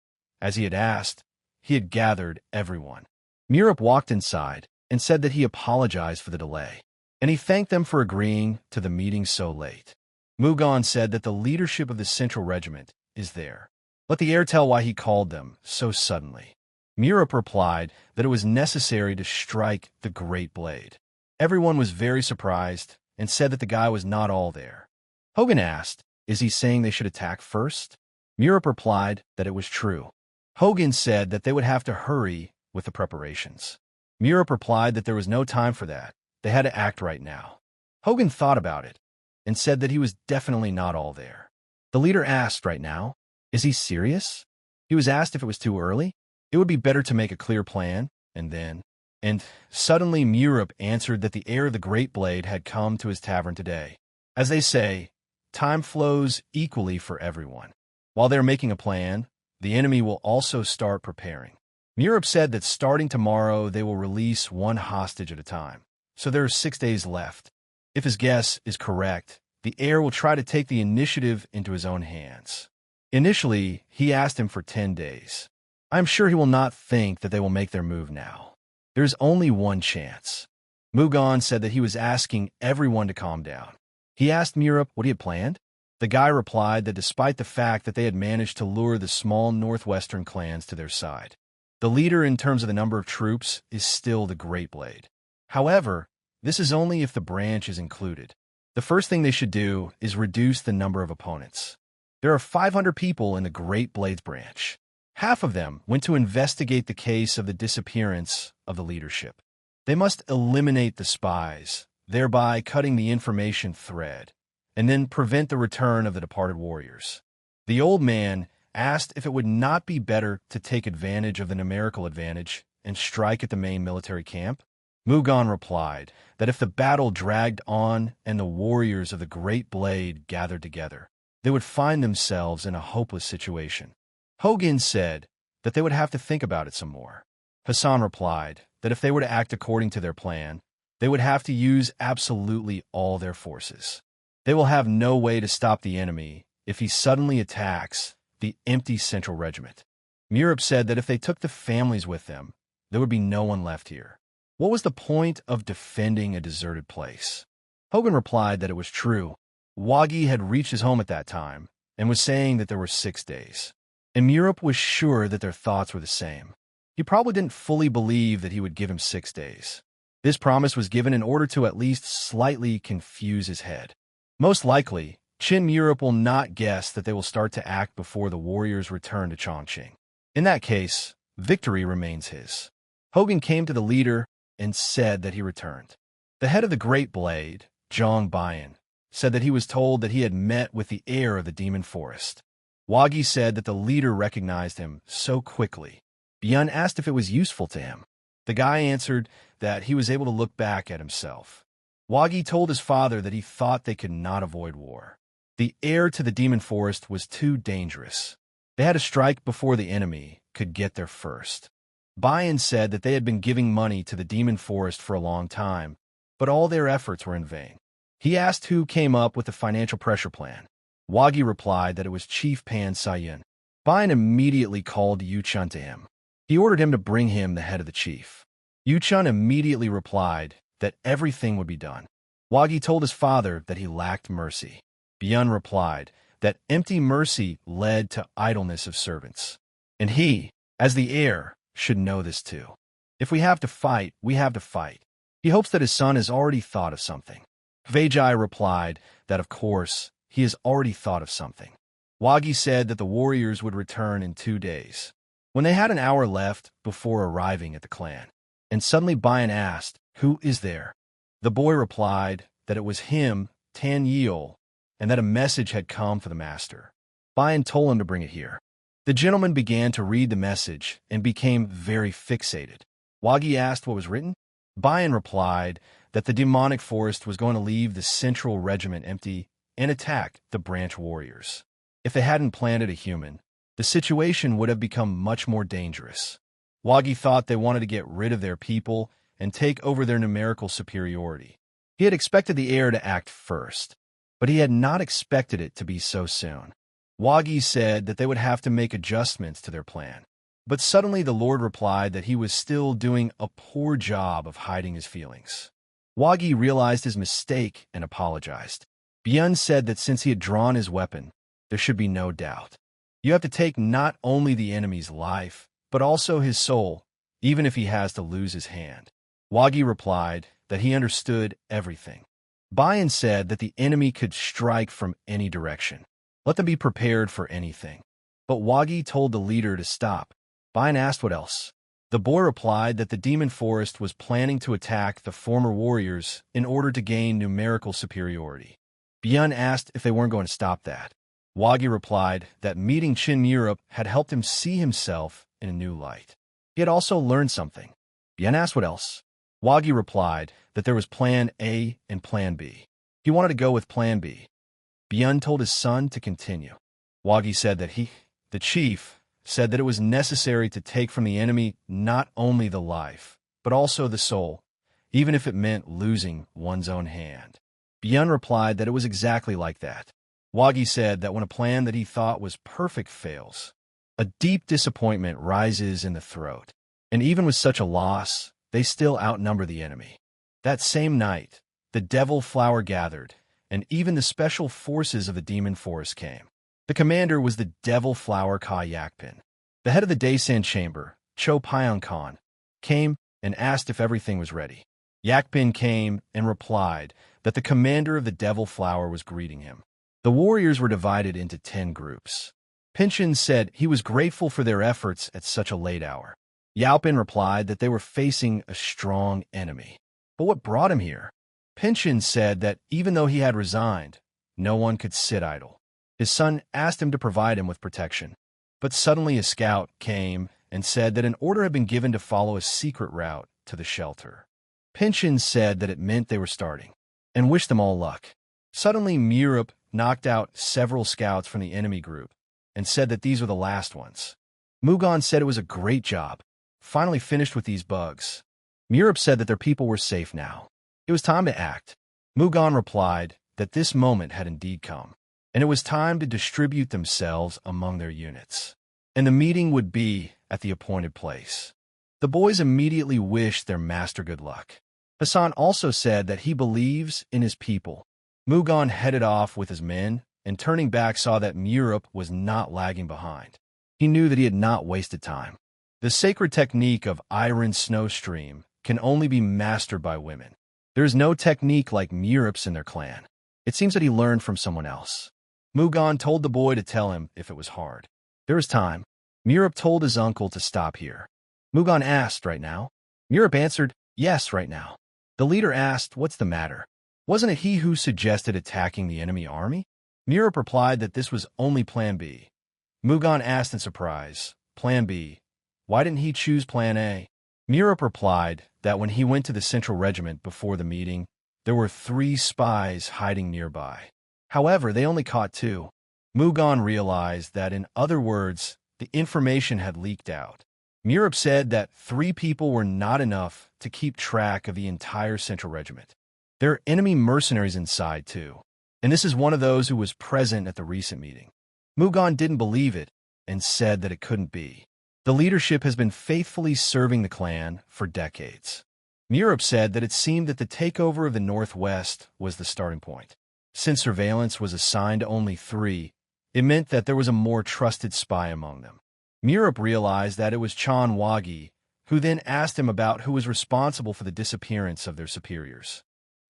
as he had asked, he had gathered everyone. Murup walked inside and said that he apologized for the delay, and he thanked them for agreeing to the meeting so late. Mugan said that the leadership of the Central Regiment is there. Let the heir tell why he called them so suddenly. Murup replied that it was necessary to strike the Great Blade. Everyone was very surprised and said that the guy was not all there. Hogan asked, is he saying they should attack first? Murup replied that it was true. Hogan said that they would have to hurry with the preparations. Murup replied that there was no time for that. They had to act right now. Hogan thought about it and said that he was definitely not all there. The leader asked right now, is he serious? He was asked if it was too early. It would be better to make a clear plan, and suddenly Murup answered that the heir of the Great Blade had come to his tavern today. As they say, time flows equally for everyone. While they're making a plan, the enemy will also start preparing. Murup said that starting tomorrow they will release one hostage at a time, so there are 6 days left. If his guess is correct, the heir will try to take the initiative into his own hands. Initially, he asked him for 10 days. I'm sure he will not think that they will make their move now. There's only one chance. Mugan said that he was asking everyone to calm down. He asked Murup what he had planned. The guy replied that despite the fact that they had managed to lure the small northwestern clans to their side, the leader in terms of the number of troops is still the Great Blade. However, this is only if the branch is included. The first thing they should do is reduce the number of opponents. There are 500 people in the Great Blade's branch. Half of them went to investigate the case of the disappearance of the leadership. They must eliminate the spies, thereby cutting the information thread, and then prevent the return of the departed warriors. The old man asked if it would not be better to take advantage of the numerical advantage and strike at the main military camp. Mugan replied that if the battle dragged on and the warriors of the Great Blade gathered together, they would find themselves in a hopeless situation. Hogan said that they would have to think about it some more. Hassan replied that if they were to act according to their plan, they would have to use absolutely all their forces. They will have no way to stop the enemy if he suddenly attacks the empty Central Regiment. Murup said that if they took the families with them, there would be no one left here. What was the point of defending a deserted place? Hogan replied that it was true. Wagi had reached his home at that time and was saying that there were 6 days. And Murup was sure that their thoughts were the same. He probably didn't fully believe that he would give him 6 days. This promise was given in order to at least slightly confuse his head. Most likely, Qin Murup will not guess that they will start to act before the warriors return to Chongqing. In that case, victory remains his. Hogan came to the leader and said that he returned. The head of the Great Blade, Zhang Bayan, said that he was told that he had met with the heir of the Demon Forest. Wagi said that the leader recognized him so quickly. Bayan asked if it was useful to him. The guy answered that he was able to look back at himself. Wagi told his father that he thought they could not avoid war. The heir to the Demon Forest was too dangerous. They had to strike before the enemy could get there first. Bayan said that they had been giving money to the Demon Forest for a long time, but all their efforts were in vain. He asked who came up with the financial pressure plan. Wagi replied that it was Chief Pan Sayan. Bayan immediately called Yuchun to him. He ordered him to bring him the head of the chief. Yuchun immediately replied that everything would be done. Wagi told his father that he lacked mercy. Bayan replied that empty mercy led to idleness of servants. And he, as the heir, should know this too. If we have to fight, we have to fight. He hopes that his son has already thought of something. Vajai replied that, of course, he has already thought of something. Wagi said that the warriors would return in 2 days. When they had an hour left before arriving at the clan, and suddenly Bayan asked, "Who is there?" The boy replied that it was him, Tan Yeol, and that a message had come for the master. Bayan told him to bring it here. The gentleman began to read the message and became very fixated. Wagi asked what was written. Bayan replied that the demonic forest was going to leave the Central Regiment empty and attack the branch warriors. If they hadn't planted a human, the situation would have become much more dangerous. Wagi thought they wanted to get rid of their people and take over their numerical superiority. He had expected the heir to act first, but he had not expected it to be so soon. Wagi said that they would have to make adjustments to their plan. But suddenly the Lord replied that he was still doing a poor job of hiding his feelings. Wagi realized his mistake and apologized. Bayan said that since he had drawn his weapon, there should be no doubt. You have to take not only the enemy's life, but also his soul, even if he has to lose his hand. Wagi replied that he understood everything. Bayan said that the enemy could strike from any direction. Let them be prepared for anything. But Wagi told the leader to stop. Bayan asked what else. The boy replied that the demon forest was planning to attack the former warriors in order to gain numerical superiority. Bayan asked if they weren't going to stop that. Wagi replied that meeting Murup had helped him see himself in a new light. He had also learned something. Bayan asked what else. Wagi replied that there was Plan A and Plan B. He wanted to go with Plan B. Bayan told his son to continue. Wagi said that the chief, said that it was necessary to take from the enemy not only the life, but also the soul, even if it meant losing one's own hand. Bayan replied that it was exactly like that. Wagi said that when a plan that he thought was perfect fails, a deep disappointment rises in the throat, and even with such a loss, they still outnumber the enemy. That same night, the devil flower gathered, and even the special forces of the demon forest came. The commander was the devil flower Ka Yakpin. The head of the Daesan chamber, Cho Pyeongkon, came and asked if everything was ready. Yakpin came and replied that the commander of the devil flower was greeting him. The warriors were divided into 10 groups. Pinchin said he was grateful for their efforts at such a late hour. Yaopin replied that they were facing a strong enemy. But what brought him here? Pinchin said that even though he had resigned, no one could sit idle. His son asked him to provide him with protection. But suddenly a scout came and said that an order had been given to follow a secret route to the shelter. Pinchin said that it meant they were starting, and wished them all luck. Suddenly Murup knocked out several scouts from the enemy group and said that these were the last ones. Mugan said it was a great job, finally finished with these bugs. Murup said that their people were safe now. It was time to act. Mugan replied that this moment had indeed come, and it was time to distribute themselves among their units, and the meeting would be at the appointed place. The boys immediately wished their master good luck. Hassan also said that he believes in his people. Mugan headed off with his men, and turning back saw that Murup was not lagging behind. He knew that he had not wasted time. The sacred technique of iron snowstream can only be mastered by women. There is no technique like Murup's in their clan. It seems that he learned from someone else. Mugan told the boy to tell him if it was hard. There was time. Murup told his uncle to stop here. Mugan asked, right now? Murup answered, yes, right now. The leader asked, what's the matter? Wasn't it he who suggested attacking the enemy army? Murup replied that this was only Plan B. Mugan asked in surprise, Plan B, why didn't he choose Plan A? Murup replied that when he went to the Central Regiment before the meeting, there were 3 spies hiding nearby. However, they only caught 2. Mugan realized that, in other words, the information had leaked out. Murup said that 3 people were not enough to keep track of the entire Central Regiment. There are enemy mercenaries inside, too, and this is one of those who was present at the recent meeting. Mugan didn't believe it and said that it couldn't be. The leadership has been faithfully serving the clan for decades. Murup said that it seemed that the takeover of the Northwest was the starting point. Since surveillance was assigned to only 3, it meant that there was a more trusted spy among them. Murup realized that it was Chan Wagi, who then asked him about who was responsible for the disappearance of their superiors.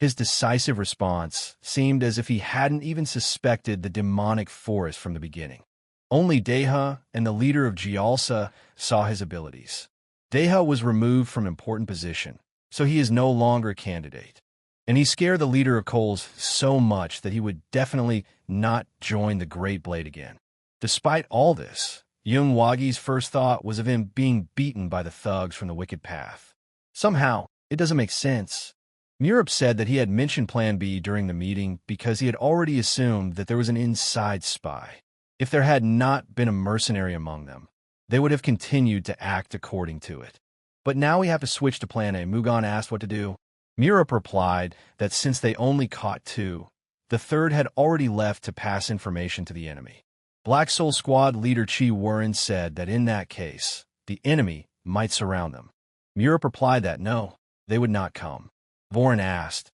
His decisive response seemed as if he hadn't even suspected the demonic forest from the beginning. Only Deha and the leader of Gyalsa saw his abilities. Deha was removed from an important position, so he is no longer a candidate. And he scared the leader of Coles so much that he would definitely not join the Great Blade again. Despite all this, young Wagi's first thought was of him being beaten by the thugs from the Wicked Path. Somehow, it doesn't make sense. Murup said that he had mentioned Plan B during the meeting because he had already assumed that there was an inside spy. If there had not been a mercenary among them, they would have continued to act according to it. But now we have to switch to plan A. Mugan asked what to do. Murup replied that since they only caught 2, the third had already left to pass information to the enemy. Black Soul Squad leader Chi Warren said that in that case, the enemy might surround them. Murup replied that no, they would not come. Warren asked,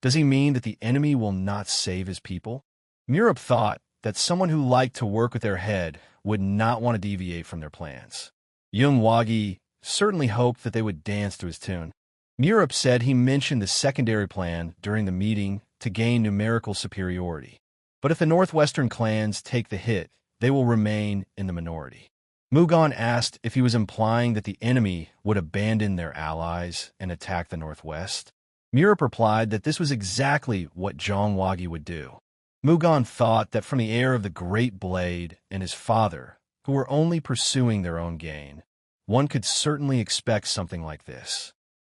does he mean that the enemy will not save his people? Murup thought that someone who liked to work with their head would not want to deviate from their plans. Young Wagi certainly hoped that they would dance to his tune. Murup said he mentioned the secondary plan during the meeting to gain numerical superiority. But if the northwestern clans take the hit, they will remain in the minority. Mugan asked if he was implying that the enemy would abandon their allies and attack the northwest. Murup replied that this was exactly what Zhang Wagi would do. Mugan thought that from the heir of the Great Blade and his father, who were only pursuing their own gain, one could certainly expect something like this.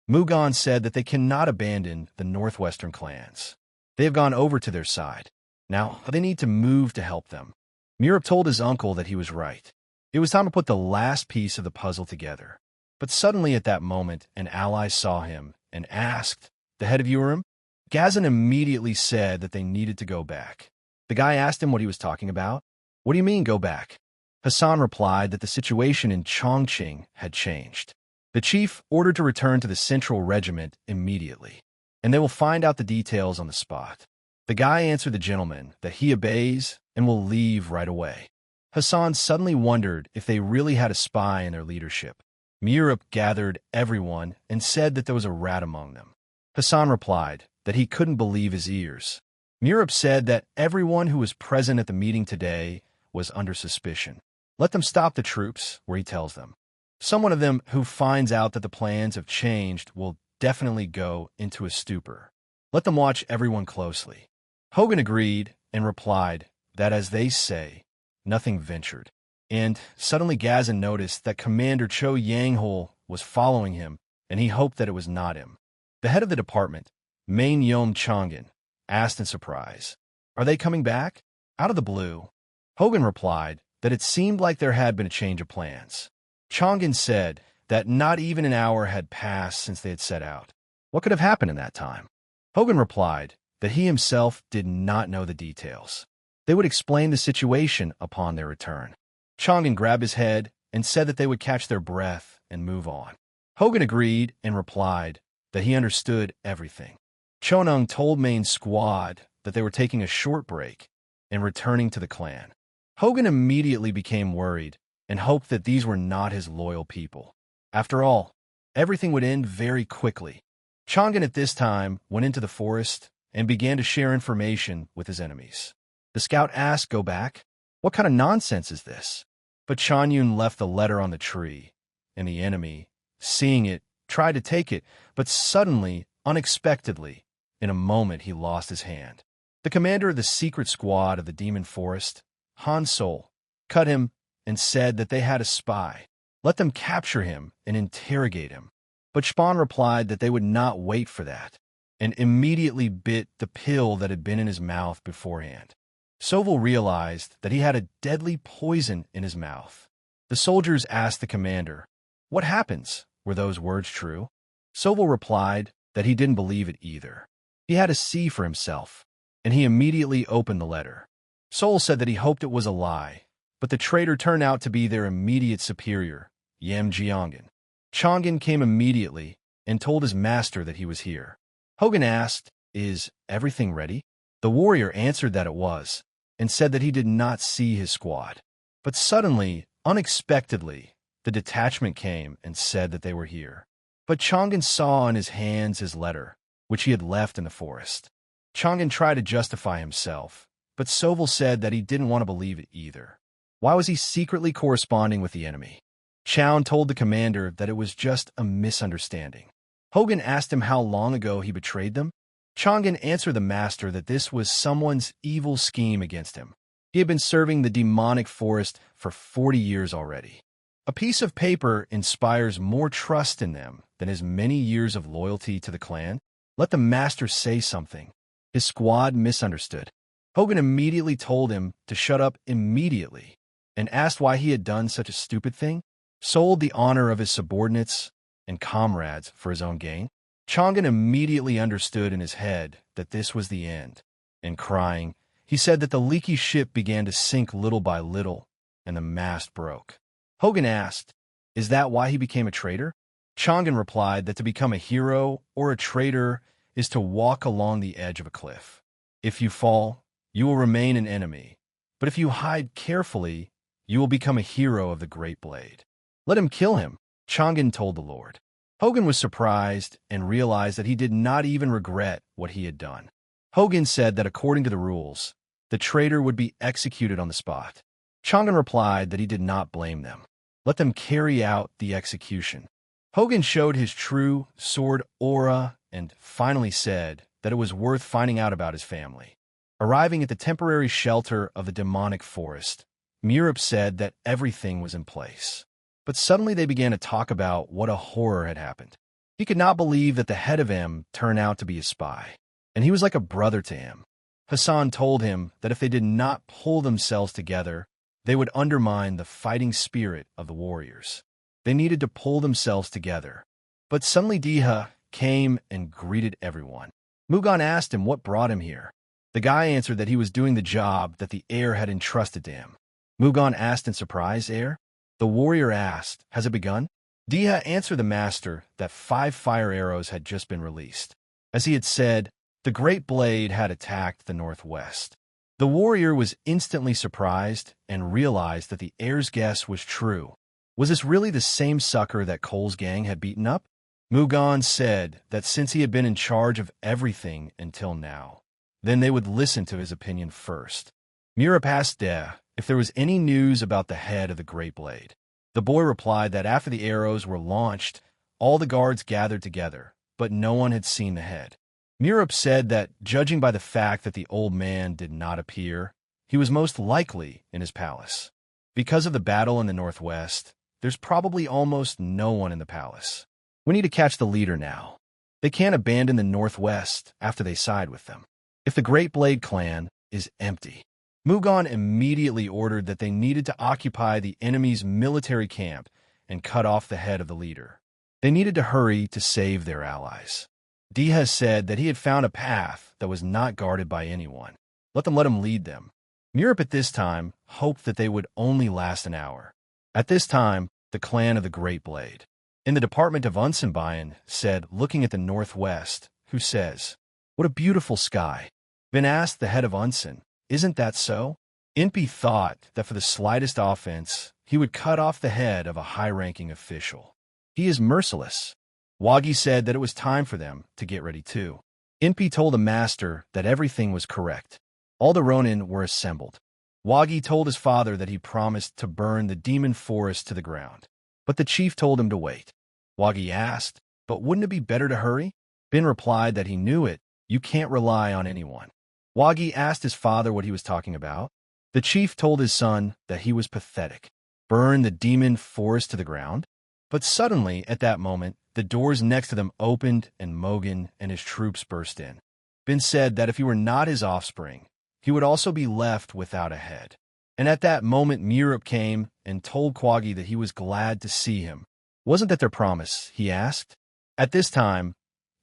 Mugan said that they cannot abandon the northwestern clans. They have gone over to their side. Now, they need to move to help them. Murup told his uncle that he was right. It was time to put the last piece of the puzzle together. But suddenly at that moment, an ally saw him and asked, the head of Urim? Gazan immediately said that they needed to go back. The guy asked him what he was talking about. What do you mean, go back? Hassan replied that the situation in Chongqing had changed. The chief ordered to return to the Central Regiment immediately, and they will find out the details on the spot. The guy answered the gentleman that he obeys and will leave right away. Hassan suddenly wondered if they really had a spy in their leadership. Murup gathered everyone and said that there was a rat among them. Hassan replied that he couldn't believe his ears. Murup said that everyone who was present at the meeting today was under suspicion. Let them stop the troops, where he tells them. Someone of them who finds out that the plans have changed will definitely go into a stupor. Let them watch everyone closely. Hogan agreed and replied that, as they say, nothing ventured. And suddenly Gazan noticed that Commander Cho Yanghul was following him, and he hoped that it was not him. The head of the department, Main Yom Chongan, asked in surprise, are they coming back? Out of the blue. Hogan replied that it seemed like there had been a change of plans. Chongan said that not even an hour had passed since they had set out. What could have happened in that time? Hogan replied that he himself did not know the details. They would explain the situation upon their return. Chongan grabbed his head and said that they would catch their breath and move on. Hogan agreed and replied that he understood everything. Chonung told Main Squad that they were taking a short break and returning to the clan. Hogan immediately became worried and hoped that these were not his loyal people. After all, everything would end very quickly. Chongan at this time went into the forest and began to share information with his enemies. The scout asked, go back? What kind of nonsense is this? But Chanyun left the letter on the tree, and the enemy, seeing it, tried to take it, but suddenly, unexpectedly, in a moment he lost his hand. The commander of the secret squad of the Demon Forest, Han Sol, cut him and said that they had a spy. Let them capture him and interrogate him. But Spawn replied that they would not wait for that, and immediately bit the pill that had been in his mouth beforehand. Soval realized that he had a deadly poison in his mouth. The soldiers asked the commander, what happens? Were those words true? Soval replied that he didn't believe it either. He had to see for himself, and he immediately opened the letter. Sol said that he hoped it was a lie, but the traitor turned out to be their immediate superior, Yam Jiangan. Chongan came immediately and told his master that he was here. Hogan asked, is everything ready? The warrior answered that it was, and said that he did not see his squad. But suddenly, unexpectedly, the detachment came and said that they were here. But Chongan saw in his hands his letter, which he had left in the forest. Chongan tried to justify himself, but Soval said that he didn't want to believe it either. Why was he secretly corresponding with the enemy? Chown told the commander that it was just a misunderstanding. Hogan asked him how long ago he betrayed them. Chongan answered the master that this was someone's evil scheme against him. He had been serving the demonic forest for 40 years already. A piece of paper inspires more trust in them than his many years of loyalty to the clan. Let the master say something. His squad misunderstood. Hogan immediately told him to shut up immediately and asked why he had done such a stupid thing, sold the honor of his subordinates and comrades for his own gain. Chongan immediately understood in his head that this was the end, and crying, he said that the leaky ship began to sink little by little, and the mast broke. Hogan asked, "Is that why he became a traitor?" Chongan replied that to become a hero or a traitor is to walk along the edge of a cliff. If you fall, you will remain an enemy, but if you hide carefully, you will become a hero of the Great Blade. Let him kill him, Chongan told the Lord. Hogan was surprised and realized that he did not even regret what he had done. Hogan said that according to the rules, the traitor would be executed on the spot. Chongan replied that he did not blame them. Let them carry out the execution. Hogan showed his true sword aura and finally said that it was worth finding out about his family. Arriving at the temporary shelter of the demonic forest, Murup said that everything was in place. But suddenly they began to talk about what a horror had happened. He could not believe that the head of him turned out to be a spy, and he was like a brother to him. Hassan told him that if they did not pull themselves together, they would undermine the fighting spirit of the warriors. They needed to pull themselves together. But suddenly Deha came and greeted everyone. Mugan asked him what brought him here. The guy answered that he was doing the job that the heir had entrusted to him. Mugan asked in surprise, "Heir?" The warrior asked, "Has it begun?" Deha answered the master that 5 fire arrows had just been released. As he had said, the great blade had attacked the northwest. The warrior was instantly surprised and realized that the heir's guess was true. Was this really the same sucker that Cole's gang had beaten up? Mugan said that since he had been in charge of everything until now, then they would listen to his opinion first. Murup asked Deha if there was any news about the head of the Great Blade. The boy replied that after the arrows were launched, all the guards gathered together, but no one had seen the head. Murup said that, judging by the fact that the old man did not appear, he was most likely in his palace. Because of the battle in the northwest, there's probably almost no one in the palace. We need to catch the leader now. They can't abandon the northwest after they side with them. If the Great Blade clan is empty. Mugan immediately ordered that they needed to occupy the enemy's military camp and cut off the head of the leader. They needed to hurry to save their allies. Deha said that he had found a path that was not guarded by anyone. Let him lead them. Murup at this time hoped that they would only last an hour. At this time, the clan of the Great Blade, in the department of Bayan, said, looking at the northwest, who says, "What a beautiful sky." Ben asked the head of Unsen, "Isn't that so?" Impy thought that for the slightest offense, he would cut off the head of a high-ranking official. He is merciless. Wagi said that it was time for them to get ready too. Impy told the master that everything was correct. All the Ronin were assembled. Wagi told his father that he promised to burn the demon forest to the ground. But the chief told him to wait. Wagi asked, "But wouldn't it be better to hurry?" Ben replied that he knew it. You can't rely on anyone. Wagi asked his father what he was talking about. The chief told his son that he was pathetic. Burn the demon forest to the ground? But suddenly, at that moment, the doors next to them opened and Mogan and his troops burst in. Ben said that if he were not his offspring, he would also be left without a head. And at that moment, Murup came and told Quaggy that he was glad to see him. Wasn't that their promise? He asked. At this time,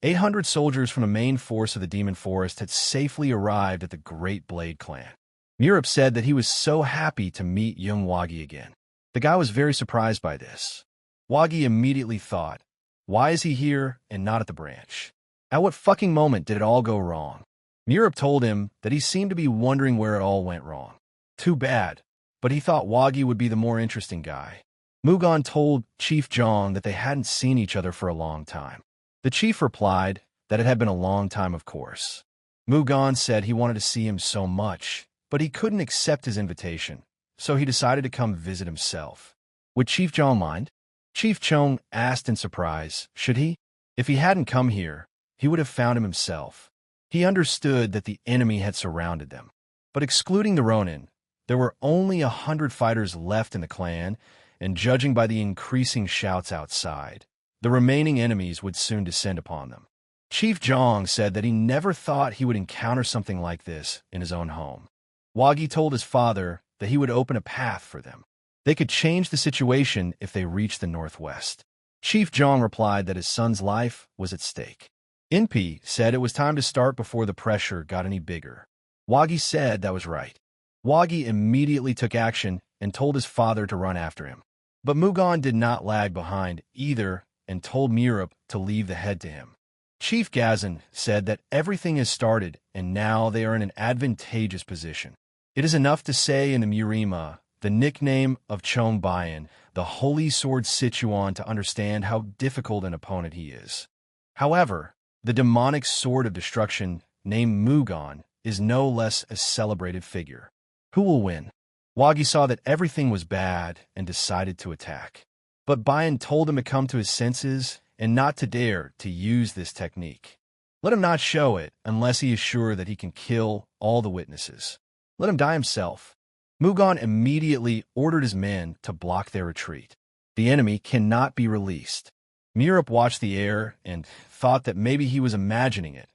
800 soldiers from the main force of the Demon Forest had safely arrived at the Great Blade clan. Murup said that he was so happy to meet young Wagi again. The guy was very surprised by this. Wagi immediately thought, why is he here and not at the branch? At what fucking moment did it all go wrong? Murup told him that he seemed to be wondering where it all went wrong. Too bad, but he thought Wagi would be the more interesting guy. Mugan told Chief Jong that they hadn't seen each other for a long time. The chief replied that it had been a long time, of course. Mugan said he wanted to see him so much, but he couldn't accept his invitation, so he decided to come visit himself. Would Chief Jong mind? Chief Chong asked in surprise, should he? If he hadn't come here, he would have found him himself. He understood that the enemy had surrounded them. But excluding the Ronin, there were only 100 fighters left in the clan, and judging by the increasing shouts outside, the remaining enemies would soon descend upon them. Chief Jong said that he never thought he would encounter something like this in his own home. Wagi told his father that he would open a path for them. They could change the situation if they reached the northwest. Chief Jong replied that his son's life was at stake. Inpi said it was time to start before the pressure got any bigger. Wagi said that was right. Wagi immediately took action and told his father to run after him. But Mugan did not lag behind either and told Murup to leave the head to him. Chief Gazan said that everything has started and now they are in an advantageous position. It is enough to say in the Murima, the nickname of Chom Bayan, the holy sword Sichuan, to understand how difficult an opponent he is. However, the demonic sword of destruction named Mugan is no less a celebrated figure. Who will win? Wagi saw that everything was bad and decided to attack. But Bayan told him to come to his senses and not to dare to use this technique. Let him not show it unless he is sure that he can kill all the witnesses. Let him die himself. Mugan immediately ordered his men to block their retreat. The enemy cannot be released. Murup watched the heir and thought that maybe he was imagining it,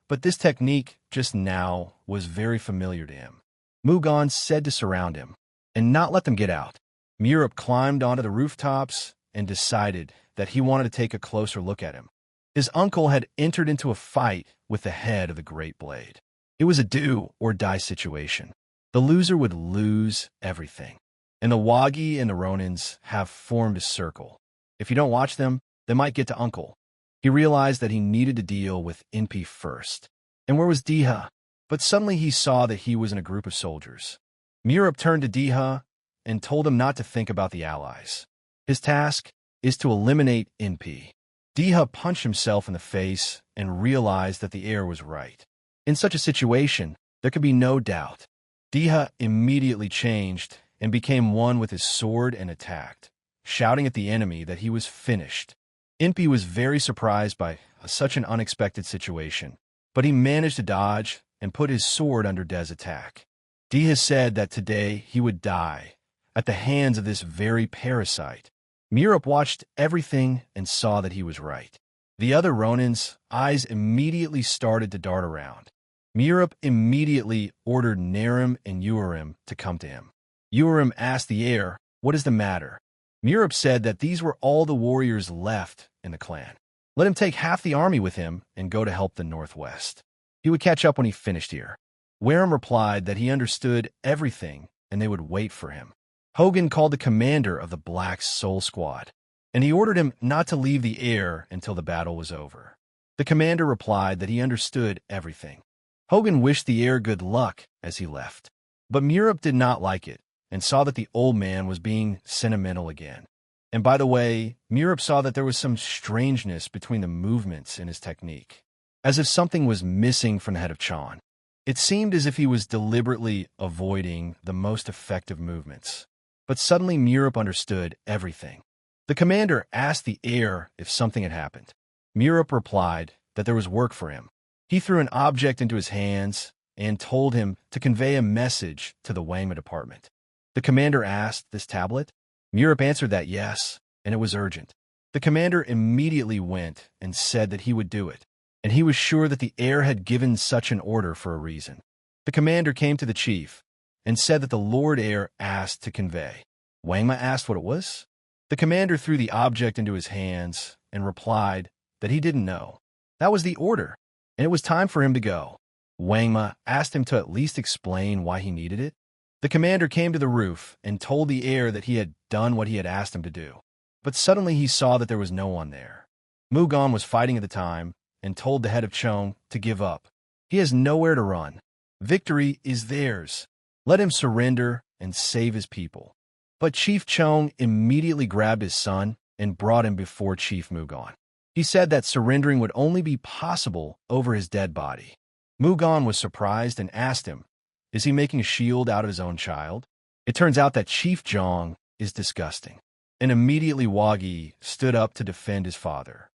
but this technique just now was very familiar to him. Mugan said to surround him and not let them get out. Murup climbed onto the rooftops and decided that he wanted to take a closer look at him. His uncle had entered into a fight with the head of the Great Blade. It was a do-or-die situation. The loser would lose everything. And the Wagi and the Ronins have formed a circle. If you don't watch them, they might get to Uncle. He realized that he needed to deal with Inpi first. And where was Deha? But suddenly he saw that he was in a group of soldiers. Murup turned to Deha and told him not to think about the allies. His task is to eliminate Inpi. Deha punched himself in the face and realized that the heir was right. In such a situation, there could be no doubt. Deha immediately changed and became one with his sword and attacked, shouting at the enemy that he was finished. Inpi was very surprised by such an unexpected situation, but he managed to dodge and put his sword under De's attack. Deha said that today he would die at the hands of this very parasite. Murup watched everything and saw that he was right. The other Ronin's eyes immediately started to dart around. Murup immediately ordered Narim and Urim to come to him. Urim asked the heir, "What is the matter?" Murup said that these were all the warriors left in the clan. Let him take half the army with him and go to help the northwest. He would catch up when he finished here. Urim replied that he understood everything and they would wait for him. Hogan called the commander of the Black Soul Squad, and he ordered him not to leave the heir until the battle was over. The commander replied that he understood everything. Hogan wished the heir good luck as he left, but Murup did not like it and saw that the old man was being sentimental again. And by the way, Murup saw that there was some strangeness between the movements in his technique, as if something was missing from the head of Chan. It seemed as if he was deliberately avoiding the most effective movements. But suddenly Murup understood everything. The commander asked the heir if something had happened. Murup replied that there was work for him. He threw an object into his hands and told him to convey a message to the Wangma department. The commander asked, "This tablet?" Murup answered that yes, and it was urgent. The commander immediately went and said that he would do it, and he was sure that the heir had given such an order for a reason. The commander came to the chief and said that the Lord Heir asked to convey. Wangma asked what it was. The commander threw the object into his hands and replied that he didn't know. That was the order, and it was time for him to go. Wangma asked him to at least explain why he needed it. The commander came to the roof and told the heir that he had done what he had asked him to do. But suddenly he saw that there was no one there. Mugan was fighting at the time and told the head of Chong to give up. He has nowhere to run. Victory is theirs. Let him surrender and save his people. But Chief Chong immediately grabbed his son and brought him before Chief Mugan. He said that surrendering would only be possible over his dead body. Mugan was surprised and asked him, "Is he making a shield out of his own child?" It turns out that Chief Jong is disgusting. And immediately Wagi stood up to defend his father.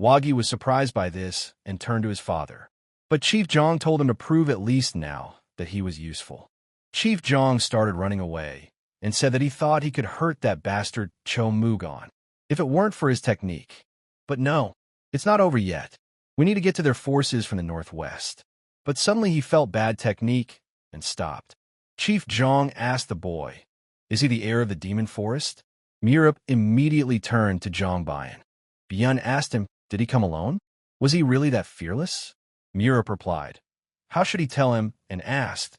Wagi was surprised by this and turned to his father. But Chief Jong told him to prove at least now that he was useful. Chief Jong started running away and said that he thought he could hurt that bastard Cho Mugan if it weren't for his technique. But no, it's not over yet. We need to get to their forces from the northwest. But suddenly he felt bad technique and stopped. Chief Zhang asked the boy, "Is he the heir of the demon forest?" Murup immediately turned to Zhang Bayan. Bayan asked him, "Did he come alone? Was he really that fearless?" Murup replied, "How should he tell him?" and asked,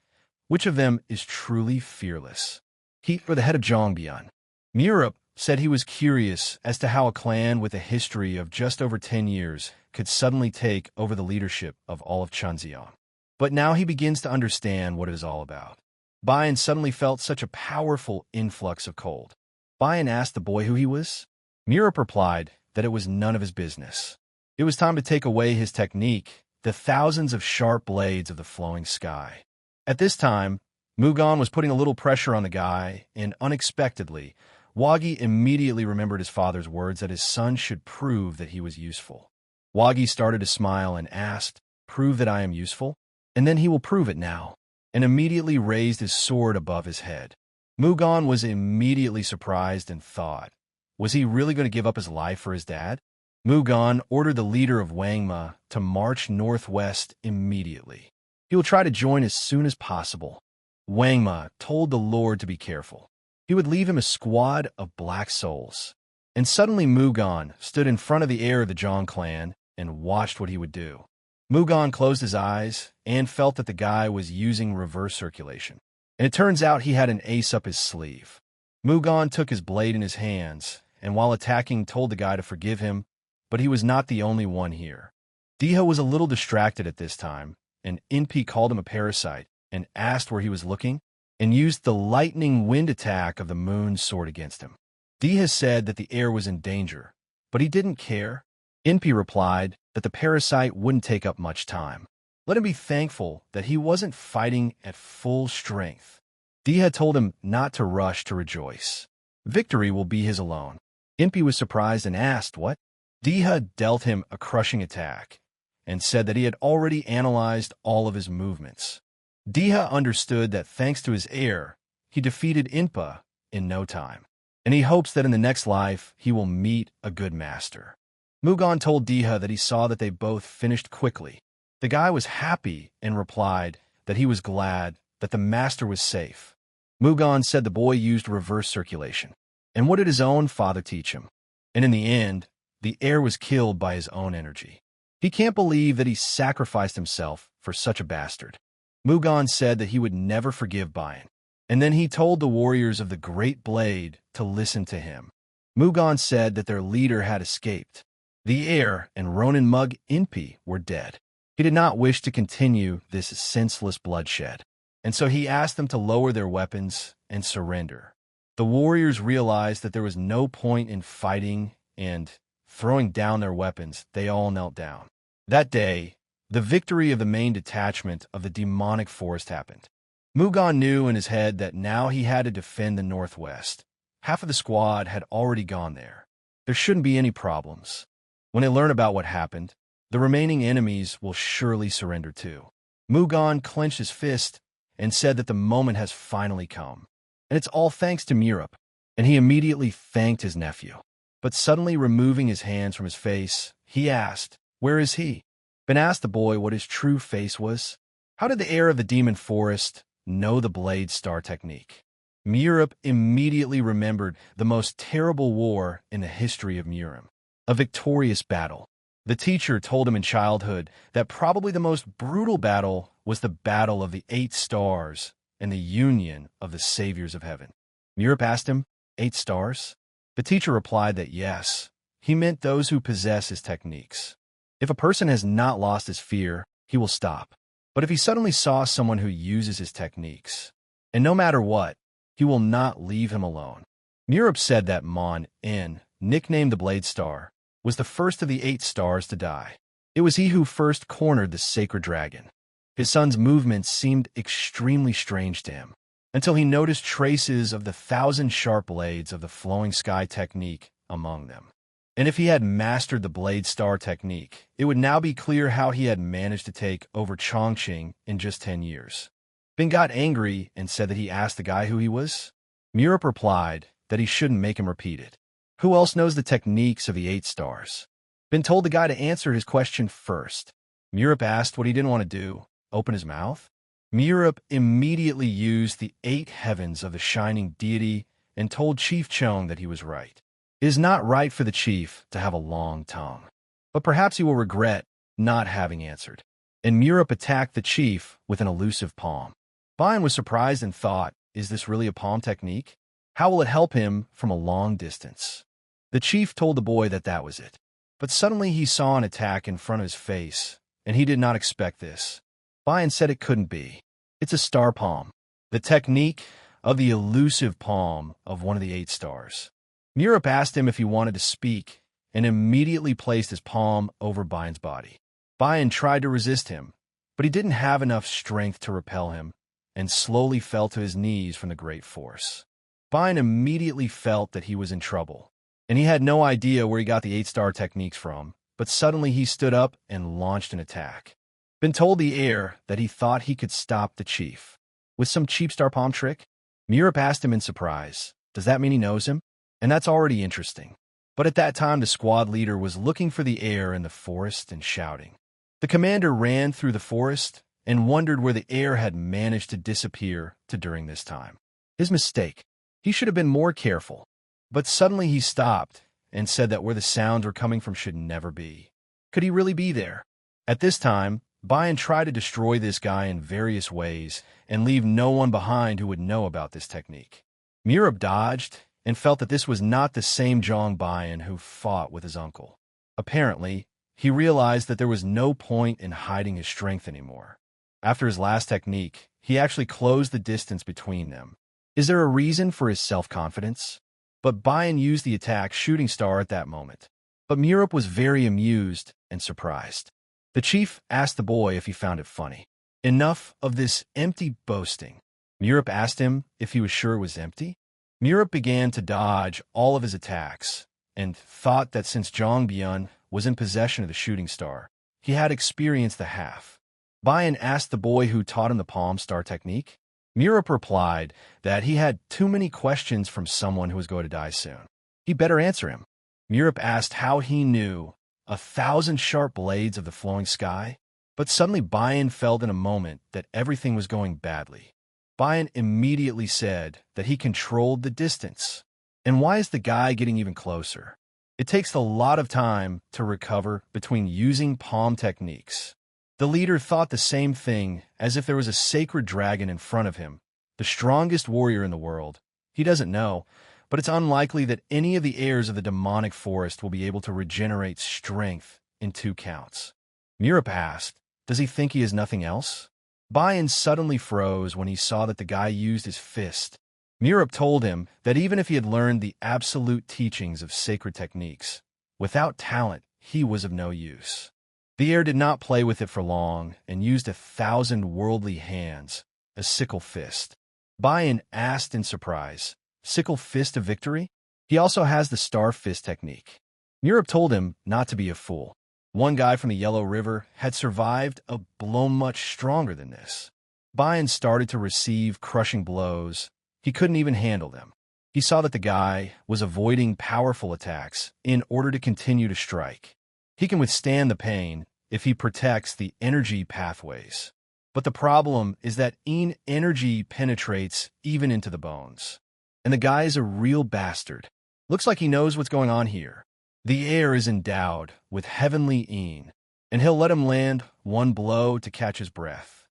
"Which of them is truly fearless, he or the head of Zhang Bayan?" Murup said he was curious as to how a clan with a history of just over 10 years could suddenly take over the leadership of all of Chunxiang. But now he begins to understand what it is all about. Bayan suddenly felt such a powerful influx of cold. Bayan asked the boy who he was. Murup replied that it was none of his business. It was time to take away his technique, the thousands of sharp blades of the flowing sky. At this time, Mugan was putting a little pressure on the guy, and unexpectedly, Wagi immediately remembered his father's words that his son should prove that he was useful. Wagi started to smile and asked, "Prove that I am useful? And then he will prove it now," and immediately raised his sword above his head. Mugan was immediately surprised and thought, was he really going to give up his life for his dad? Mugan ordered the leader of Wangma to march northwest immediately. He will try to join as soon as possible. Wangma told the Lord to be careful. He would leave him a squad of black souls. And suddenly Mugan stood in front of the heir of the Zhang clan and watched what he would do. Mugan closed his eyes and felt that the guy was using reverse circulation. And it turns out he had an ace up his sleeve. Mugan took his blade in his hands, and while attacking told the guy to forgive him, but he was not the only one here. Deha was a little distracted at this time, and Inpi called him a parasite and asked where he was looking, and used the lightning wind attack of the moon's sword against him. Deha said that the heir was in danger, but he didn't care. Inpi replied that the parasite wouldn't take up much time. Let him be thankful that he wasn't fighting at full strength. Deha told him not to rush to rejoice. Victory will be his alone. Inpi was surprised and asked, "What?" Deha dealt him a crushing attack and said that he had already analyzed all of his movements. Deha understood that thanks to his heir, he defeated Inpa in no time, and he hopes that in the next life he will meet a good master. Mugan told Deha that he saw that they both finished quickly. The guy was happy and replied that he was glad that the master was safe. Mugan said the boy used reverse circulation. And what did his own father teach him? And in the end, the heir was killed by his own energy. He can't believe that he sacrificed himself for such a bastard. Mugan said that he would never forgive Bayan. And then he told the warriors of the Great Blade to listen to him. Mugan said that their leader had escaped. The heir and Ronin mug Inpi were dead. He did not wish to continue this senseless bloodshed, and so he asked them to lower their weapons and surrender. The warriors realized that there was no point in fighting, and, throwing down their weapons, they all knelt down. That day, the victory of the main detachment of the demonic forest happened. Mugan knew in his head that now he had to defend the northwest. Half of the squad had already gone there. There shouldn't be any problems. When they learn about what happened, the remaining enemies will surely surrender too. Mugan clenched his fist and said that the moment has finally come. And it's all thanks to Murup. And he immediately thanked his nephew. But suddenly removing his hands from his face, he asked, "Where is he?" Ben asked the boy what his true face was. How did the heir of the demon forest know the blade star technique? Murup immediately remembered the most terrible war in the history of Murum. A victorious battle. The teacher told him in childhood that probably the most brutal battle was the Battle of the 8 Stars and the Union of the Saviors of Heaven. Murup asked him, 8 stars? The teacher replied that yes, he meant those who possess his techniques. If a person has not lost his fear, he will stop. But if he suddenly saw someone who uses his techniques, and no matter what, he will not leave him alone. Murup said that Mon En, nicknamed the Blade Star, was the first of the 8 stars to die. It was he who first cornered the sacred dragon. His son's movements seemed extremely strange to him, until he noticed traces of the 1,000 sharp blades of the flowing sky technique among them. And if he had mastered the Blade Star technique, it would now be clear how he had managed to take over Chongqing in just 10 years. Ben got angry and said that he asked the guy who he was. Murup replied that he shouldn't make him repeat it. Who else knows the techniques of the 8 stars? Been told the guy to answer his question first. Murup asked what he didn't want to do. Open his mouth? Murup immediately used the 8 heavens of the shining deity and told Chief Chong that he was right. It is not right for the chief to have a long tongue, but perhaps he will regret not having answered. And Murup attacked the chief with an elusive palm. Bayan was surprised and thought, is this really a palm technique? How will it help him from a long distance? The chief told the boy that that was it. But suddenly he saw an attack in front of his face, and he did not expect this. Bayan said it couldn't be. It's a star palm, the technique of the elusive palm of one of the 8 stars. Murup asked him if he wanted to speak, and immediately placed his palm over Bayan's body. Bayan tried to resist him, but he didn't have enough strength to repel him, and slowly fell to his knees from the great force. Bayan immediately felt that he was in trouble, and he had no idea where he got the 8-star techniques from, but suddenly he stood up and launched an attack. Been told the heir that he thought he could stop the chief. With some cheap star palm trick? Murup asked him in surprise, does that mean he knows him? And that's already interesting. But at that time the squad leader was looking for the heir in the forest and shouting. The commander ran through the forest and wondered where the heir had managed to disappear to during this time. His mistake. He should have been more careful. But suddenly he stopped and said that where the sounds were coming from should never be. Could he really be there? At this time, Bayan tried to destroy this guy in various ways and leave no one behind who would know about this technique. Murup dodged and felt that this was not the same Zhang Bayan who fought with his uncle. Apparently, he realized that there was no point in hiding his strength anymore. After his last technique, he actually closed the distance between them. Is there a reason for his self-confidence? But Bayan used the attack shooting star at that moment. But Murup was very amused and surprised. The chief asked the boy if he found it funny. Enough of this empty boasting. Murup asked him if he was sure it was empty. Murup began to dodge all of his attacks and thought that since Zhang Bayan was in possession of the shooting star, he had experienced the half. Bayan asked the boy who taught him the palm star technique. Murup replied that he had too many questions from someone who was going to die soon. He better answer him. Murup asked how he knew 1,000 sharp blades of the flowing sky, but suddenly Bayan felt in a moment that everything was going badly. Bayan immediately said that he controlled the distance. And why is the guy getting even closer? It takes a lot of time to recover between using palm techniques. The leader thought the same thing, as if there was a sacred dragon in front of him, the strongest warrior in the world. He doesn't know, but it's unlikely that any of the heirs of the demonic forest will be able to regenerate strength in 2 counts. Murup asked, does he think he has nothing else? Bayan suddenly froze when he saw that the guy used his fist. Murup told him that even if he had learned the absolute teachings of sacred techniques, without talent, he was of no use. The heir did not play with it for long and used 1,000 worldly hands, a sickle fist. Bayan asked in surprise, sickle fist of victory? He also has the star fist technique. Murup told him not to be a fool. One guy from the Yellow River had survived a blow much stronger than this. Bayan started to receive crushing blows. He couldn't even handle them. He saw that the guy was avoiding powerful attacks in order to continue to strike. He can withstand the pain if he protects the energy pathways. But the problem is that energy penetrates even into the bones. And the guy is a real bastard. Looks like he knows what's going on here. The heir is endowed with heavenly and he'll let him land one blow to catch his breath.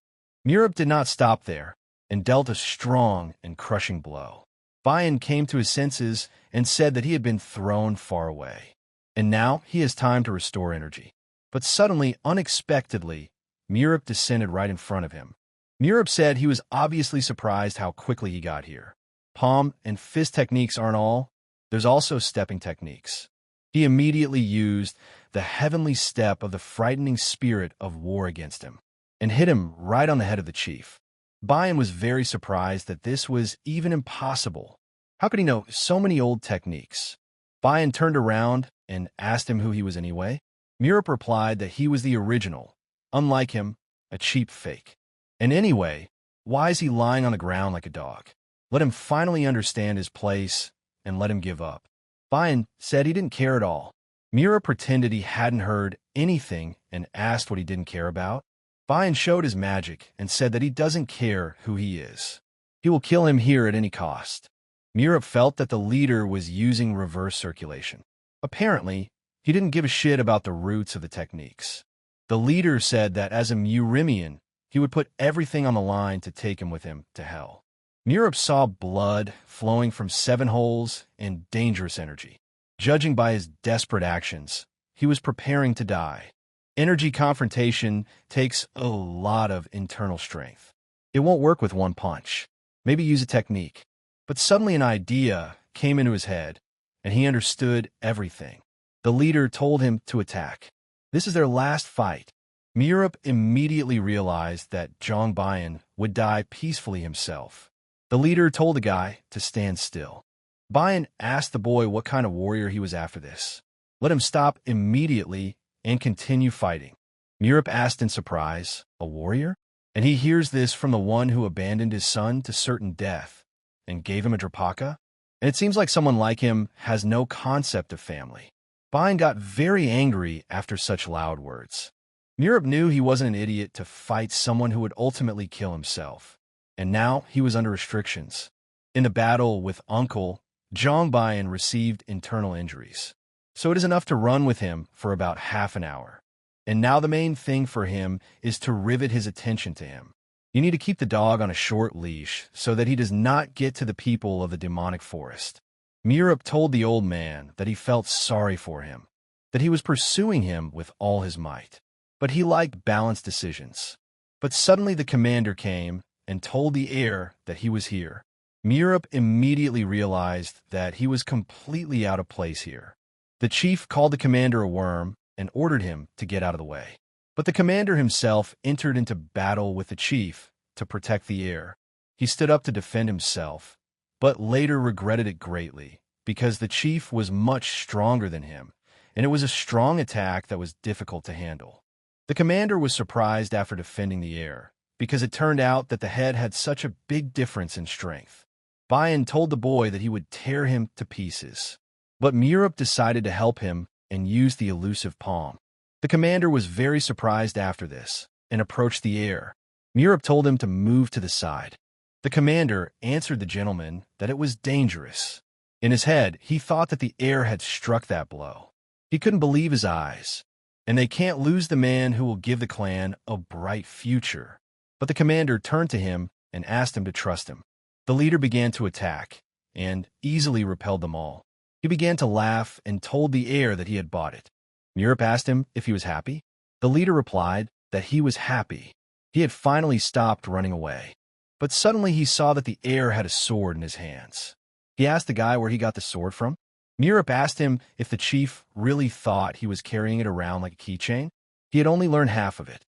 Murup did not stop there and dealt a strong and crushing blow. Bayan came to his senses and said that he had been thrown far away. And now he has time to restore energy. But suddenly, unexpectedly, Murup descended right in front of him. Murup said he was obviously surprised how quickly he got here. Palm and fist techniques aren't all. There's also stepping techniques. He immediately used the heavenly step of the frightening spirit of war against him and hit him right on the head of the chief. Bayan was very surprised that this was even impossible. How could he know so many old techniques? Bayan turned around and asked him who he was anyway. Murup replied that he was the original, unlike him, a cheap fake. And anyway, why is he lying on the ground like a dog? Let him finally understand his place and let him give up. Bayan said he didn't care at all. Mira pretended he hadn't heard anything and asked what he didn't care about. Bayan showed his magic and said that he doesn't care who he is. He will kill him here at any cost. Murup felt that the leader was using reverse circulation. Apparently, he didn't give a shit about the roots of the techniques. The leader said that as a Murimian, he would put everything on the line to take him with him to hell. Murup saw blood flowing from 7 holes and dangerous energy. Judging by his desperate actions, he was preparing to die. Energy confrontation takes a lot of internal strength. It won't work with one punch. Maybe use a technique. But suddenly an idea came into his head, and he understood everything. The leader told him to attack. This is their last fight. Murup immediately realized that Zhang Bayan would die peacefully himself. The leader told the guy to stand still. Bayan asked the boy what kind of warrior he was after this. Let him stop immediately and continue fighting. Murup asked in surprise, a warrior? And he hears this from the one who abandoned his son to certain death and gave him a drapaka? And it seems like someone like him has no concept of family. Bayan got very angry after such loud words. Murup knew he wasn't an idiot to fight someone who would ultimately kill himself. And now he was under restrictions. In the battle with Uncle, Zhang Bayan received internal injuries. So it is enough to run with him for about half an hour. And now the main thing for him is to rivet his attention to him. You need to keep the dog on a short leash so that he does not get to the people of the demonic forest. Murup told the old man that he felt sorry for him, that he was pursuing him with all his might. But he liked balanced decisions. But suddenly the commander came and told the heir that he was here. Murup immediately realized that he was completely out of place here. The chief called the commander a worm and ordered him to get out of the way. But the commander himself entered into battle with the chief to protect the heir. He stood up to defend himself, but later regretted it greatly because the chief was much stronger than him, and it was a strong attack that was difficult to handle. The commander was surprised after defending the heir because it turned out that the head had such a big difference in strength. Bayan told the boy that he would tear him to pieces. But Murup decided to help him and used the elusive palm. The commander was very surprised after this and approached the heir. Murup told him to move to the side. The commander answered the gentleman that it was dangerous. In his head, he thought that the heir had struck that blow. He couldn't believe his eyes. And they can't lose the man who will give the clan a bright future. But the commander turned to him and asked him to trust him. The leader began to attack and easily repelled them all. He began to laugh and told the heir that he had bought it. Murup asked him if he was happy. The leader replied that he was happy. He had finally stopped running away. But suddenly he saw that the heir had a sword in his hands. He asked the guy where he got the sword from. Murup asked him if the chief really thought he was carrying it around like a keychain. He had only learned half of it.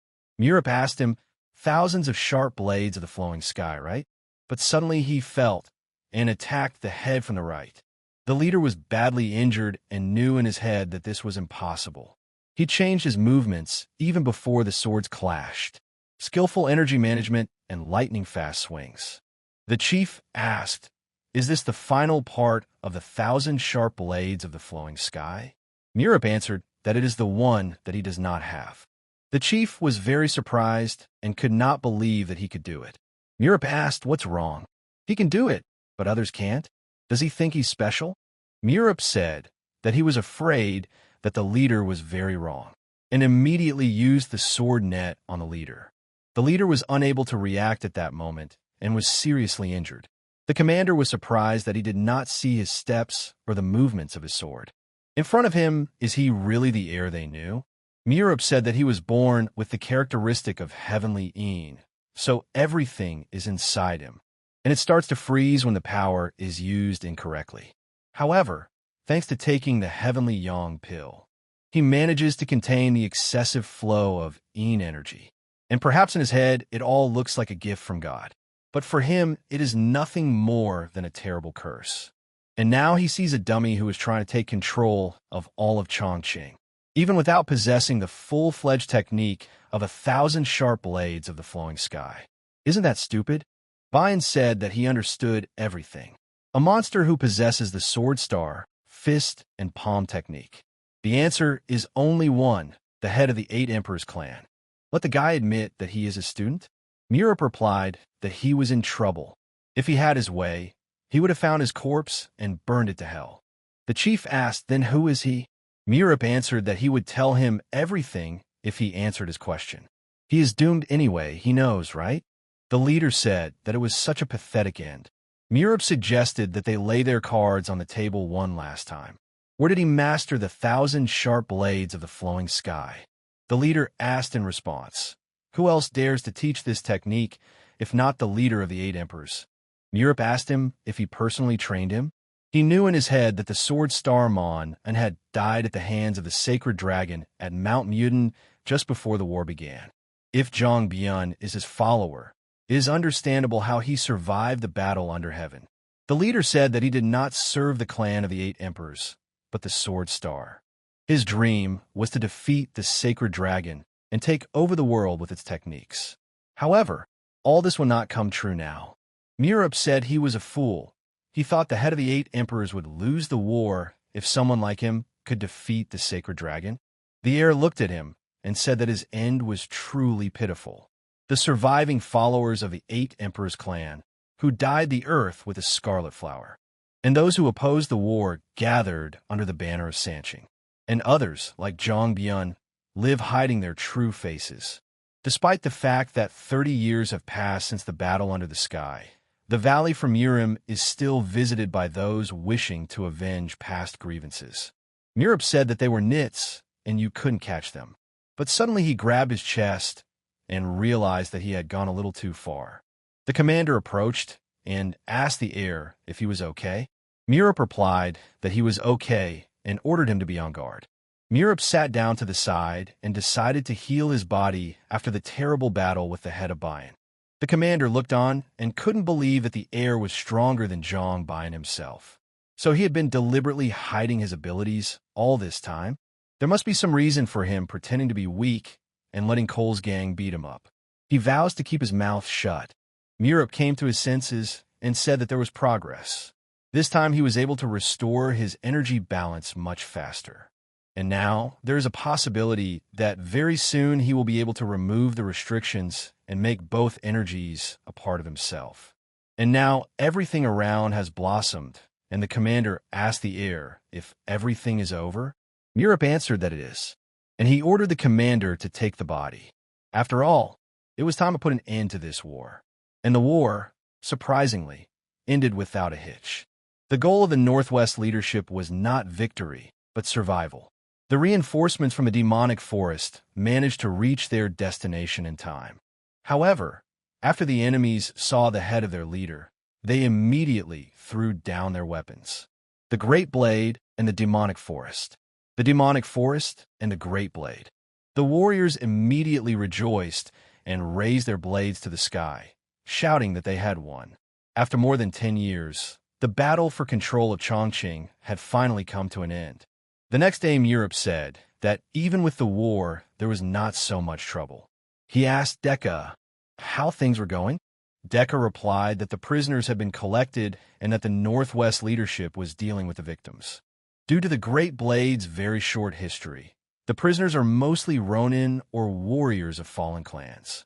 Murup asked him, thousands of sharp blades of the flowing sky, right? But suddenly he felt and attacked the head from the right. The leader was badly injured and knew in his head that this was impossible. He changed his movements even before the swords clashed. Skillful energy management and lightning-fast swings. The chief asked, "Is this the final part of the 1,000 sharp blades of the flowing sky?" Murup answered that it is the one that he does not have. The chief was very surprised and could not believe that he could do it. Murup asked what's wrong. He can do it, but others can't. Does he think he's special? Murup said that he was afraid that the leader was very wrong and immediately used the sword net on the leader. The leader was unable to react at that moment and was seriously injured. The commander was surprised that he did not see his steps or the movements of his sword. In front of him, is he really the heir they knew? Murup said that he was born with the characteristic of heavenly Een, so everything is inside him, and it starts to freeze when the power is used incorrectly. However, thanks to taking the heavenly Yang pill, he manages to contain the excessive flow of Een energy. And perhaps in his head, it all looks like a gift from God. But for him, it is nothing more than a terrible curse. And now he sees a dummy who is trying to take control of all of Chongqing, even without possessing the full-fledged technique of 1,000 sharp blades of the flowing sky. Isn't that stupid? Bayan said that he understood everything. A monster who possesses the sword star, fist, and palm technique. The answer is only one, the head of the 8 Emperors clan. Let the guy admit that he is a student? Murup replied that he was in trouble. If he had his way, he would have found his corpse and burned it to hell. The chief asked, then who is he? Murup answered that he would tell him everything if he answered his question. He is doomed anyway, he knows, right? The leader said that it was such a pathetic end. Murup suggested that they lay their cards on the table one last time. Where did he master the 1,000 sharp blades of the flowing sky? The leader asked in response, who else dares to teach this technique if not the leader of the 8 Emperors? Murup asked him if he personally trained him. He knew in his head that the sword star Mon and had died at the hands of the sacred dragon at Mount Muden just before the war began. If Zhang Bayan is his follower, it is understandable how he survived the battle under heaven. The leader said that he did not serve the clan of the 8 Emperors, but the sword star. His dream was to defeat the sacred dragon and take over the world with its techniques. However, all this will not come true now. Murup said he was a fool. He thought the head of the 8 Emperors would lose the war if someone like him could defeat the sacred dragon. The heir looked at him and said that his end was truly pitiful. The surviving followers of the 8 Emperors clan, who dyed the earth with a scarlet flower, and those who opposed the war gathered under the banner of Ascension, and others, like Zhang Bayan, live hiding their true faces. Despite the fact that 30 years have passed since the battle under the sky, the valley from Murup is still visited by those wishing to avenge past grievances. Murup said that they were nits and you couldn't catch them. But suddenly he grabbed his chest and realized that he had gone a little too far. The commander approached and asked the heir if he was okay. Murup replied that he was okay and ordered him to be on guard. Murup sat down to the side and decided to heal his body after the terrible battle with the head of Bayan. The commander looked on and couldn't believe that the heir was stronger than Zhang Bayan himself. So he had been deliberately hiding his abilities all this time? There must be some reason for him pretending to be weak and letting Cole's gang beat him up. He vows to keep his mouth shut. Murup came to his senses and said that there was progress. This time he was able to restore his energy balance much faster. And now there is a possibility that very soon he will be able to remove the restrictions and make both energies a part of himself. And now everything around has blossomed, and the commander asked the heir if everything is over. Murup answered that it is, and he ordered the commander to take the body. After all, it was time to put an end to this war. And the war, surprisingly, ended without a hitch. The goal of the Northwest leadership was not victory, but survival. The reinforcements from the demonic forest managed to reach their destination in time. However, after the enemies saw the head of their leader, they immediately threw down their weapons. The Great Blade and the demonic forest. The demonic forest and the Great Blade. The warriors immediately rejoiced and raised their blades to the sky, shouting that they had won. After more than 10 years, the battle for control of Chongqing had finally come to an end. The next day, Murup said that even with the war, there was not so much trouble. He asked Deha how things were going. Deha replied that the prisoners had been collected and that the Northwest leadership was dealing with the victims. Due to the Great Blade's very short history, the prisoners are mostly Ronin or warriors of fallen clans.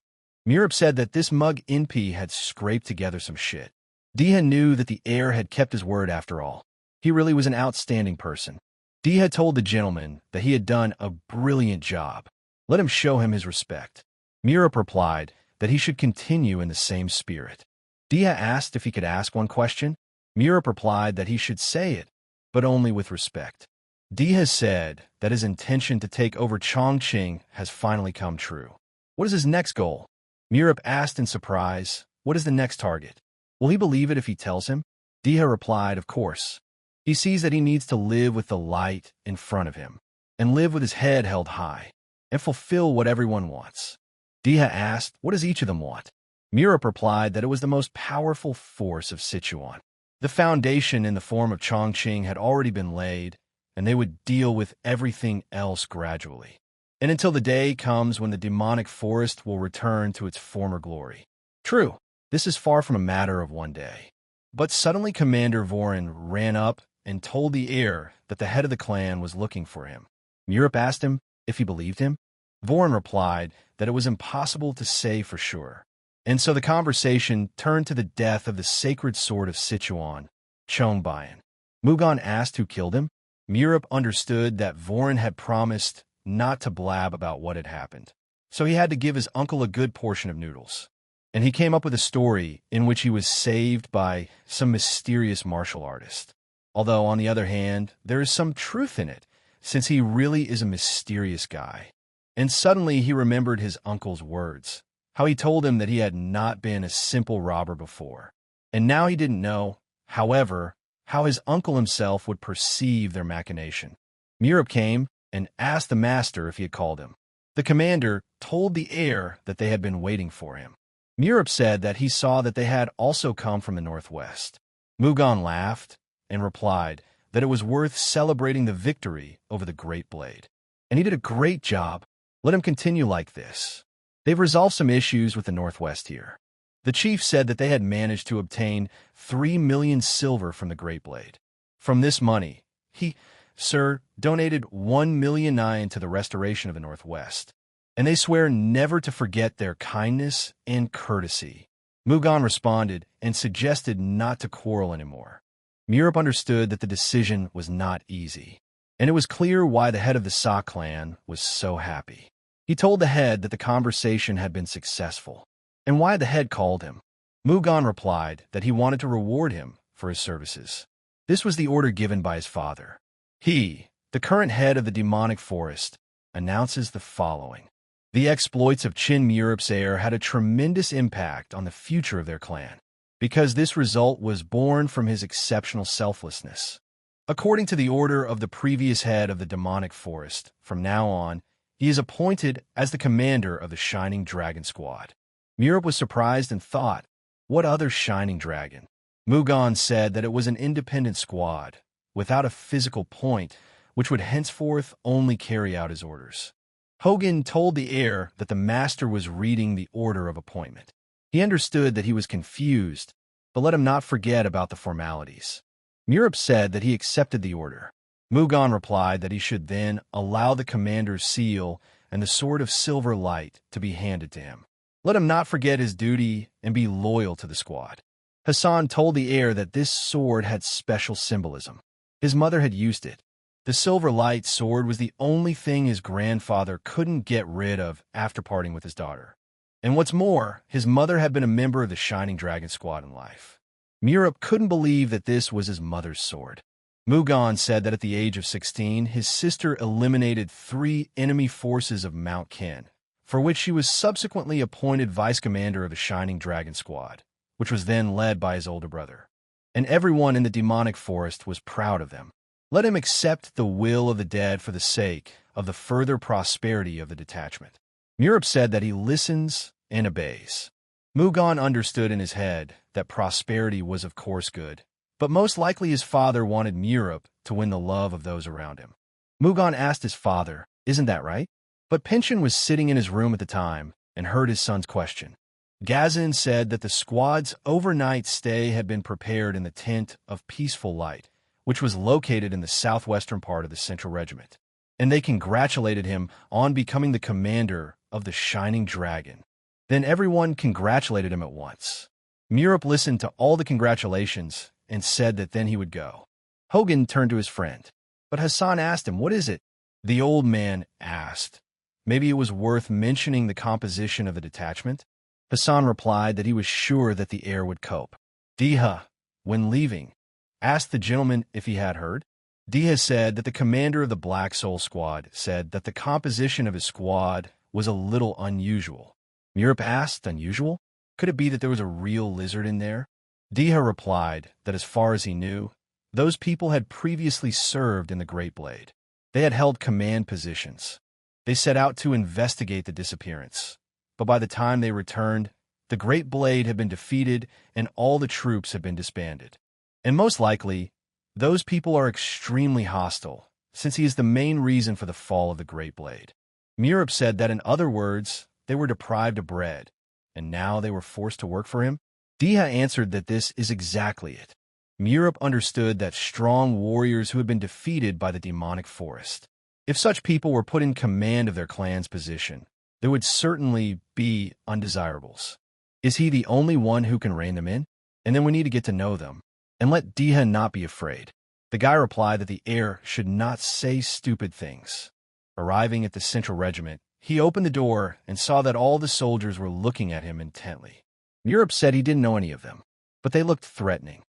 Murup said that this mug Inpi had scraped together some shit. Deha knew that the heir had kept his word after all. He really was an outstanding person. Deha told the gentleman that he had done a brilliant job. Let him show him his respect. Murup replied that he should continue in the same spirit. Deha asked if he could ask one question. Murup replied that he should say it, but only with respect. Deha said that his intention to take over Chongqing has finally come true. What is his next goal? Murup asked in surprise, what is the next target? Will he believe it if he tells him? Deha replied, of course. He sees that he needs to live with the light in front of him, and live with his head held high, and fulfill what everyone wants. Deha asked, what does each of them want? Murup replied that it was the most powerful force of Sichuan. The foundation in the form of Chongqing had already been laid, and they would deal with everything else gradually. And until the day comes when the demonic forest will return to its former glory. True, this is far from a matter of one day. But suddenly Commander Vorin ran up and told the heir that the head of the clan was looking for him. Murup asked him if he believed him. Vorin replied that it was impossible to say for sure. And so the conversation turned to the death of the sacred sword of Sichuan, Bayan. Mugan asked who killed him. Murup understood that Vorin had promised not to blab about what had happened, so he had to give his uncle a good portion of noodles. And he came up with a story in which he was saved by some mysterious martial artist. Although, on the other hand, there is some truth in it, since he really is a mysterious guy. And suddenly he remembered his uncle's words, how he told him that he had not been a simple robber before. And now he didn't know, however, how his uncle himself would perceive their machination. Murup came and asked the master if he had called him. The commander told the heir that they had been waiting for him. Murup said that he saw that they had also come from the northwest. Mugan laughed and replied that it was worth celebrating the victory over the Great Blade. And he did a great job. Let him continue like this. They've resolved some issues with the northwest here. The chief said that they had managed to obtain 3 million silver from the Great Blade. From this money, he, sir, donated 1,000,009 to the restoration of the northwest. And they swear never to forget their kindness and courtesy. Mugan responded and suggested not to quarrel anymore. Murup understood that the decision was not easy, and it was clear why the head of the Sa clan was so happy. He told the head that the conversation had been successful, and why the head called him. Mugan replied that he wanted to reward him for his services. This was the order given by his father. He, the current head of the demonic forest, announces the following. The exploits of Chin Murup's heir had a tremendous impact on the future of their clan, because this result was born from his exceptional selflessness. According to the order of the previous head of the demonic forest, from now on, he is appointed as the commander of the Shining Dragon Squad. Murup was surprised and thought, what other Shining Dragon? Mugan said that it was an independent squad, without a physical point, which would henceforth only carry out his orders. Hogan told the heir that the master was reading the order of appointment. He understood that he was confused, but let him not forget about the formalities. Murup said that he accepted the order. Mugan replied that he should then allow the commander's seal and the sword of silver light to be handed to him. Let him not forget his duty and be loyal to the squad. Hassan told the heir that this sword had special symbolism. His mother had used it. The silver light sword was the only thing his grandfather couldn't get rid of after parting with his daughter. And what's more, his mother had been a member of the Shining Dragon Squad in life. Murup couldn't believe that this was his mother's sword. Mugan said that at the age of 16, his sister eliminated 3 enemy forces of Mount Ken, for which she was subsequently appointed vice commander of the Shining Dragon Squad, which was then led by his older brother. And everyone in the demonic forest was proud of them. Let him accept the will of the dead for the sake of the further prosperity of the detachment. Murup said that he listens and obeys. Mugan understood in his head that prosperity was of course good, but most likely his father wanted Murup to win the love of those around him. Mugan asked his father, isn't that right? But Pinchin was sitting in his room at the time and heard his son's question. Gazin said that the squad's overnight stay had been prepared in the tent of Peaceful Light, which was located in the southwestern part of the Central Regiment, and they congratulated him on becoming the commander of the Shining Dragon. Then everyone congratulated him at once. Murup listened to all the congratulations and said that then he would go. Hogan turned to his friend, but Hassan asked him, what is it? The old man asked. Maybe it was worth mentioning the composition of the detachment? Hassan replied that he was sure that the heir would cope. Deha, when leaving, asked the gentleman if he had heard. Deha said that the commander of the Black Soul Squad said that the composition of his squad was a little unusual. Murup asked, unusual? Could it be that there was a real lizard in there? Deha replied that as far as he knew, those people had previously served in the Great Blade. They had held command positions. They set out to investigate the disappearance, but by the time they returned, the Great Blade had been defeated and all the troops had been disbanded. And most likely, those people are extremely hostile, since he is the main reason for the fall of the Great Blade. Murup said that in other words, they were deprived of bread, and now they were forced to work for him. Deha answered that this is exactly it. Murup understood that strong warriors who had been defeated by the demonic forest. If such people were put in command of their clan's position, there would certainly be undesirables. Is he the only one who can rein them in? And then we need to get to know them, and let Deha not be afraid. The guy replied that the heir should not say stupid things. Arriving at the central regiment, he opened the door and saw that all the soldiers were looking at him intently. Murup said he didn't know any of them, but they looked threatening.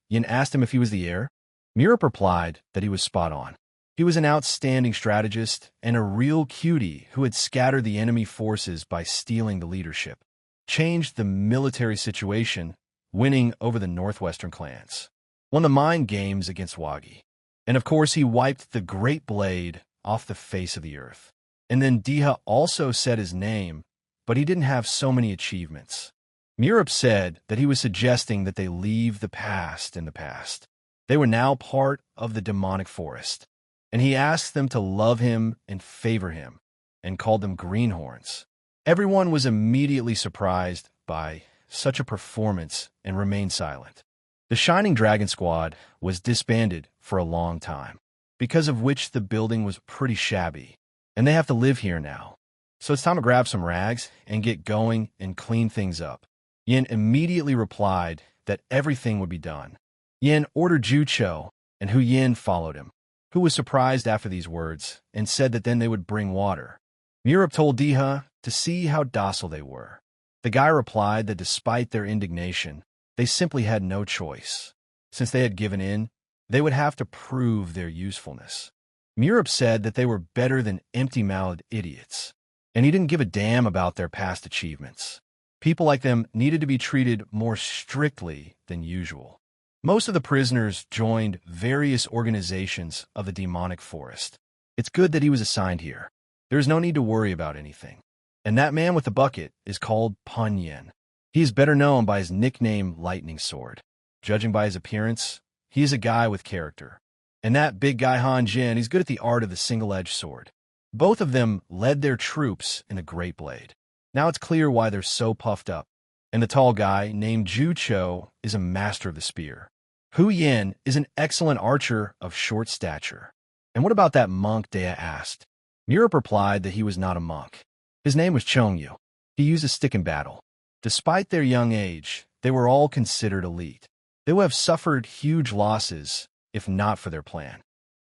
Yin asked him if he was the heir. Murup replied that he was spot on. He was an outstanding strategist and a real cutie who had scattered the enemy forces by stealing the leadership, changed the military situation, winning over the northwestern clans, won the mind games against Wagi, and of course he wiped the Great Blade off the face of the earth. And then Deha also said his name, but he didn't have so many achievements. Murup said that he was suggesting that they leave the past in the past. They were now part of the demonic forest, and he asked them to love him and favor him, and called them greenhorns. Everyone was immediately surprised by such a performance and remained silent. The Shining Dragon Squad was disbanded for a long time, because of which the building was pretty shabby, and they have to live here now. So it's time to grab some rags and get going and clean things up. Yin immediately replied that everything would be done. Yin ordered Jucho, and Hu Yin followed him, who was surprised after these words and said that then they would bring water. Murup told Deha to see how docile they were. The guy replied that despite their indignation, they simply had no choice. Since they had given in, they would have to prove their usefulness. Murup said that they were better than empty-mouthed idiots, and he didn't give a damn about their past achievements. People like them needed to be treated more strictly than usual. Most of the prisoners joined various organizations of the demonic forest. It's good that he was assigned here. There is no need to worry about anything. And that man with the bucket is called Yin. He is better known by his nickname Lightning Sword. Judging by his appearance, he is a guy with character. And that big guy Han Jin, he's good at the art of the single-edged sword. Both of them led their troops in a great blade. Now it's clear why they're so puffed up. And the tall guy named Jucho is a master of the spear. Hu Yin is an excellent archer of short stature. And what about that monk, Deha asked. Murup replied that he was not a monk. His name was Chongyu. He used a stick in battle. Despite their young age, they were all considered elite. They would have suffered huge losses if not for their plan.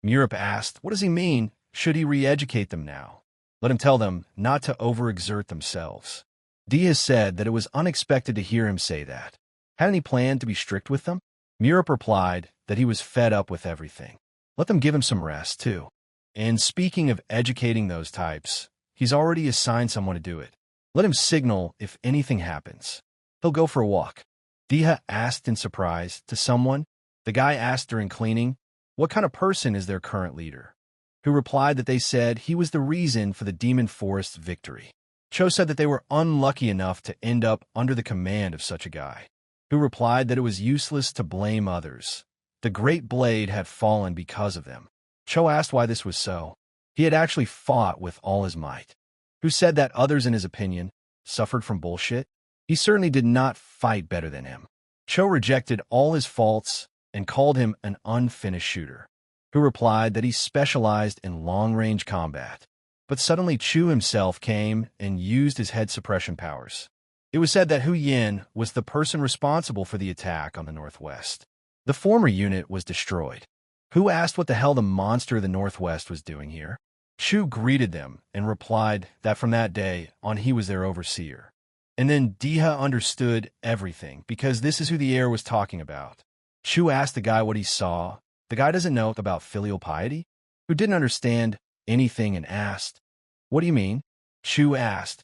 Murup asked, what does he mean? Should he re-educate them now? Let him tell them not to overexert themselves. Deha said that it was unexpected to hear him say that. Hadn't he planned to be strict with them? Murup replied that he was fed up with everything. Let them give him some rest, too. And speaking of educating those types, he's already assigned someone to do it. Let him signal if anything happens. He'll go for a walk. Deha asked in surprise to someone. The guy asked during cleaning, what kind of person is their current leader? Who replied that they said he was the reason for the Demon Forest's victory. Cho said that they were unlucky enough to end up under the command of such a guy. Who replied that it was useless to blame others. The Great Blade had fallen because of them. Cho asked why this was so. He had actually fought with all his might. Who said that others, in his opinion, suffered from bullshit? He certainly did not fight better than him. Cho rejected all his faults and called him an unfinished shooter. Who replied that he specialized in long-range combat. But suddenly Chu himself came and used his head suppression powers. It was said that Hu Yin was the person responsible for the attack on the Northwest. The former unit was destroyed. Hu asked what the hell the monster of the Northwest was doing here. Chu greeted them and replied that from that day on he was their overseer. And then Deha understood everything because this is who the heir was talking about. Chu asked the guy what he saw. The guy doesn't know about filial piety, who didn't understand anything and asked, what do you mean? Chu asked,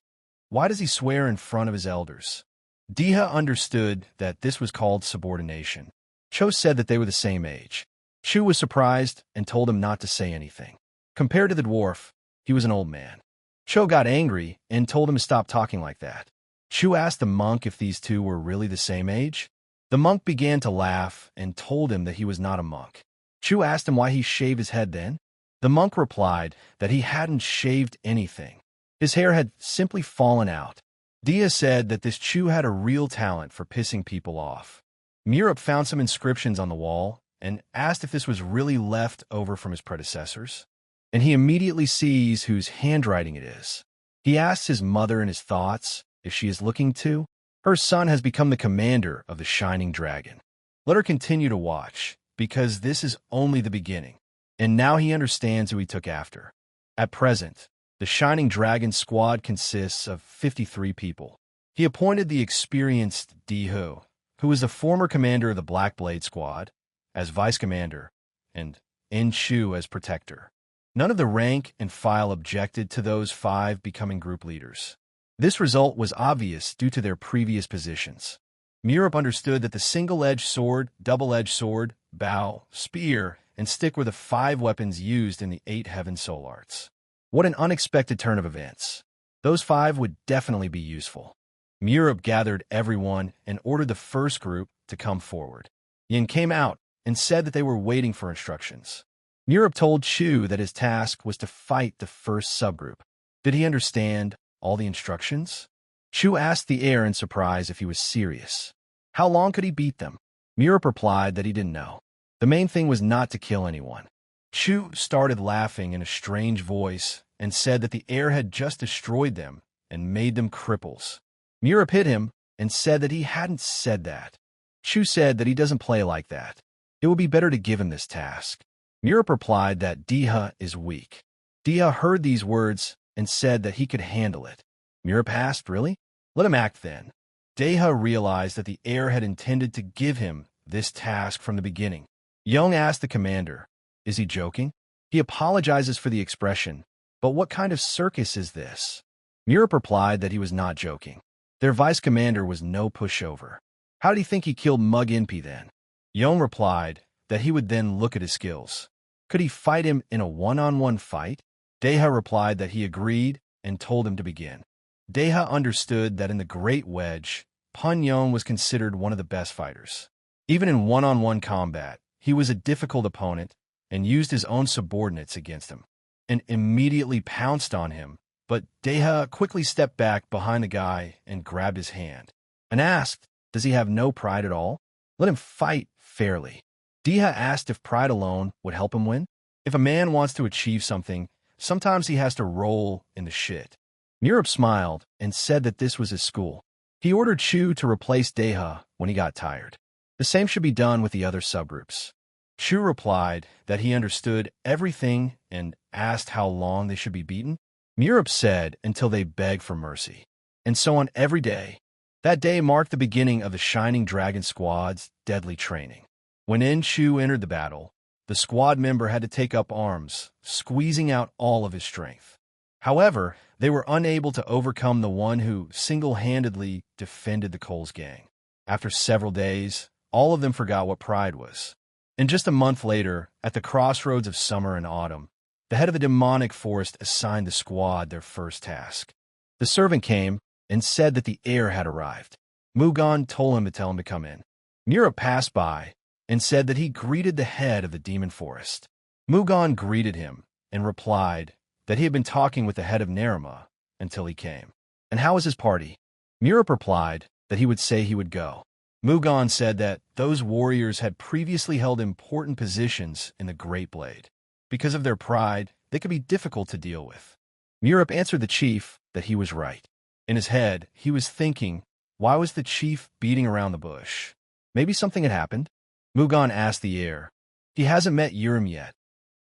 why does he swear in front of his elders? Deha understood that this was called subordination. Cho said that they were the same age. Chu was surprised and told him not to say anything. Compared to the dwarf, he was an old man. Cho got angry and told him to stop talking like that. Chu asked the monk if these two were really the same age. The monk began to laugh and told him that he was not a monk. Chu asked him why he shaved his head then. The monk replied that he hadn't shaved anything. His hair had simply fallen out. Deha said that this Chu had a real talent for pissing people off. Murup found some inscriptions on the wall and asked if this was really left over from his predecessors. and he immediately sees whose handwriting it is. He asks his mother in his thoughts if she is looking too. Her son has become the commander of the Shining Dragon. Let her continue to watch, because this is only the beginning, and now he understands who he took after. At present, the Shining Dragon squad consists of 53 people. He appointed the experienced Deha, who is the former commander of the Black Blade squad, as vice commander, and Chu as protector. None of the rank and file objected to those 5 becoming group leaders. This result was obvious due to their previous positions. Murup understood that the single-edged sword, double-edged sword, bow, spear, and stick were the 5 weapons used in the 8 Heaven Soul Arts. What an unexpected turn of events. Those 5 would definitely be useful. Murup gathered everyone and ordered the first group to come forward. Yin came out and said that they were waiting for instructions. Murup told Chu that his task was to fight the first subgroup. Did he understand all the instructions? Chu asked the heir in surprise if he was serious. How long could he beat them? Murup replied that he didn't know. The main thing was not to kill anyone. Chu started laughing in a strange voice and said that the heir had just destroyed them and made them cripples. Murup hit him and said that he hadn't said that. Chu said that he doesn't play like that. It would be better to give him this task. Murup replied that Deha is weak. Deha heard these words and said that he could handle it. Murup asked, really? Let him act then. Deha realized that the heir had intended to give him this task from the beginning. Young asked the commander, is he joking? He apologizes for the expression, but what kind of circus is this? Murup replied that he was not joking. Their vice commander was no pushover. How did he think he killed Mug Inpi then? Young replied that he would then look at his skills. Could he fight him in a one-on-one fight? Deha replied that he agreed and told him to begin. Deha understood that in the Great Wedge, Pun Yong was considered one of the best fighters. Even in one-on-one combat, he was a difficult opponent and used his own subordinates against him, and immediately pounced on him, but Deha quickly stepped back behind the guy and grabbed his hand, and asked, does he have no pride at all? Let him fight fairly. Deha asked if pride alone would help him win. If a man wants to achieve something, sometimes he has to roll in the shit. Murup smiled and said that this was his school. He ordered Chu to replace Deha when he got tired. The same should be done with the other subgroups. Chu replied that he understood everything and asked how long they should be beaten. Murup said until they beg for mercy, and so on every day. That day marked the beginning of the Shining Dragon squad's deadly training. When Chu entered the battle, the squad member had to take up arms, squeezing out all of his strength. However, they were unable to overcome the one who single-handedly defended the Coles gang. After several days, all of them forgot what pride was. And just a month later, at the crossroads of summer and autumn, the head of the demonic forest assigned the squad their first task. The servant came and said that the heir had arrived. Mugan told him to tell him to come in. Murup passed by and said that he greeted the head of the demon forest. Mugan greeted him and replied that he had been talking with the head of Narima until he came. And how was his party? Murup replied that he would say he would go. Mugan said that those warriors had previously held important positions in the Great Blade. Because of their pride, they could be difficult to deal with. Murup answered the chief that he was right. In his head, he was thinking, why was the chief beating around the bush? Maybe something had happened? Mugan asked the heir. He hasn't met Urim yet,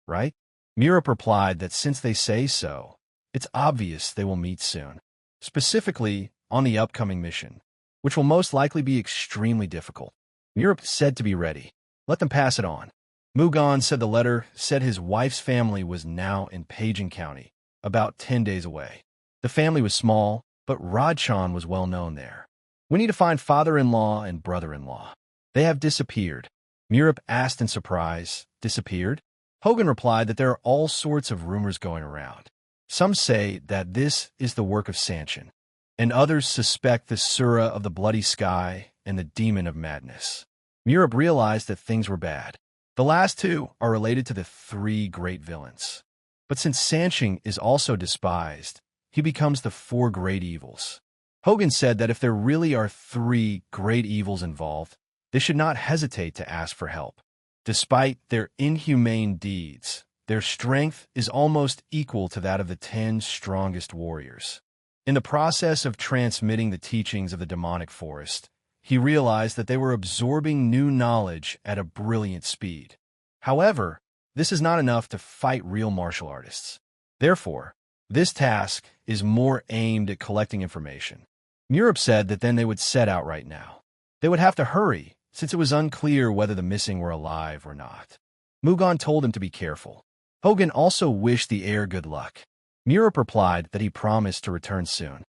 right? Murup replied that since they say so, it's obvious they will meet soon. Specifically, on the upcoming mission, which will most likely be extremely difficult. Murup said to be ready. Let them pass it on. Mugan said the letter said his wife's family was now in Pagan County, about 10 days away. The family was small, but Radchan was well known there. We need to find father-in-law and brother-in-law. They have disappeared. Murup asked in surprise, disappeared? Hogan replied that there are all sorts of rumors going around. Some say that this is the work of Ascension, and others suspect the Sura of the Bloody Sky and the Demon of Madness. Murup realized that things were bad. The last two are related to the 3 great villains. But since Ascension is also despised, he becomes the 4 great evils. Hogan said that if there really are 3 great evils involved, they should not hesitate to ask for help. Despite their inhumane deeds, Their strength is almost equal to that of the 10 strongest warriors. In the process of transmitting the teachings of the demonic forest, he realized that they were absorbing new knowledge at a brilliant speed. However, this is not enough to fight real martial artists. Therefore, this task is more aimed at collecting information. Murup said that then they would set out right now. They would have to hurry, since it was unclear whether the missing were alive or not. Mugan told him to be careful. Pagan also wished the heir good luck. Murup replied that he promised to return soon.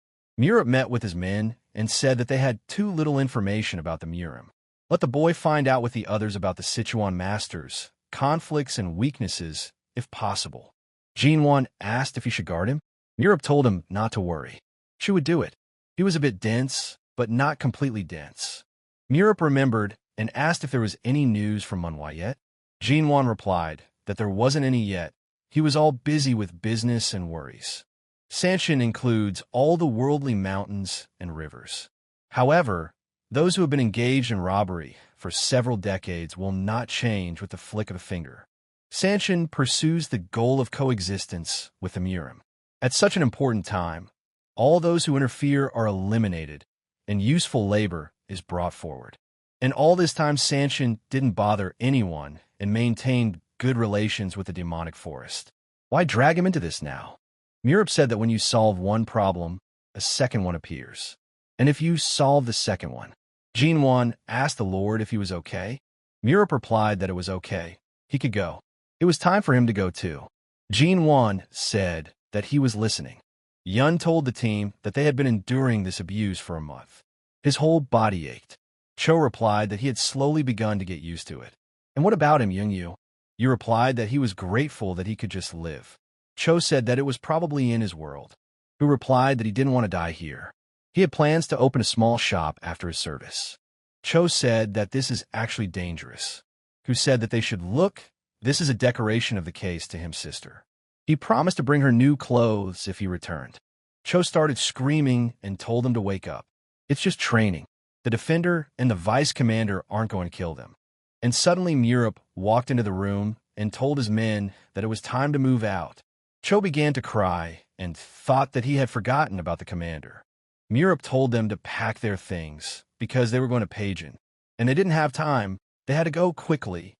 Murup met with his men and said that they had too little information about the Murim. Let the boy find out with the others about the Sichuan masters, conflicts and weaknesses, if possible. Jinwan asked if he should guard him. Murup told him not to worry. She would do it. He was a bit dense, but not completely dense. Murup remembered and asked if there was any news from Manhwa yet. Jinwan replied that there wasn't any yet. He was all busy with business and worries. Ascension includes all the worldly mountains and rivers. However, those who have been engaged in robbery for several decades will not change with the flick of a finger. Ascension pursues the goal of coexistence with the Murim. At such an important time, all those who interfere are eliminated, and useful labor is brought forward. And all this time, Ascension didn't bother anyone and maintained good relations with the demonic forest. Why drag him into this now? Murup said that when you solve one problem, a second one appears. And if you solve the second one, Jinwan asked the Lord if he was okay. Murup replied that it was okay. He could go. It was time for him to go too. Jinwan said that he was listening. Yun told the team that they had been enduring this abuse for a month. His whole body ached. Cho replied that he had slowly begun to get used to it. And what about him, Youngyu? You replied that he was grateful that he could just live. Cho said that it was probably in his world. Who replied that he didn't want to die here. He had plans to open a small shop after his service. Cho said that this is actually dangerous. Who said that they should look. This is a decoration of the case to his sister. He promised to bring her new clothes if he returned. Cho started screaming and told them to wake up. It's just training. The defender and the vice commander aren't going to kill them. And suddenly Murup walked into the room and told his men that it was time to move out. Cho began to cry and thought that he had forgotten about the commander. Murup told them to pack their things because they were going to Pagan, and they didn't have time. They had to go quickly.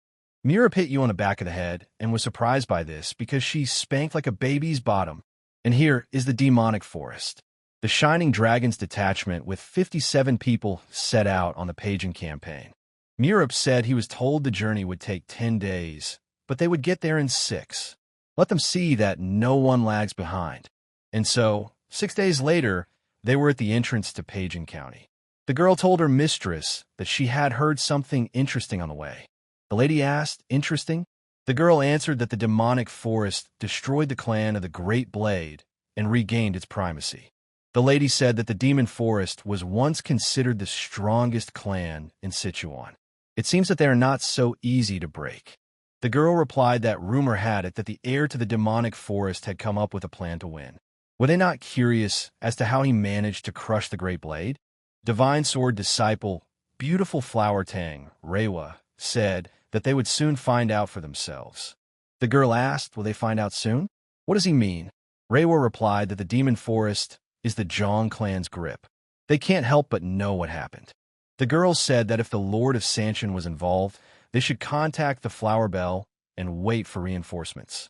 Murup hit you on the back of the head and was surprised by this because she spanked like a baby's bottom. And here is the demonic forest. The Shining Dragons detachment with 57 people set out on the Pagan campaign. Murup said he was told the journey would take 10 days, but they would get there in 6. Let them see that no one lags behind. And so, 6 days later, they were at the entrance to Pagan County. The girl told her mistress that she had heard something interesting on the way. The lady asked, interesting? The girl answered that the demonic forest destroyed the clan of the Great Blade and regained its primacy. The lady said that the demon forest was once considered the strongest clan in Sichuan. It seems that they are not so easy to break. The girl replied that rumor had it that the heir to the demonic forest had come up with a plan to win. Were they not curious as to how he managed to crush the Great Blade? Divine Sword disciple, beautiful flower Tang, Reiwa, said that they would soon find out for themselves. The girl asked, will they find out soon? What does he mean? Reiwa replied that the demon forest is the Zhang clan's grip. They can't help but know what happened. The girl said that if the Lord of Ascension was involved, they should contact the Flower Bell and wait for reinforcements.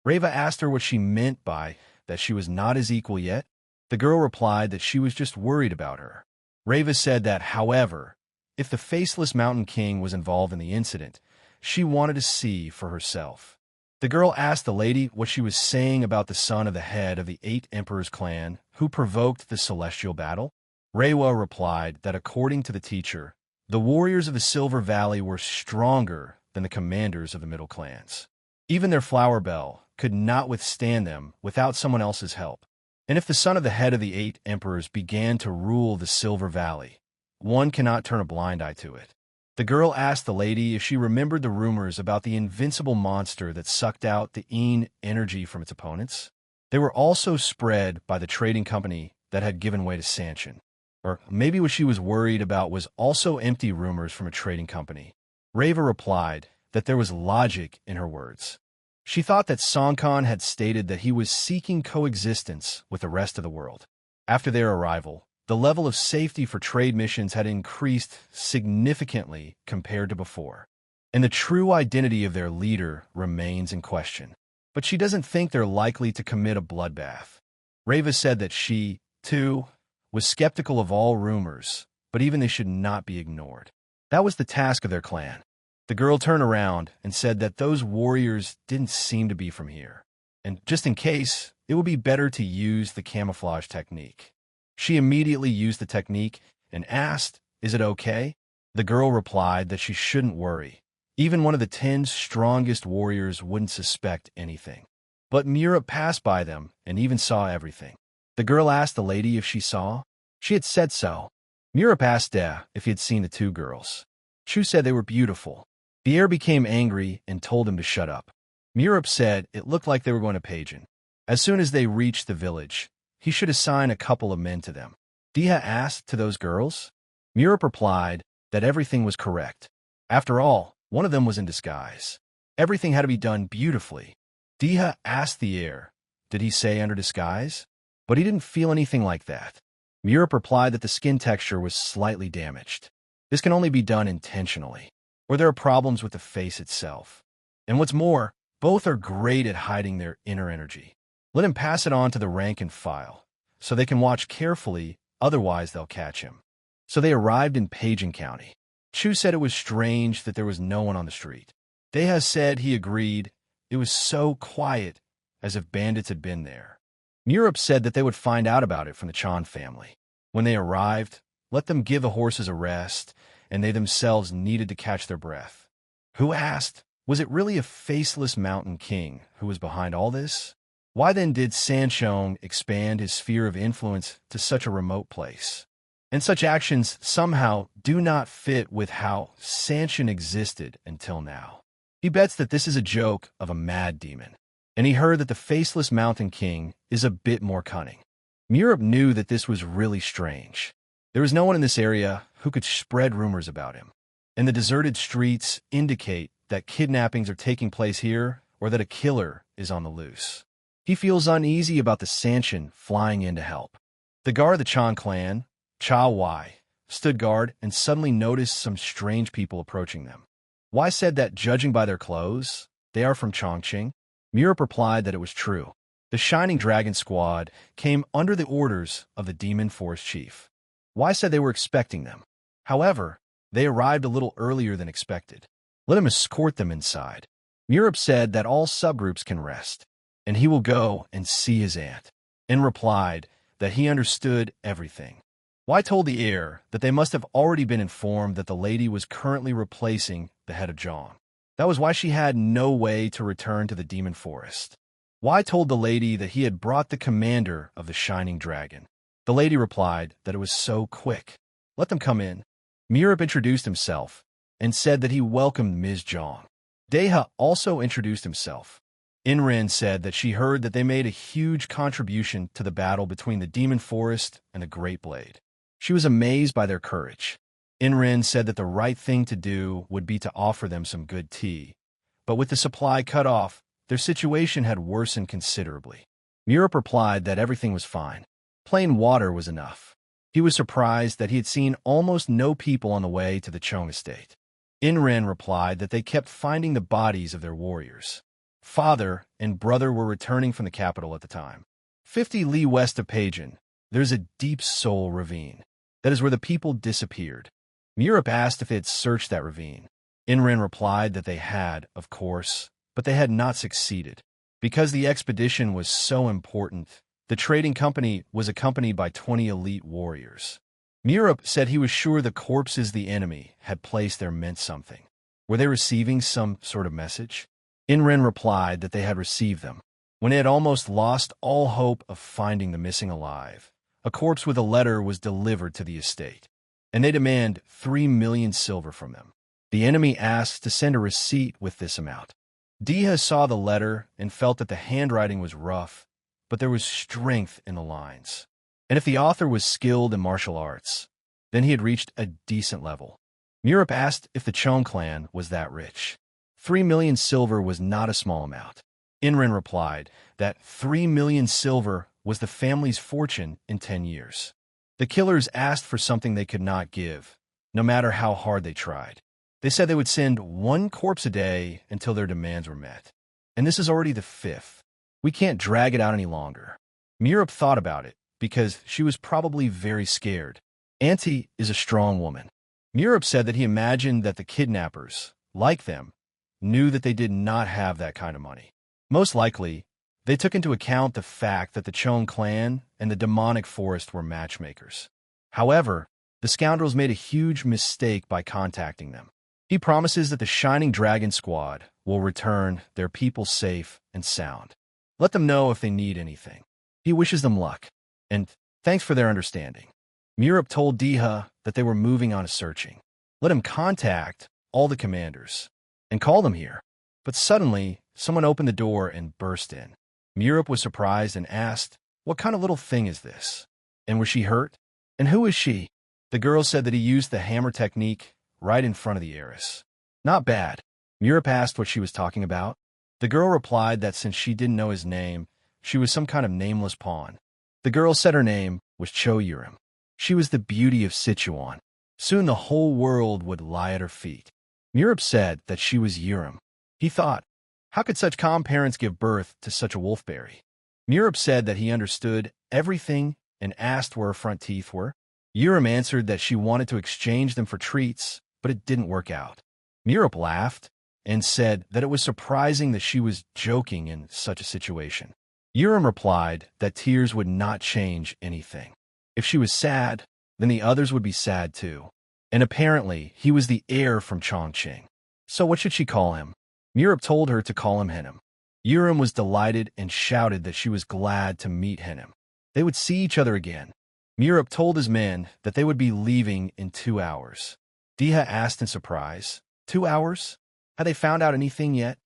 Reiwa asked her what she meant by that she was not his equal yet. The girl replied that she was just worried about her. Reiwa said that, however, if the Faceless Mountain King was involved in the incident, she wanted to see for herself. The girl asked the lady what she was saying about the son of the head of the 8 Emperors clan who provoked the celestial battle. Reiwa replied that according to the teacher, the warriors of the Silver Valley were stronger than the commanders of the middle clans. Even their Flower Bell could not withstand them without someone else's help. And if the son of the head of the 8 Emperors began to rule the Silver Valley, one cannot turn a blind eye to it. The girl asked the lady if she remembered the rumors about the invincible monster that sucked out the Een energy from its opponents. They were also spread by the trading company that had given way to Ascension. Or maybe what she was worried about was also empty rumors from a trading company. Reiwa replied that there was logic in her words. She thought that Songkhan had stated that he was seeking coexistence with the rest of the world. After their arrival, the level of safety for trade missions had increased significantly compared to before, and the true identity of their leader remains in question. But she doesn't think they're likely to commit a bloodbath. Reva said that she, too, was skeptical of all rumors, but even they should not be ignored. That was the task of their clan. The girl turned around and said that those warriors didn't seem to be from here, and just in case, it would be better to use the camouflage technique. She immediately used the technique and asked, "Is it okay?" The girl replied that she shouldn't worry. Even one of the 10 strongest warriors wouldn't suspect anything. But Murup passed by them and even saw everything. The girl asked the lady if she saw. She had said so. Murup asked Deha if he had seen the 2 girls. Chu said they were beautiful. The heir became angry and told him to shut up. Murup said it looked like they were going to Pagan. As soon as they reached the village, he should assign a couple of men to them. Deha asked to those girls. Murup replied that everything was correct. After all, one of them was in disguise. Everything had to be done beautifully. Deha asked the heir, did he say under disguise? But he didn't feel anything like that. Murup replied that the skin texture was slightly damaged. This can only be done intentionally, or there are problems with the face itself. And what's more, both are great at hiding their inner energy. Let him pass it on to the rank and file, so they can watch carefully, otherwise they'll catch him. So they arrived in Pagan County. Chu said it was strange that there was no one on the street. Deha said he agreed. It was so quiet, as if bandits had been there. Murup said that they would find out about it from the Chan family. When they arrived, let them give the horses a rest, and they themselves needed to catch their breath. Who asked, was it really a faceless mountain king who was behind all this? Why then did Sanshong expand his sphere of influence to such a remote place? And such actions somehow do not fit with how Ascension existed until now. He bets that this is a joke of a mad demon, and he heard that the faceless mountain king is a bit more cunning. Murup knew that this was really strange. There was no one in this area who could spread rumors about him, and the deserted streets indicate that kidnappings are taking place here or that a killer is on the loose. He feels uneasy about the Ascension flying in to help. The guard of the Chan clan, Cha Wai, stood guard and suddenly noticed some strange people approaching them. Wai said that, judging by their clothes, they are from Chongqing. Murup replied that it was true. The Shining Dragon squad came under the orders of the Demon Forest Chief. Wai said they were expecting them. However, they arrived a little earlier than expected. Let him escort them inside. Murup said that all subgroups can rest, and he will go and see his aunt, and replied that he understood everything. Wai told the heir that they must have already been informed that the lady was currently replacing the head of Zhang. That was why she had no way to return to the Demon Forest. Wai told the lady that he had brought the commander of the Shining Dragon. The lady replied that it was so quick. Let them come in. Murup introduced himself and said that he welcomed Ms. Zhang. Deha also introduced himself. Inren said that she heard that they made a huge contribution to the battle between the Demon Forest and the Great Blade. She was amazed by their courage. Inren said that the right thing to do would be to offer them some good tea, but with the supply cut off, their situation had worsened considerably. Murup replied that everything was fine. Plain water was enough. He was surprised that he had seen almost no people on the way to the Chong estate. Inren replied that they kept finding the bodies of their warriors. Father and brother were returning from the capital at the time. 50 li west of Pagan, there's a deep soul ravine. That is where the people disappeared. Murup asked if they had searched that ravine. Inren replied that they had, of course, but they had not succeeded. Because the expedition was so important, the trading company was accompanied by 20 elite warriors. Murup said he was sure the corpses the enemy had placed there meant something. Were they receiving some sort of message? Inren replied that they had received them. When they had almost lost all hope of finding the missing alive, a corpse with a letter was delivered to the estate, and they demand 3 million silver from them. The enemy asked to send a receipt with this amount. Deha saw the letter and felt that the handwriting was rough, but there was strength in the lines. And if the author was skilled in martial arts, then he had reached a decent level. Murup asked if the Chong clan was that rich. 3 million silver was not a small amount. Inrin replied that 3 million silver was the family's fortune in 10 years. The killers asked for something they could not give, no matter how hard they tried. They said they would send 1 corpse a day until their demands were met. And this is already the 5th. We can't drag it out any longer. Murup thought about it, because she was probably very scared. Auntie is a strong woman. Murup said that he imagined that the kidnappers, like them, knew that they did not have that kind of money. Most likely, they took into account the fact that the Chong clan and the demonic forest were matchmakers. However, the scoundrels made a huge mistake by contacting them. He promises that the Shining Dragon Squad will return their people safe and sound. Let them know if they need anything. He wishes them luck, and thanks for their understanding. Murup told Deha that they were moving on a searching. Let him contact all the commanders and call them here. But suddenly, someone opened the door and burst in. Murup was surprised and asked, "What kind of little thing is this? And was she hurt? And who is she?" The girl said that he used the hammer technique right in front of the heiress. Not bad. Murup asked what she was talking about. The girl replied that since she didn't know his name, she was some kind of nameless pawn. The girl said her name was Cho Yurim. She was the beauty of Sichuan. Soon the whole world would lie at her feet. Murup said that she was Yurim. He thought, how could such calm parents give birth to such a wolfberry? Murup said that he understood everything and asked where her front teeth were. Yurim answered that she wanted to exchange them for treats, but it didn't work out. Murup laughed and said that it was surprising that she was joking in such a situation. Yurim replied that tears would not change anything. If she was sad, then the others would be sad too. And apparently, he was the heir from Chongqing. So what should she call him? Murup told her to call him Henim. Yurim was delighted and shouted that she was glad to meet Henim. They would see each other again. Murup told his men that they would be leaving in 2 hours. Deha asked in surprise, 2 hours? Had they found out anything yet?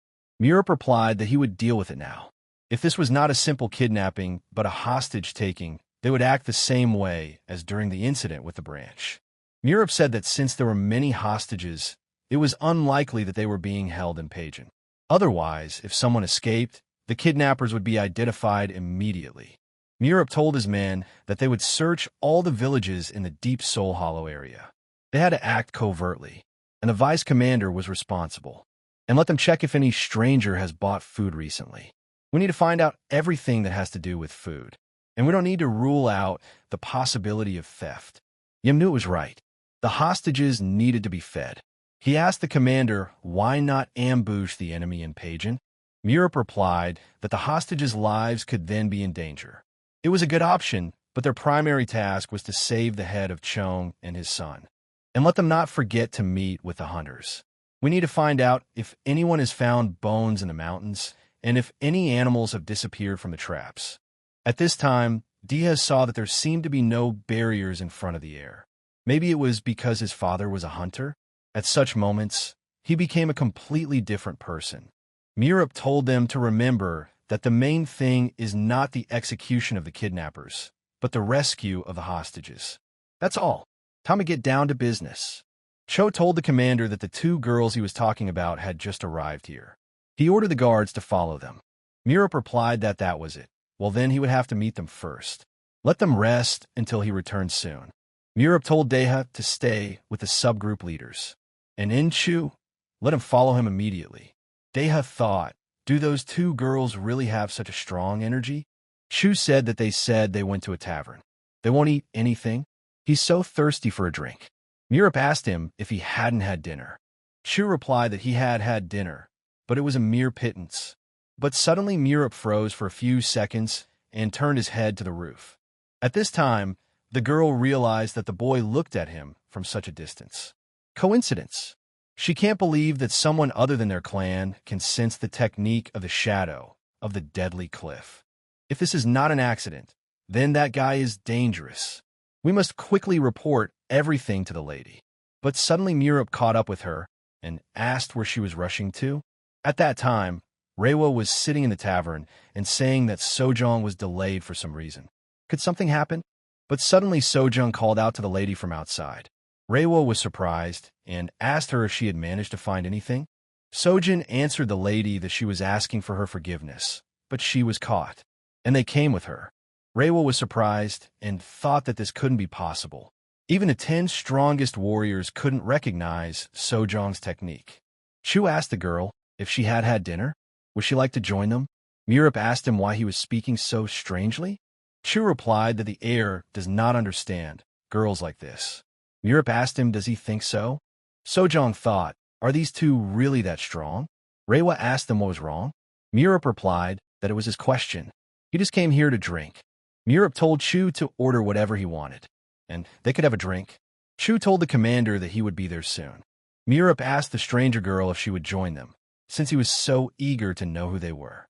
Murup replied that he would deal with it now. If this was not a simple kidnapping, but a hostage-taking, they would act the same way as during the incident with the branch. Murup said that since there were many hostages, it was unlikely that they were being held in Pagan. Otherwise, if someone escaped, the kidnappers would be identified immediately. Murup told his men that they would search all the villages in the Deep Soul Hollow area. They had to act covertly, and the vice commander was responsible. And let them check if any stranger has bought food recently. We need to find out everything that has to do with food. And we don't need to rule out the possibility of theft. Yimnu was right. The hostages needed to be fed. He asked the commander why not ambush the enemy in Pagan. Murup replied that the hostages' lives could then be in danger. It was a good option, but their primary task was to save the head of Chong and his son. And let them not forget to meet with the hunters. We need to find out if anyone has found bones in the mountains and if any animals have disappeared from the traps. At this time, Deha saw that there seemed to be no barriers in front of the heir. Maybe it was because his father was a hunter? At such moments, he became a completely different person. Murup told them to remember that the main thing is not the execution of the kidnappers, but the rescue of the hostages. That's all. Time to get down to business. Cho told the commander that the 2 girls he was talking about had just arrived here. He ordered the guards to follow them. Murup replied that that was it. Well, then he would have to meet them first. Let them rest until he returned soon. Murup told Deha to stay with the subgroup leaders. And in Chu, let him follow him immediately. Deha thought, do those 2 girls really have such a strong energy? Chu said that they went to a tavern. They won't eat anything. He's so thirsty for a drink. Murup asked him if he hadn't had dinner. Chu replied that he had had dinner, but it was a mere pittance. But suddenly Murup froze for a few seconds and turned his head to the roof. At this time, the girl realized that the boy looked at him from such a distance. Coincidence. She can't believe that someone other than their clan can sense the technique of the shadow of the deadly cliff. If this is not an accident, then that guy is dangerous. We must quickly report everything to the lady. But suddenly Murup caught up with her and asked where she was rushing to. At that time, Reiwa was sitting in the tavern and saying that Sojong was delayed for some reason. Could something happen? But suddenly Sojong called out to the lady from outside. Reiwa was surprised and asked her if she had managed to find anything. Sojin answered the lady that she was asking for her forgiveness, but she was caught, and they came with her. Reiwa was surprised and thought that this couldn't be possible. Even the 10 strongest warriors couldn't recognize Sojong's technique. Chu asked the girl if she had had dinner. Would she like to join them? Murup asked him why he was speaking so strangely. Chu replied that the heir does not understand girls like this. Murup asked him, does he think so? Sojong thought, are these two really that strong? Reiwa asked him what was wrong. Murup replied that it was his question. He just came here to drink. Murup told Chu to order whatever he wanted, and they could have a drink. Chu told the commander that he would be there soon. Murup asked the stranger girl if she would join them, since he was so eager to know who they were.